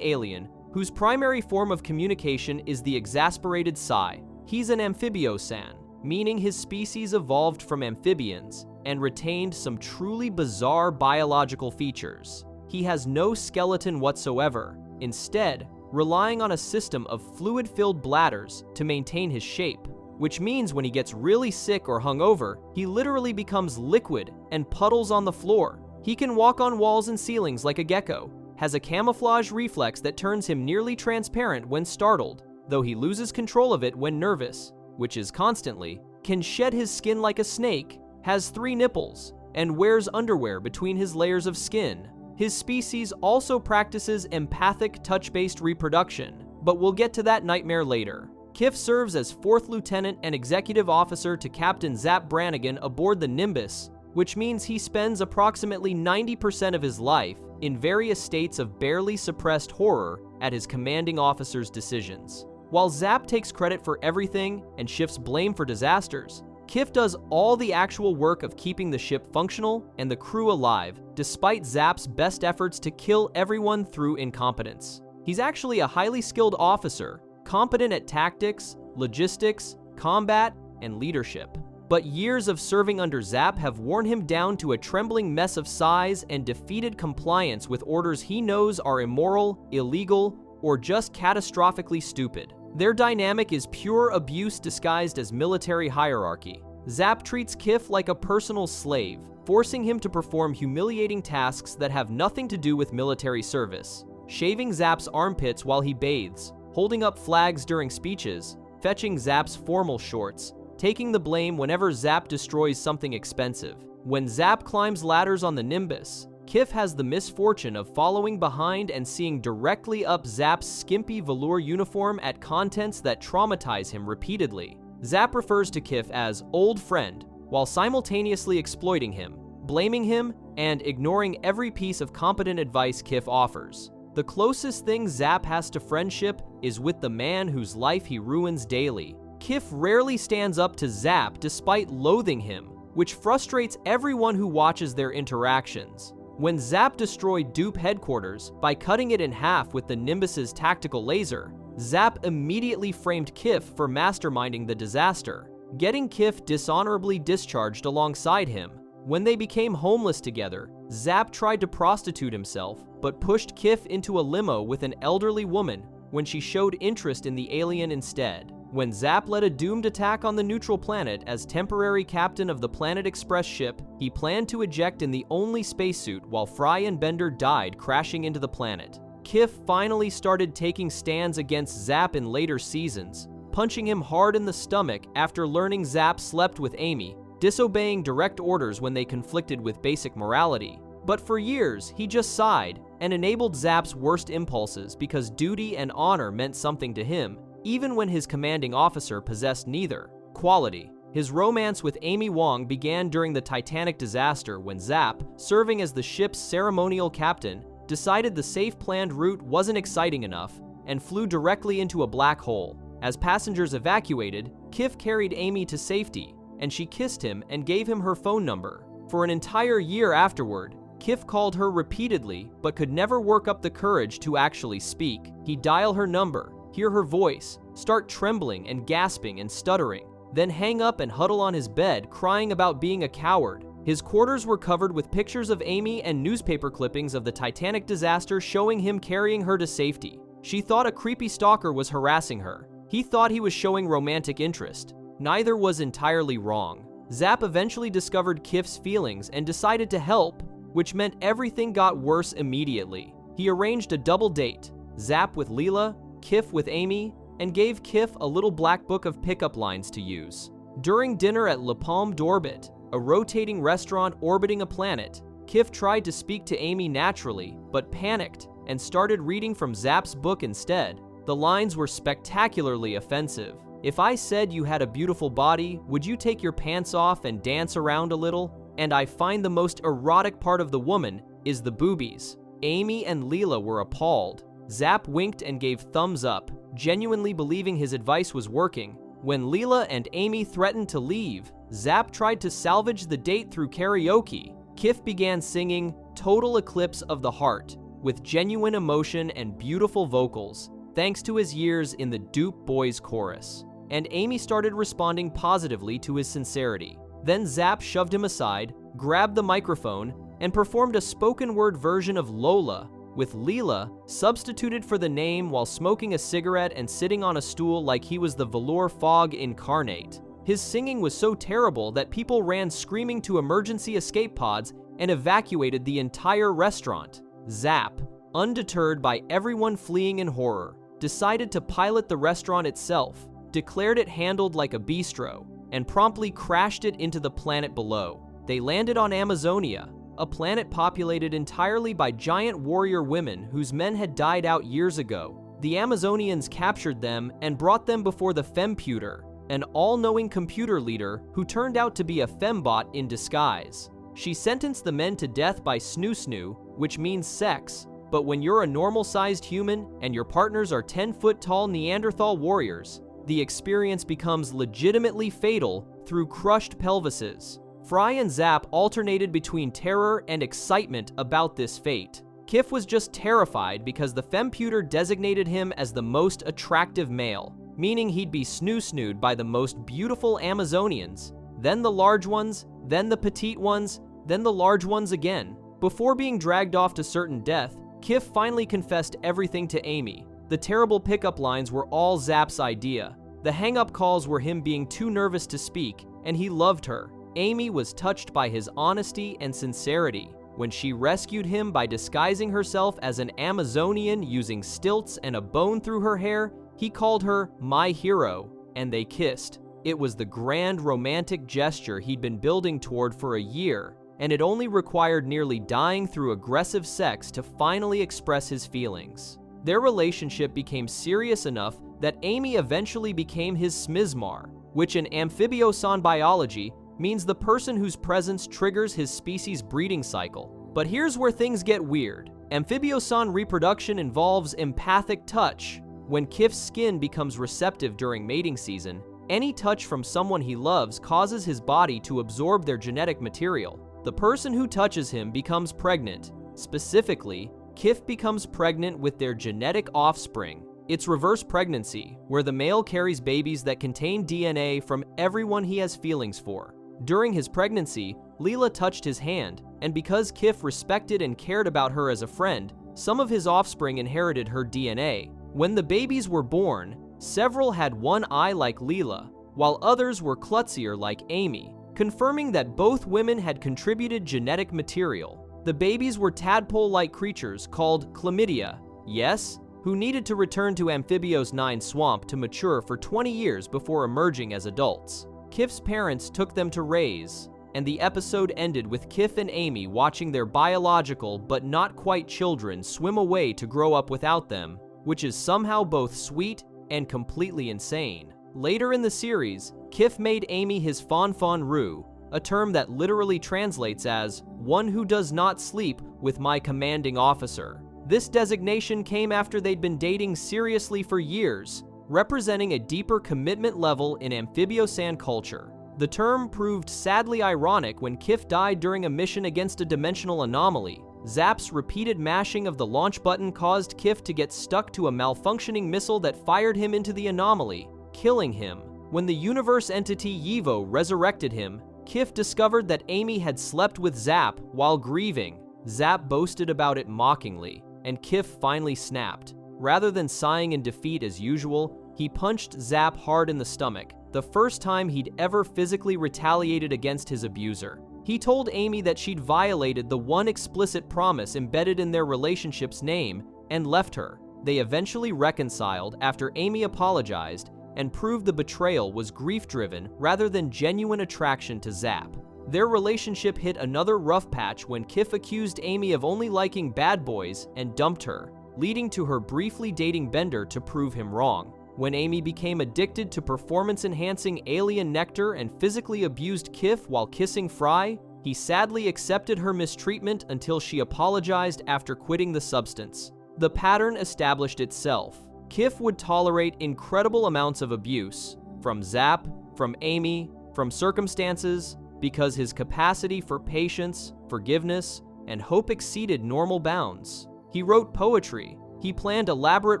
alien whose primary form of communication is the exasperated sigh. He's an amphibiosan, meaning his species evolved from amphibians and retained some truly bizarre biological features. He has no skeleton whatsoever, instead relying on a system of fluid-filled bladders to maintain his shape, which means when he gets really sick or hungover, he literally becomes liquid and puddles on the floor. He can walk on walls and ceilings like a gecko, has a camouflage reflex that turns him nearly transparent when startled, though he loses control of it when nervous, which is constantly, can shed his skin like a snake, has 3 nipples, and wears underwear between his layers of skin. His species also practices empathic touch-based reproduction, but we'll get to that nightmare later. Kif serves as 4th Lieutenant and Executive Officer to Captain Zap Brannigan aboard the Nimbus, which means he spends approximately 90% of his life in various states of barely suppressed horror at his commanding officer's decisions. While Zap takes credit for everything and shifts blame for disasters, Kif does all the actual work of keeping the ship functional and the crew alive, despite Zap's best efforts to kill everyone through incompetence. He's actually a highly skilled officer, competent at tactics, logistics, combat, and leadership. But years of serving under Zap have worn him down to a trembling mess of size and defeated compliance with orders he knows are immoral, illegal, or just catastrophically stupid. Their dynamic is pure abuse disguised as military hierarchy. Zap treats Kif like a personal slave, forcing him to perform humiliating tasks that have nothing to do with military service. Shaving Zap's armpits while he bathes, holding up flags during speeches, fetching Zap's formal shorts, taking the blame whenever Zap destroys something expensive. When Zap climbs ladders on the Nimbus, Kif has the misfortune of following behind and seeing directly up Zap's skimpy velour uniform at contents that traumatize him repeatedly. Zap refers to Kif as old friend, while simultaneously exploiting him, blaming him, and ignoring every piece of competent advice Kif offers. The closest thing Zap has to friendship is with the man whose life he ruins daily. Kif rarely stands up to Zap despite loathing him, which frustrates everyone who watches their interactions. When Zap destroyed Dupe headquarters by cutting it in half with the Nimbus's tactical laser, Zap immediately framed Kif for masterminding the disaster, getting Kif dishonorably discharged alongside him. When they became homeless together, Zap tried to prostitute himself, but pushed Kif into a limo with an elderly woman when she showed interest in the alien instead. When Zap led a doomed attack on the neutral planet as temporary captain of the Planet Express ship, he planned to eject in the only spacesuit while Fry and Bender died crashing into the planet. Kif finally started taking stands against Zap in later seasons, punching him hard in the stomach after learning Zap slept with Amy, disobeying direct orders when they conflicted with basic morality. But for years, he just sighed and enabled Zap's worst impulses because duty and honor meant something to him, even when his commanding officer possessed neither. Quality. His romance with Amy Wong began during the Titanic disaster when Zap, serving as the ship's ceremonial captain, decided the safe planned route wasn't exciting enough and flew directly into a black hole. As passengers evacuated, Kif carried Amy to safety, and she kissed him and gave him her phone number. For an entire year afterward, Kif called her repeatedly but could never work up the courage to actually speak. He'd dial her number, hear her voice, start trembling and gasping and stuttering, then hang up and huddle on his bed crying about being a coward. His quarters were covered with pictures of Amy and newspaper clippings of the Titanic disaster showing him carrying her to safety. She thought a creepy stalker was harassing her. He thought he was showing romantic interest. Neither was entirely wrong. Zap eventually discovered Kif's feelings and decided to help, which meant everything got worse immediately. He arranged a double date, Zap with Leela, Kif with Amy, and gave Kif a little black book of pickup lines to use. During dinner at La Palme d'Orbit, a rotating restaurant orbiting a planet, Kif tried to speak to Amy naturally, but panicked and started reading from Zap's book instead. The lines were spectacularly offensive. "If I said you had a beautiful body, would you take your pants off and dance around a little? And I find the most erotic part of the woman is the boobies." Amy and Leela were appalled. Zap winked and gave thumbs up, genuinely believing his advice was working. When Leela and Amy threatened to leave, Zap tried to salvage the date through karaoke. Kif began singing "Total Eclipse of the Heart" with genuine emotion and beautiful vocals, thanks to his years in the Dupe Boys chorus. And Amy started responding positively to his sincerity. Then Zap shoved him aside, grabbed the microphone, and performed a spoken-word version of Lola, with Leela substituted for the name while smoking a cigarette and sitting on a stool like he was the velour fog incarnate. His singing was so terrible that people ran screaming to emergency escape pods and evacuated the entire restaurant. Zap, undeterred by everyone fleeing in horror, decided to pilot the restaurant itself, declared it handled like a bistro, and promptly crashed it into the planet below. They landed on Amazonia, a planet populated entirely by giant warrior women whose men had died out years ago. The Amazonians captured them and brought them before the Femputer, an all-knowing computer leader who turned out to be a fembot in disguise. She sentenced the men to death by snoo-snoo, which means sex, but when you're a normal-sized human and your partners are 10-foot-tall Neanderthal warriors, the experience becomes legitimately fatal through crushed pelvises. Fry and Zap alternated between terror and excitement about this fate. Kif was just terrified because the Femputer designated him as the most attractive male, meaning he'd be snoo-snooed by the most beautiful Amazonians, then the large ones, then the petite ones, then the large ones again. Before being dragged off to certain death, Kif finally confessed everything to Amy. The terrible pickup lines were all Zap's idea. The hang-up calls were him being too nervous to speak, and he loved her. Amy was touched by his honesty and sincerity. When she rescued him by disguising herself as an Amazonian using stilts and a bone through her hair, he called her "my hero," and they kissed. It was the grand romantic gesture he'd been building toward for a year, and it only required nearly dying through aggressive sex to finally express his feelings. Their relationship became serious enough that Amy eventually became his smizmar, which in amphibiosan biology means the person whose presence triggers his species' breeding cycle. But here's where things get weird. Amphibiosan reproduction involves empathic touch. When Kif's skin becomes receptive during mating season, any touch from someone he loves causes his body to absorb their genetic material. The person who touches him becomes pregnant. Specifically, Kif becomes pregnant with their genetic offspring. It's reverse pregnancy, where the male carries babies that contain DNA from everyone he has feelings for. During his pregnancy, Leela touched his hand, and because Kif respected and cared about her as a friend, some of his offspring inherited her DNA. When the babies were born, several had one eye like Leela, while others were klutzier like Amy, confirming that both women had contributed genetic material. The babies were tadpole-like creatures called chlamydia, yes, who needed to return to Amphibios 9 swamp to mature for 20 years before emerging as adults. Kif's parents took them to raise, and the episode ended with Kif and Amy watching their biological but not quite children swim away to grow up without them, which is somehow both sweet and completely insane. Later in the series, Kif made Amy his Fan Ru, a term that literally translates as one who does not sleep with my commanding officer. This designation came after they'd been dating seriously for years, representing a deeper commitment level in Amphibiosan culture. The term proved sadly ironic when Kif died during a mission against a dimensional anomaly. Zap's repeated mashing of the launch button caused Kif to get stuck to a malfunctioning missile that fired him into the anomaly, killing him. When the universe entity Yivo resurrected him, Kif discovered that Amy had slept with Zap while grieving. Zap boasted about it mockingly, and Kif finally snapped. Rather than sighing in defeat as usual, he punched Zap hard in the stomach, the first time he'd ever physically retaliated against his abuser. He told Amy that she'd violated the one explicit promise embedded in their relationship's name and left her. They eventually reconciled after Amy apologized and proved the betrayal was grief-driven rather than genuine attraction to Zap. Their relationship hit another rough patch when Kif accused Amy of only liking bad boys and dumped her, leading to her briefly dating Bender to prove him wrong. When Amy became addicted to performance-enhancing alien nectar and physically abused Kif while kissing Fry, he sadly accepted her mistreatment until she apologized after quitting the substance. The pattern established itself. Kif would tolerate incredible amounts of abuse, from Zap, from Amy, from circumstances, because his capacity for patience, forgiveness, and hope exceeded normal bounds. He wrote poetry. He planned elaborate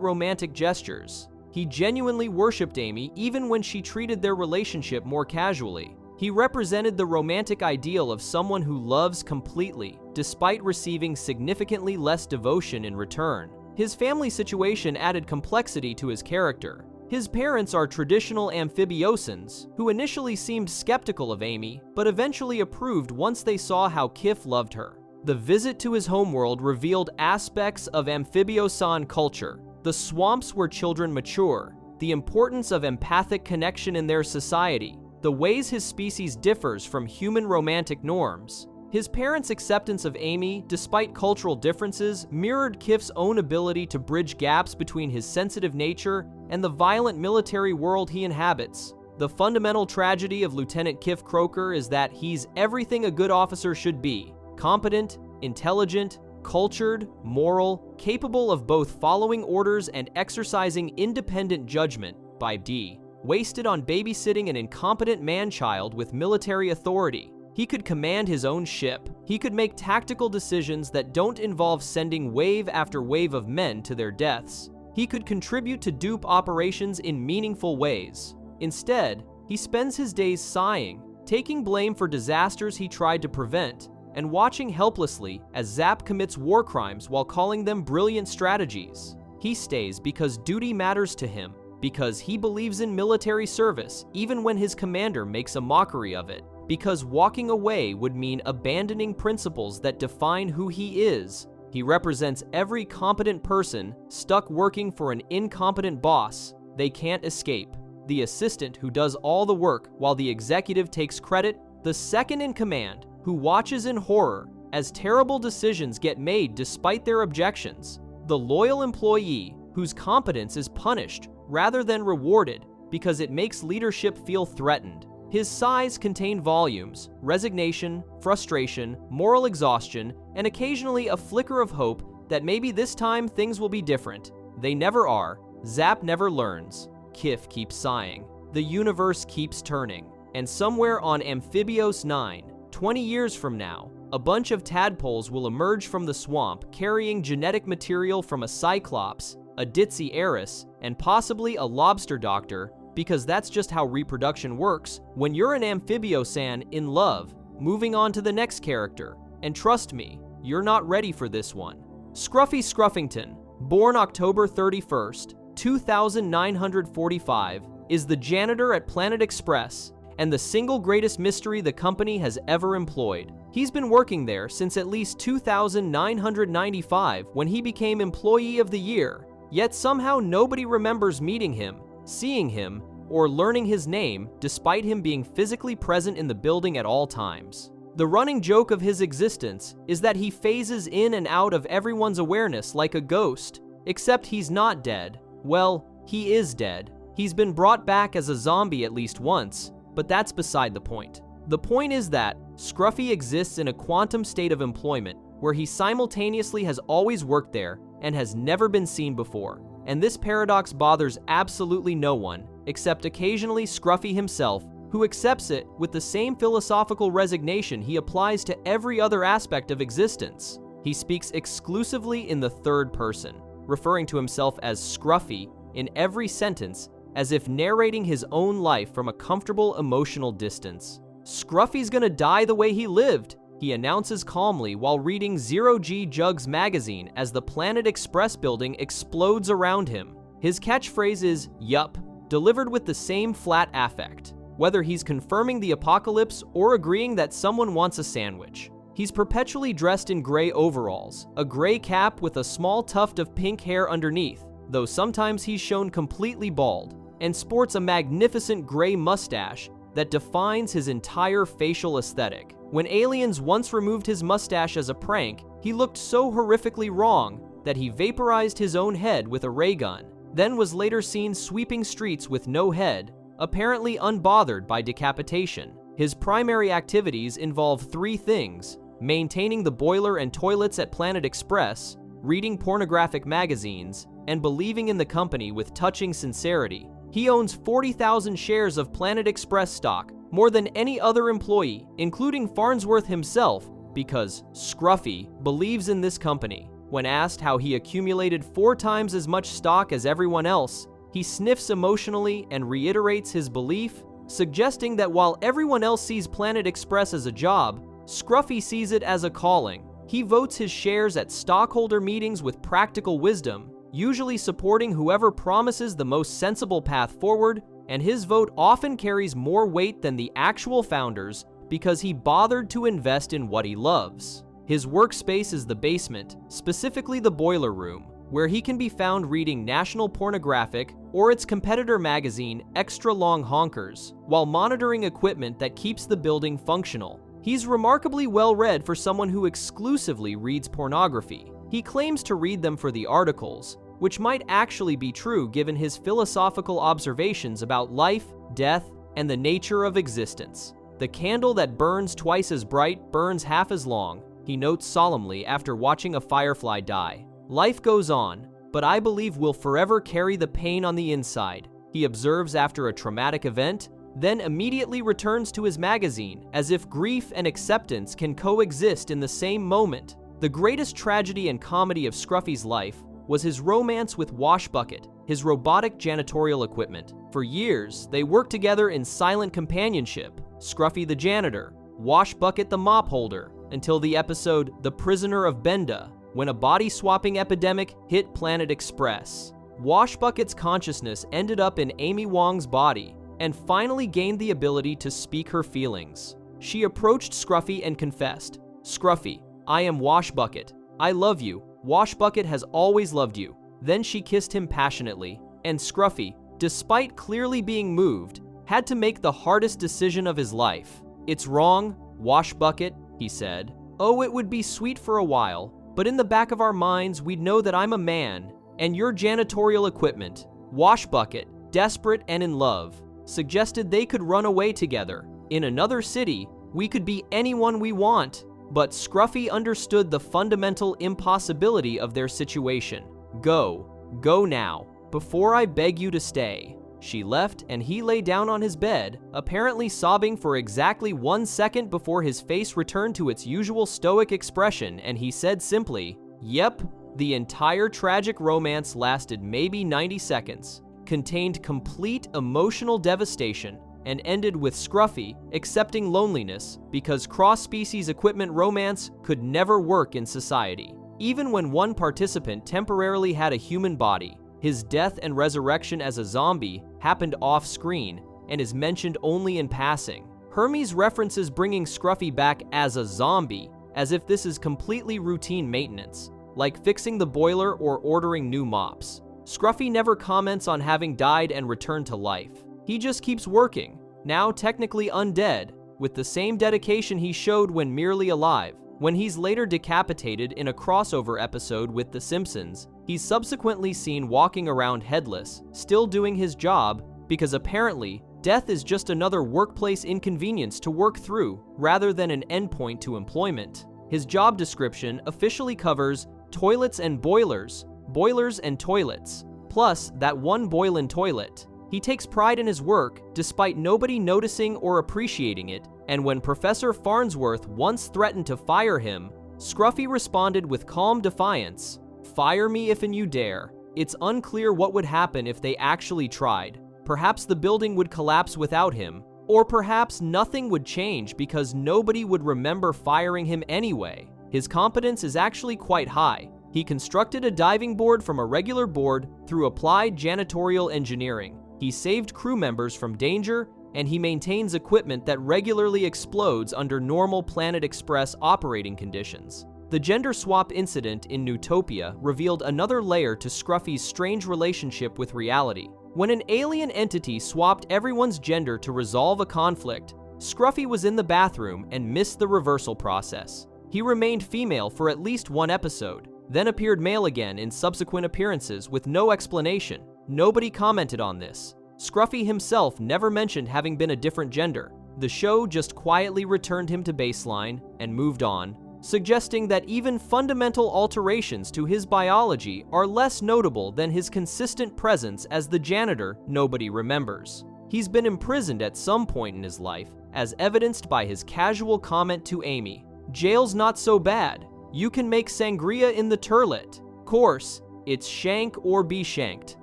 romantic gestures. He genuinely worshipped Amy even when she treated their relationship more casually. He represented the romantic ideal of someone who loves completely, despite receiving significantly less devotion in return. His family situation added complexity to his character. His parents are traditional amphibiosans, who initially seemed skeptical of Amy, but eventually approved once they saw how Kif loved her. The visit to his homeworld revealed aspects of amphibiosan culture, the swamps where children mature, the importance of empathic connection in their society, the ways his species differs from human romantic norms. His parents' acceptance of Amy, despite cultural differences, mirrored Kif's own ability to bridge gaps between his sensitive nature and the violent military world he inhabits. The fundamental tragedy of Lieutenant Kif Croker is that he's everything a good officer should be: competent, intelligent, cultured, moral, capable of both following orders and exercising independent judgment, by D. Wasted on babysitting an incompetent man-child with military authority. He could command his own ship. He could make tactical decisions that don't involve sending wave after wave of men to their deaths. He could contribute to dupe operations in meaningful ways. Instead, he spends his days sighing, taking blame for disasters he tried to prevent, and watching helplessly as Zap commits war crimes while calling them brilliant strategies. He stays because duty matters to him, because he believes in military service even when his commander makes a mockery of it, because walking away would mean abandoning principles that define who he is. He represents every competent person stuck working for an incompetent boss they can't escape. The assistant who does all the work while the executive takes credit, the second in command who watches in horror as terrible decisions get made despite their objections, the loyal employee whose competence is punished rather than rewarded because it makes leadership feel threatened. His sighs contain volumes, resignation, frustration, moral exhaustion, and occasionally a flicker of hope that maybe this time things will be different. They never are. Zap never learns. Kif keeps sighing. The universe keeps turning. And somewhere on Amphibios 9, 20 years from now, a bunch of tadpoles will emerge from the swamp carrying genetic material from a cyclops, a ditzy heiress, and possibly a lobster doctor, because that's just how reproduction works when you're an amphibiosan in love. Moving on to the next character, and trust me, you're not ready for this one. Scruffy Scruffington, born October 31st, 2945, is the janitor at Planet Express and the single greatest mystery the company has ever employed. He's been working there since at least 2995 when he became Employee of the Year, yet somehow nobody remembers meeting him, seeing him, or learning his name despite him being physically present in the building at all times. The running joke of his existence is that he phases in and out of everyone's awareness like a ghost, except he's not dead. Well, he is dead. He's been brought back as a zombie at least once, but that's beside the point. The point is that Scruffy exists in a quantum state of employment where he simultaneously has always worked there and has never been seen before. And this paradox bothers absolutely no one, except occasionally Scruffy himself, who accepts it with the same philosophical resignation he applies to every other aspect of existence. He speaks exclusively in the third person, referring to himself as Scruffy in every sentence, as if narrating his own life from a comfortable emotional distance. Scruffy's gonna die the way he lived, he announces calmly while reading Zero G Jugs magazine as the Planet Express building explodes around him. His catchphrase is, "Yup," delivered with the same flat affect, whether he's confirming the apocalypse or agreeing that someone wants a sandwich. He's perpetually dressed in gray overalls, a gray cap with a small tuft of pink hair underneath, though sometimes he's shown completely bald, and sports a magnificent gray mustache that defines his entire facial aesthetic. When aliens once removed his mustache as a prank, he looked so horrifically wrong that he vaporized his own head with a ray gun, then was later seen sweeping streets with no head, apparently unbothered by decapitation. His primary activities involve three things: maintaining the boiler and toilets at Planet Express, reading pornographic magazines, and believing in the company with touching sincerity. He owns 40,000 shares of Planet Express stock, more than any other employee, including Farnsworth himself, because Scruffy believes in this company. When asked how he accumulated 4 times as much stock as everyone else, he sniffs emotionally and reiterates his belief, suggesting that while everyone else sees Planet Express as a job, Scruffy sees it as a calling. He votes his shares at stockholder meetings with practical wisdom, usually supporting whoever promises the most sensible path forward, and his vote often carries more weight than the actual founders because he bothered to invest in what he loves. His workspace is the basement, specifically the boiler room, where he can be found reading National Pornographic or its competitor magazine, Extra Long Honkers, while monitoring equipment that keeps the building functional. He's remarkably well-read for someone who exclusively reads pornography. He claims to read them for the articles, which might actually be true given his philosophical observations about life, death, and the nature of existence. The candle that burns twice as bright burns half as long, he notes solemnly after watching a firefly die. Life goes on, but I believe we'll forever carry the pain on the inside, he observes after a traumatic event, then immediately returns to his magazine as if grief and acceptance can coexist in the same moment. The greatest tragedy and comedy of Scruffy's life was his romance with Washbucket, his robotic janitorial equipment. For years, they worked together in silent companionship, Scruffy the janitor, Washbucket the mop holder, until the episode The Prisoner of Benda, when a body-swapping epidemic hit Planet Express. Washbucket's consciousness ended up in Amy Wong's body and finally gained the ability to speak her feelings. She approached Scruffy and confessed, "Scruffy, I am Washbucket. I love you. Washbucket has always loved you." Then she kissed him passionately, and Scruffy, despite clearly being moved, had to make the hardest decision of his life. "It's wrong, Washbucket," he said. "Oh, it would be sweet for a while, but in the back of our minds, we'd know that I'm a man, and your janitorial equipment." Washbucket, desperate and in love, suggested they could run away together. In another city, we could be anyone we want. But Scruffy understood the fundamental impossibility of their situation. Go now, before I beg you to stay." She left and he lay down on his bed, apparently sobbing for exactly 1 second before his face returned to its usual stoic expression, and he said simply, "Yep." The entire tragic romance lasted maybe 90 seconds, contained complete emotional devastation, and ended with Scruffy accepting loneliness because cross-species equipment romance could never work in society. Even when one participant temporarily had a human body, his death and resurrection as a zombie happened off-screen and is mentioned only in passing. Hermes references bringing Scruffy back as a zombie, as if this is completely routine maintenance, like fixing the boiler or ordering new mops. Scruffy never comments on having died and returned to life. He just keeps working, now technically undead, with the same dedication he showed when merely alive. When he's later decapitated in a crossover episode with The Simpsons, he's subsequently seen walking around headless, still doing his job, because apparently, death is just another workplace inconvenience to work through, rather than an endpoint to employment. His job description officially covers toilets and boilers, boilers and toilets, plus that one boil-in toilet. He takes pride in his work, despite nobody noticing or appreciating it, and when Professor Farnsworth once threatened to fire him, Scruffy responded with calm defiance, "Fire me if and you dare." It's unclear what would happen if they actually tried. Perhaps the building would collapse without him, or perhaps nothing would change because nobody would remember firing him anyway. His competence is actually quite high. He constructed a diving board from a regular board through applied janitorial engineering. He saved crew members from danger, and he maintains equipment that regularly explodes under normal Planet Express operating conditions. The gender swap incident in Newtopia revealed another layer to Scruffy's strange relationship with reality. When an alien entity swapped everyone's gender to resolve a conflict, Scruffy was in the bathroom and missed the reversal process. He remained female for at least one episode, then appeared male again in subsequent appearances with no explanation. Nobody commented on this. Scruffy himself never mentioned having been a different gender. The show just quietly returned him to baseline and moved on, suggesting that even fundamental alterations to his biology are less notable than his consistent presence as the janitor nobody remembers. He's been imprisoned at some point in his life, as evidenced by his casual comment to Amy, "Jail's not so bad. You can make sangria in the turlet. Course, it's shank or be shanked."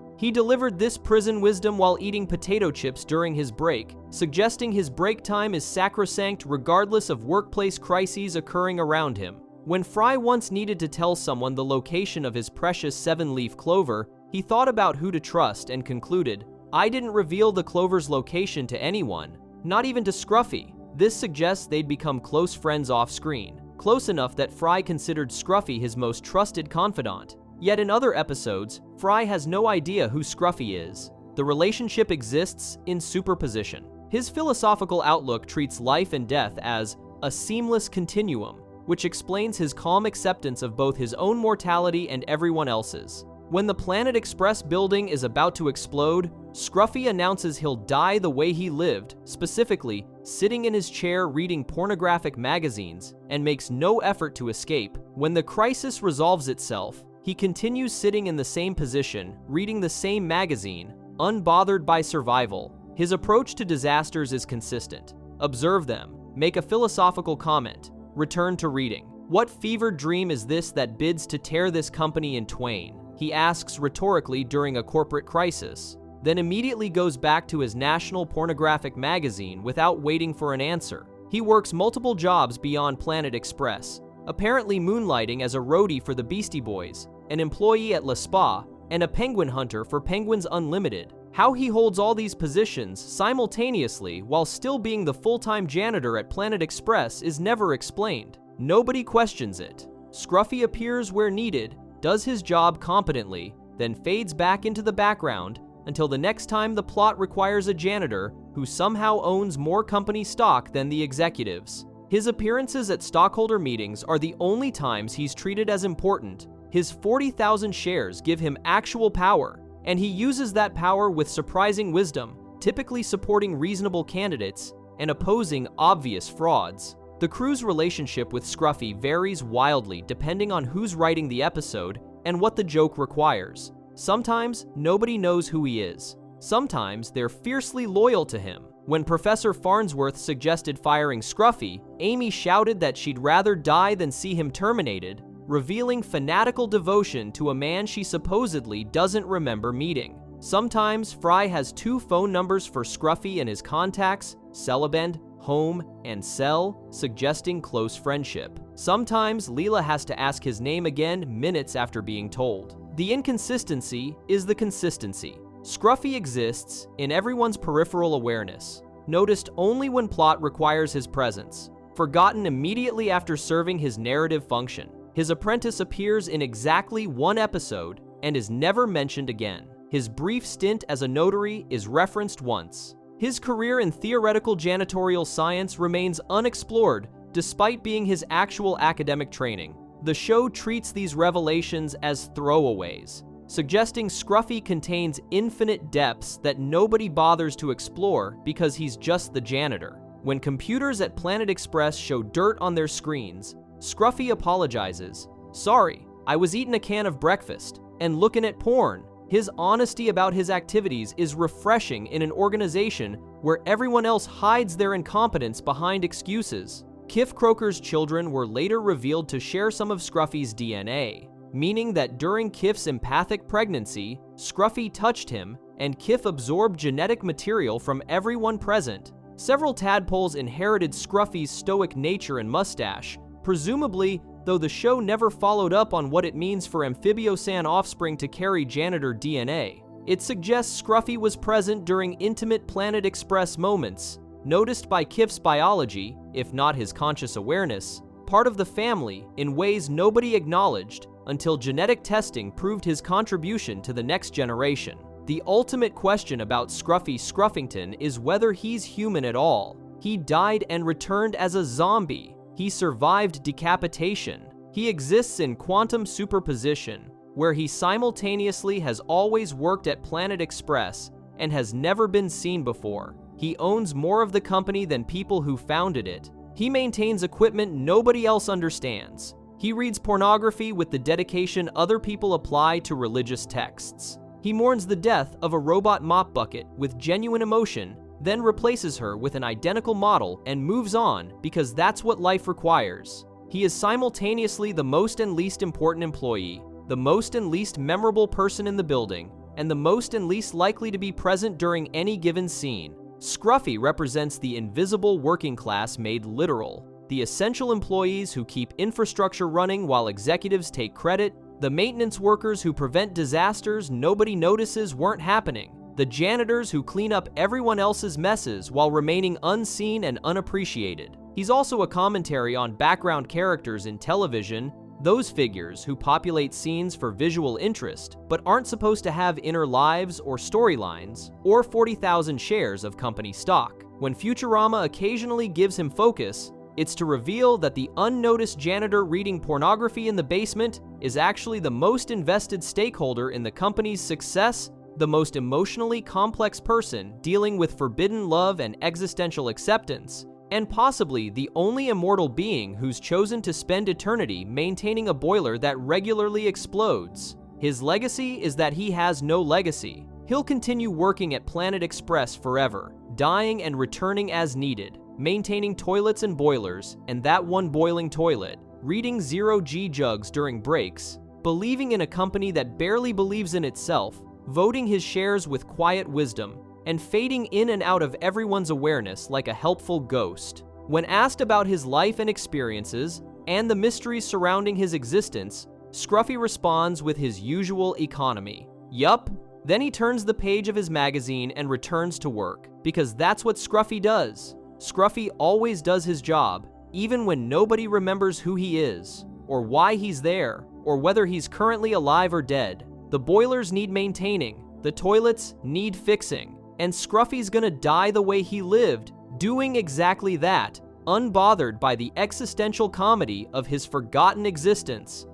He delivered this prison wisdom while eating potato chips during his break, suggesting his break time is sacrosanct regardless of workplace crises occurring around him. When Fry once needed to tell someone the location of his precious 7-leaf clover, he thought about who to trust and concluded, "I didn't reveal the clover's location to anyone, not even to Scruffy." This suggests they'd become close friends off-screen, close enough that Fry considered Scruffy his most trusted confidant. Yet in other episodes, Fry has no idea who Scruffy is. The relationship exists in superposition. His philosophical outlook treats life and death as a seamless continuum, which explains his calm acceptance of both his own mortality and everyone else's. When the Planet Express building is about to explode, Scruffy announces he'll die the way he lived, specifically, sitting in his chair reading pornographic magazines, and makes no effort to escape. When the crisis resolves itself, he continues sitting in the same position, reading the same magazine, unbothered by survival. His approach to disasters is consistent. Observe them, make a philosophical comment, return to reading. What fevered dream is this that bids to tear this company in twain? He asks rhetorically during a corporate crisis, then immediately goes back to his national pornographic magazine without waiting for an answer. He works multiple jobs beyond Planet Express, apparently moonlighting as a roadie for the Beastie Boys, an employee at Le Spa, and a penguin hunter for Penguins Unlimited. How he holds all these positions simultaneously while still being the full-time janitor at Planet Express is never explained. Nobody questions it. Scruffy appears where needed, does his job competently, then fades back into the background until the next time the plot requires a janitor who somehow owns more company stock than the executives. His appearances at stockholder meetings are the only times he's treated as important. His 40,000 shares give him actual power, and he uses that power with surprising wisdom, typically supporting reasonable candidates and opposing obvious frauds. The crew's relationship with Scruffy varies wildly depending on who's writing the episode and what the joke requires. Sometimes nobody knows who he is. Sometimes they're fiercely loyal to him. When Professor Farnsworth suggested firing Scruffy, Amy shouted that she'd rather die than see him terminated, revealing fanatical devotion to a man she supposedly doesn't remember meeting. Sometimes Fry has 2 phone numbers for Scruffy in his contacts, Celebend, Home, and Cell, suggesting close friendship. Sometimes Leela has to ask his name again minutes after being told. The inconsistency is the consistency. Scruffy exists in everyone's peripheral awareness, noticed only when plot requires his presence, forgotten immediately after serving his narrative function. His apprentice appears in exactly 1 episode and is never mentioned again. His brief stint as a notary is referenced once. His career in theoretical janitorial science remains unexplored despite being his actual academic training. The show treats these revelations as throwaways, suggesting Scruffy contains infinite depths that nobody bothers to explore because he's just the janitor. When computers at Planet Express show dirt on their screens, Scruffy apologizes. "Sorry, I was eating a can of breakfast and looking at porn." His honesty about his activities is refreshing in an organization where everyone else hides their incompetence behind excuses. Kif Kroker's children were later revealed to share some of Scruffy's DNA, meaning that during Kif's empathic pregnancy, Scruffy touched him, and Kif absorbed genetic material from everyone present. Several tadpoles inherited Scruffy's stoic nature and mustache, presumably, though the show never followed up on what it means for amphibiosan offspring to carry janitor DNA. It suggests Scruffy was present during intimate Planet Express moments, noticed by Kif's biology, if not his conscious awareness, part of the family in ways nobody acknowledged until genetic testing proved his contribution to the next generation. The ultimate question about Scruffy Scruffington is whether he's human at all. He died and returned as a zombie. He survived decapitation. He exists in quantum superposition, where he simultaneously has always worked at Planet Express and has never been seen before. He owns more of the company than people who founded it. He maintains equipment nobody else understands. He reads pornography with the dedication other people apply to religious texts. He mourns the death of a robot mop bucket with genuine emotion, then replaces her with an identical model and moves on because that's what life requires. He is simultaneously the most and least important employee, the most and least memorable person in the building, and the most and least likely to be present during any given scene. Scruffy represents the invisible working class made literal, the essential employees who keep infrastructure running while executives take credit, the maintenance workers who prevent disasters nobody notices weren't happening, the janitors who clean up everyone else's messes while remaining unseen and unappreciated. He's also a commentary on background characters in television, those figures who populate scenes for visual interest, but aren't supposed to have inner lives or storylines, or 40,000 shares of company stock. When Futurama occasionally gives him focus, it's to reveal that the unnoticed janitor reading pornography in the basement is actually the most invested stakeholder in the company's success, the most emotionally complex person dealing with forbidden love and existential acceptance, and possibly the only immortal being who's chosen to spend eternity maintaining a boiler that regularly explodes. His legacy is that he has no legacy. He'll continue working at Planet Express forever, dying and returning as needed, maintaining toilets and boilers, and that one boiling toilet, reading zero-G jugs during breaks, believing in a company that barely believes in itself, voting his shares with quiet wisdom, and fading in and out of everyone's awareness like a helpful ghost. When asked about his life and experiences, and the mysteries surrounding his existence, Scruffy responds with his usual economy. Yup. Then he turns the page of his magazine and returns to work, because that's what Scruffy does. Scruffy always does his job, even when nobody remembers who he is, or why he's there, or whether he's currently alive or dead. The boilers need maintaining, the toilets need fixing, and Scruffy's gonna die the way he lived, doing exactly that, unbothered by the existential comedy of his forgotten existence.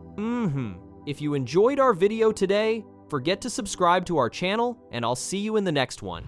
If you enjoyed our video today, forget to subscribe to our channel, and I'll see you in the next one.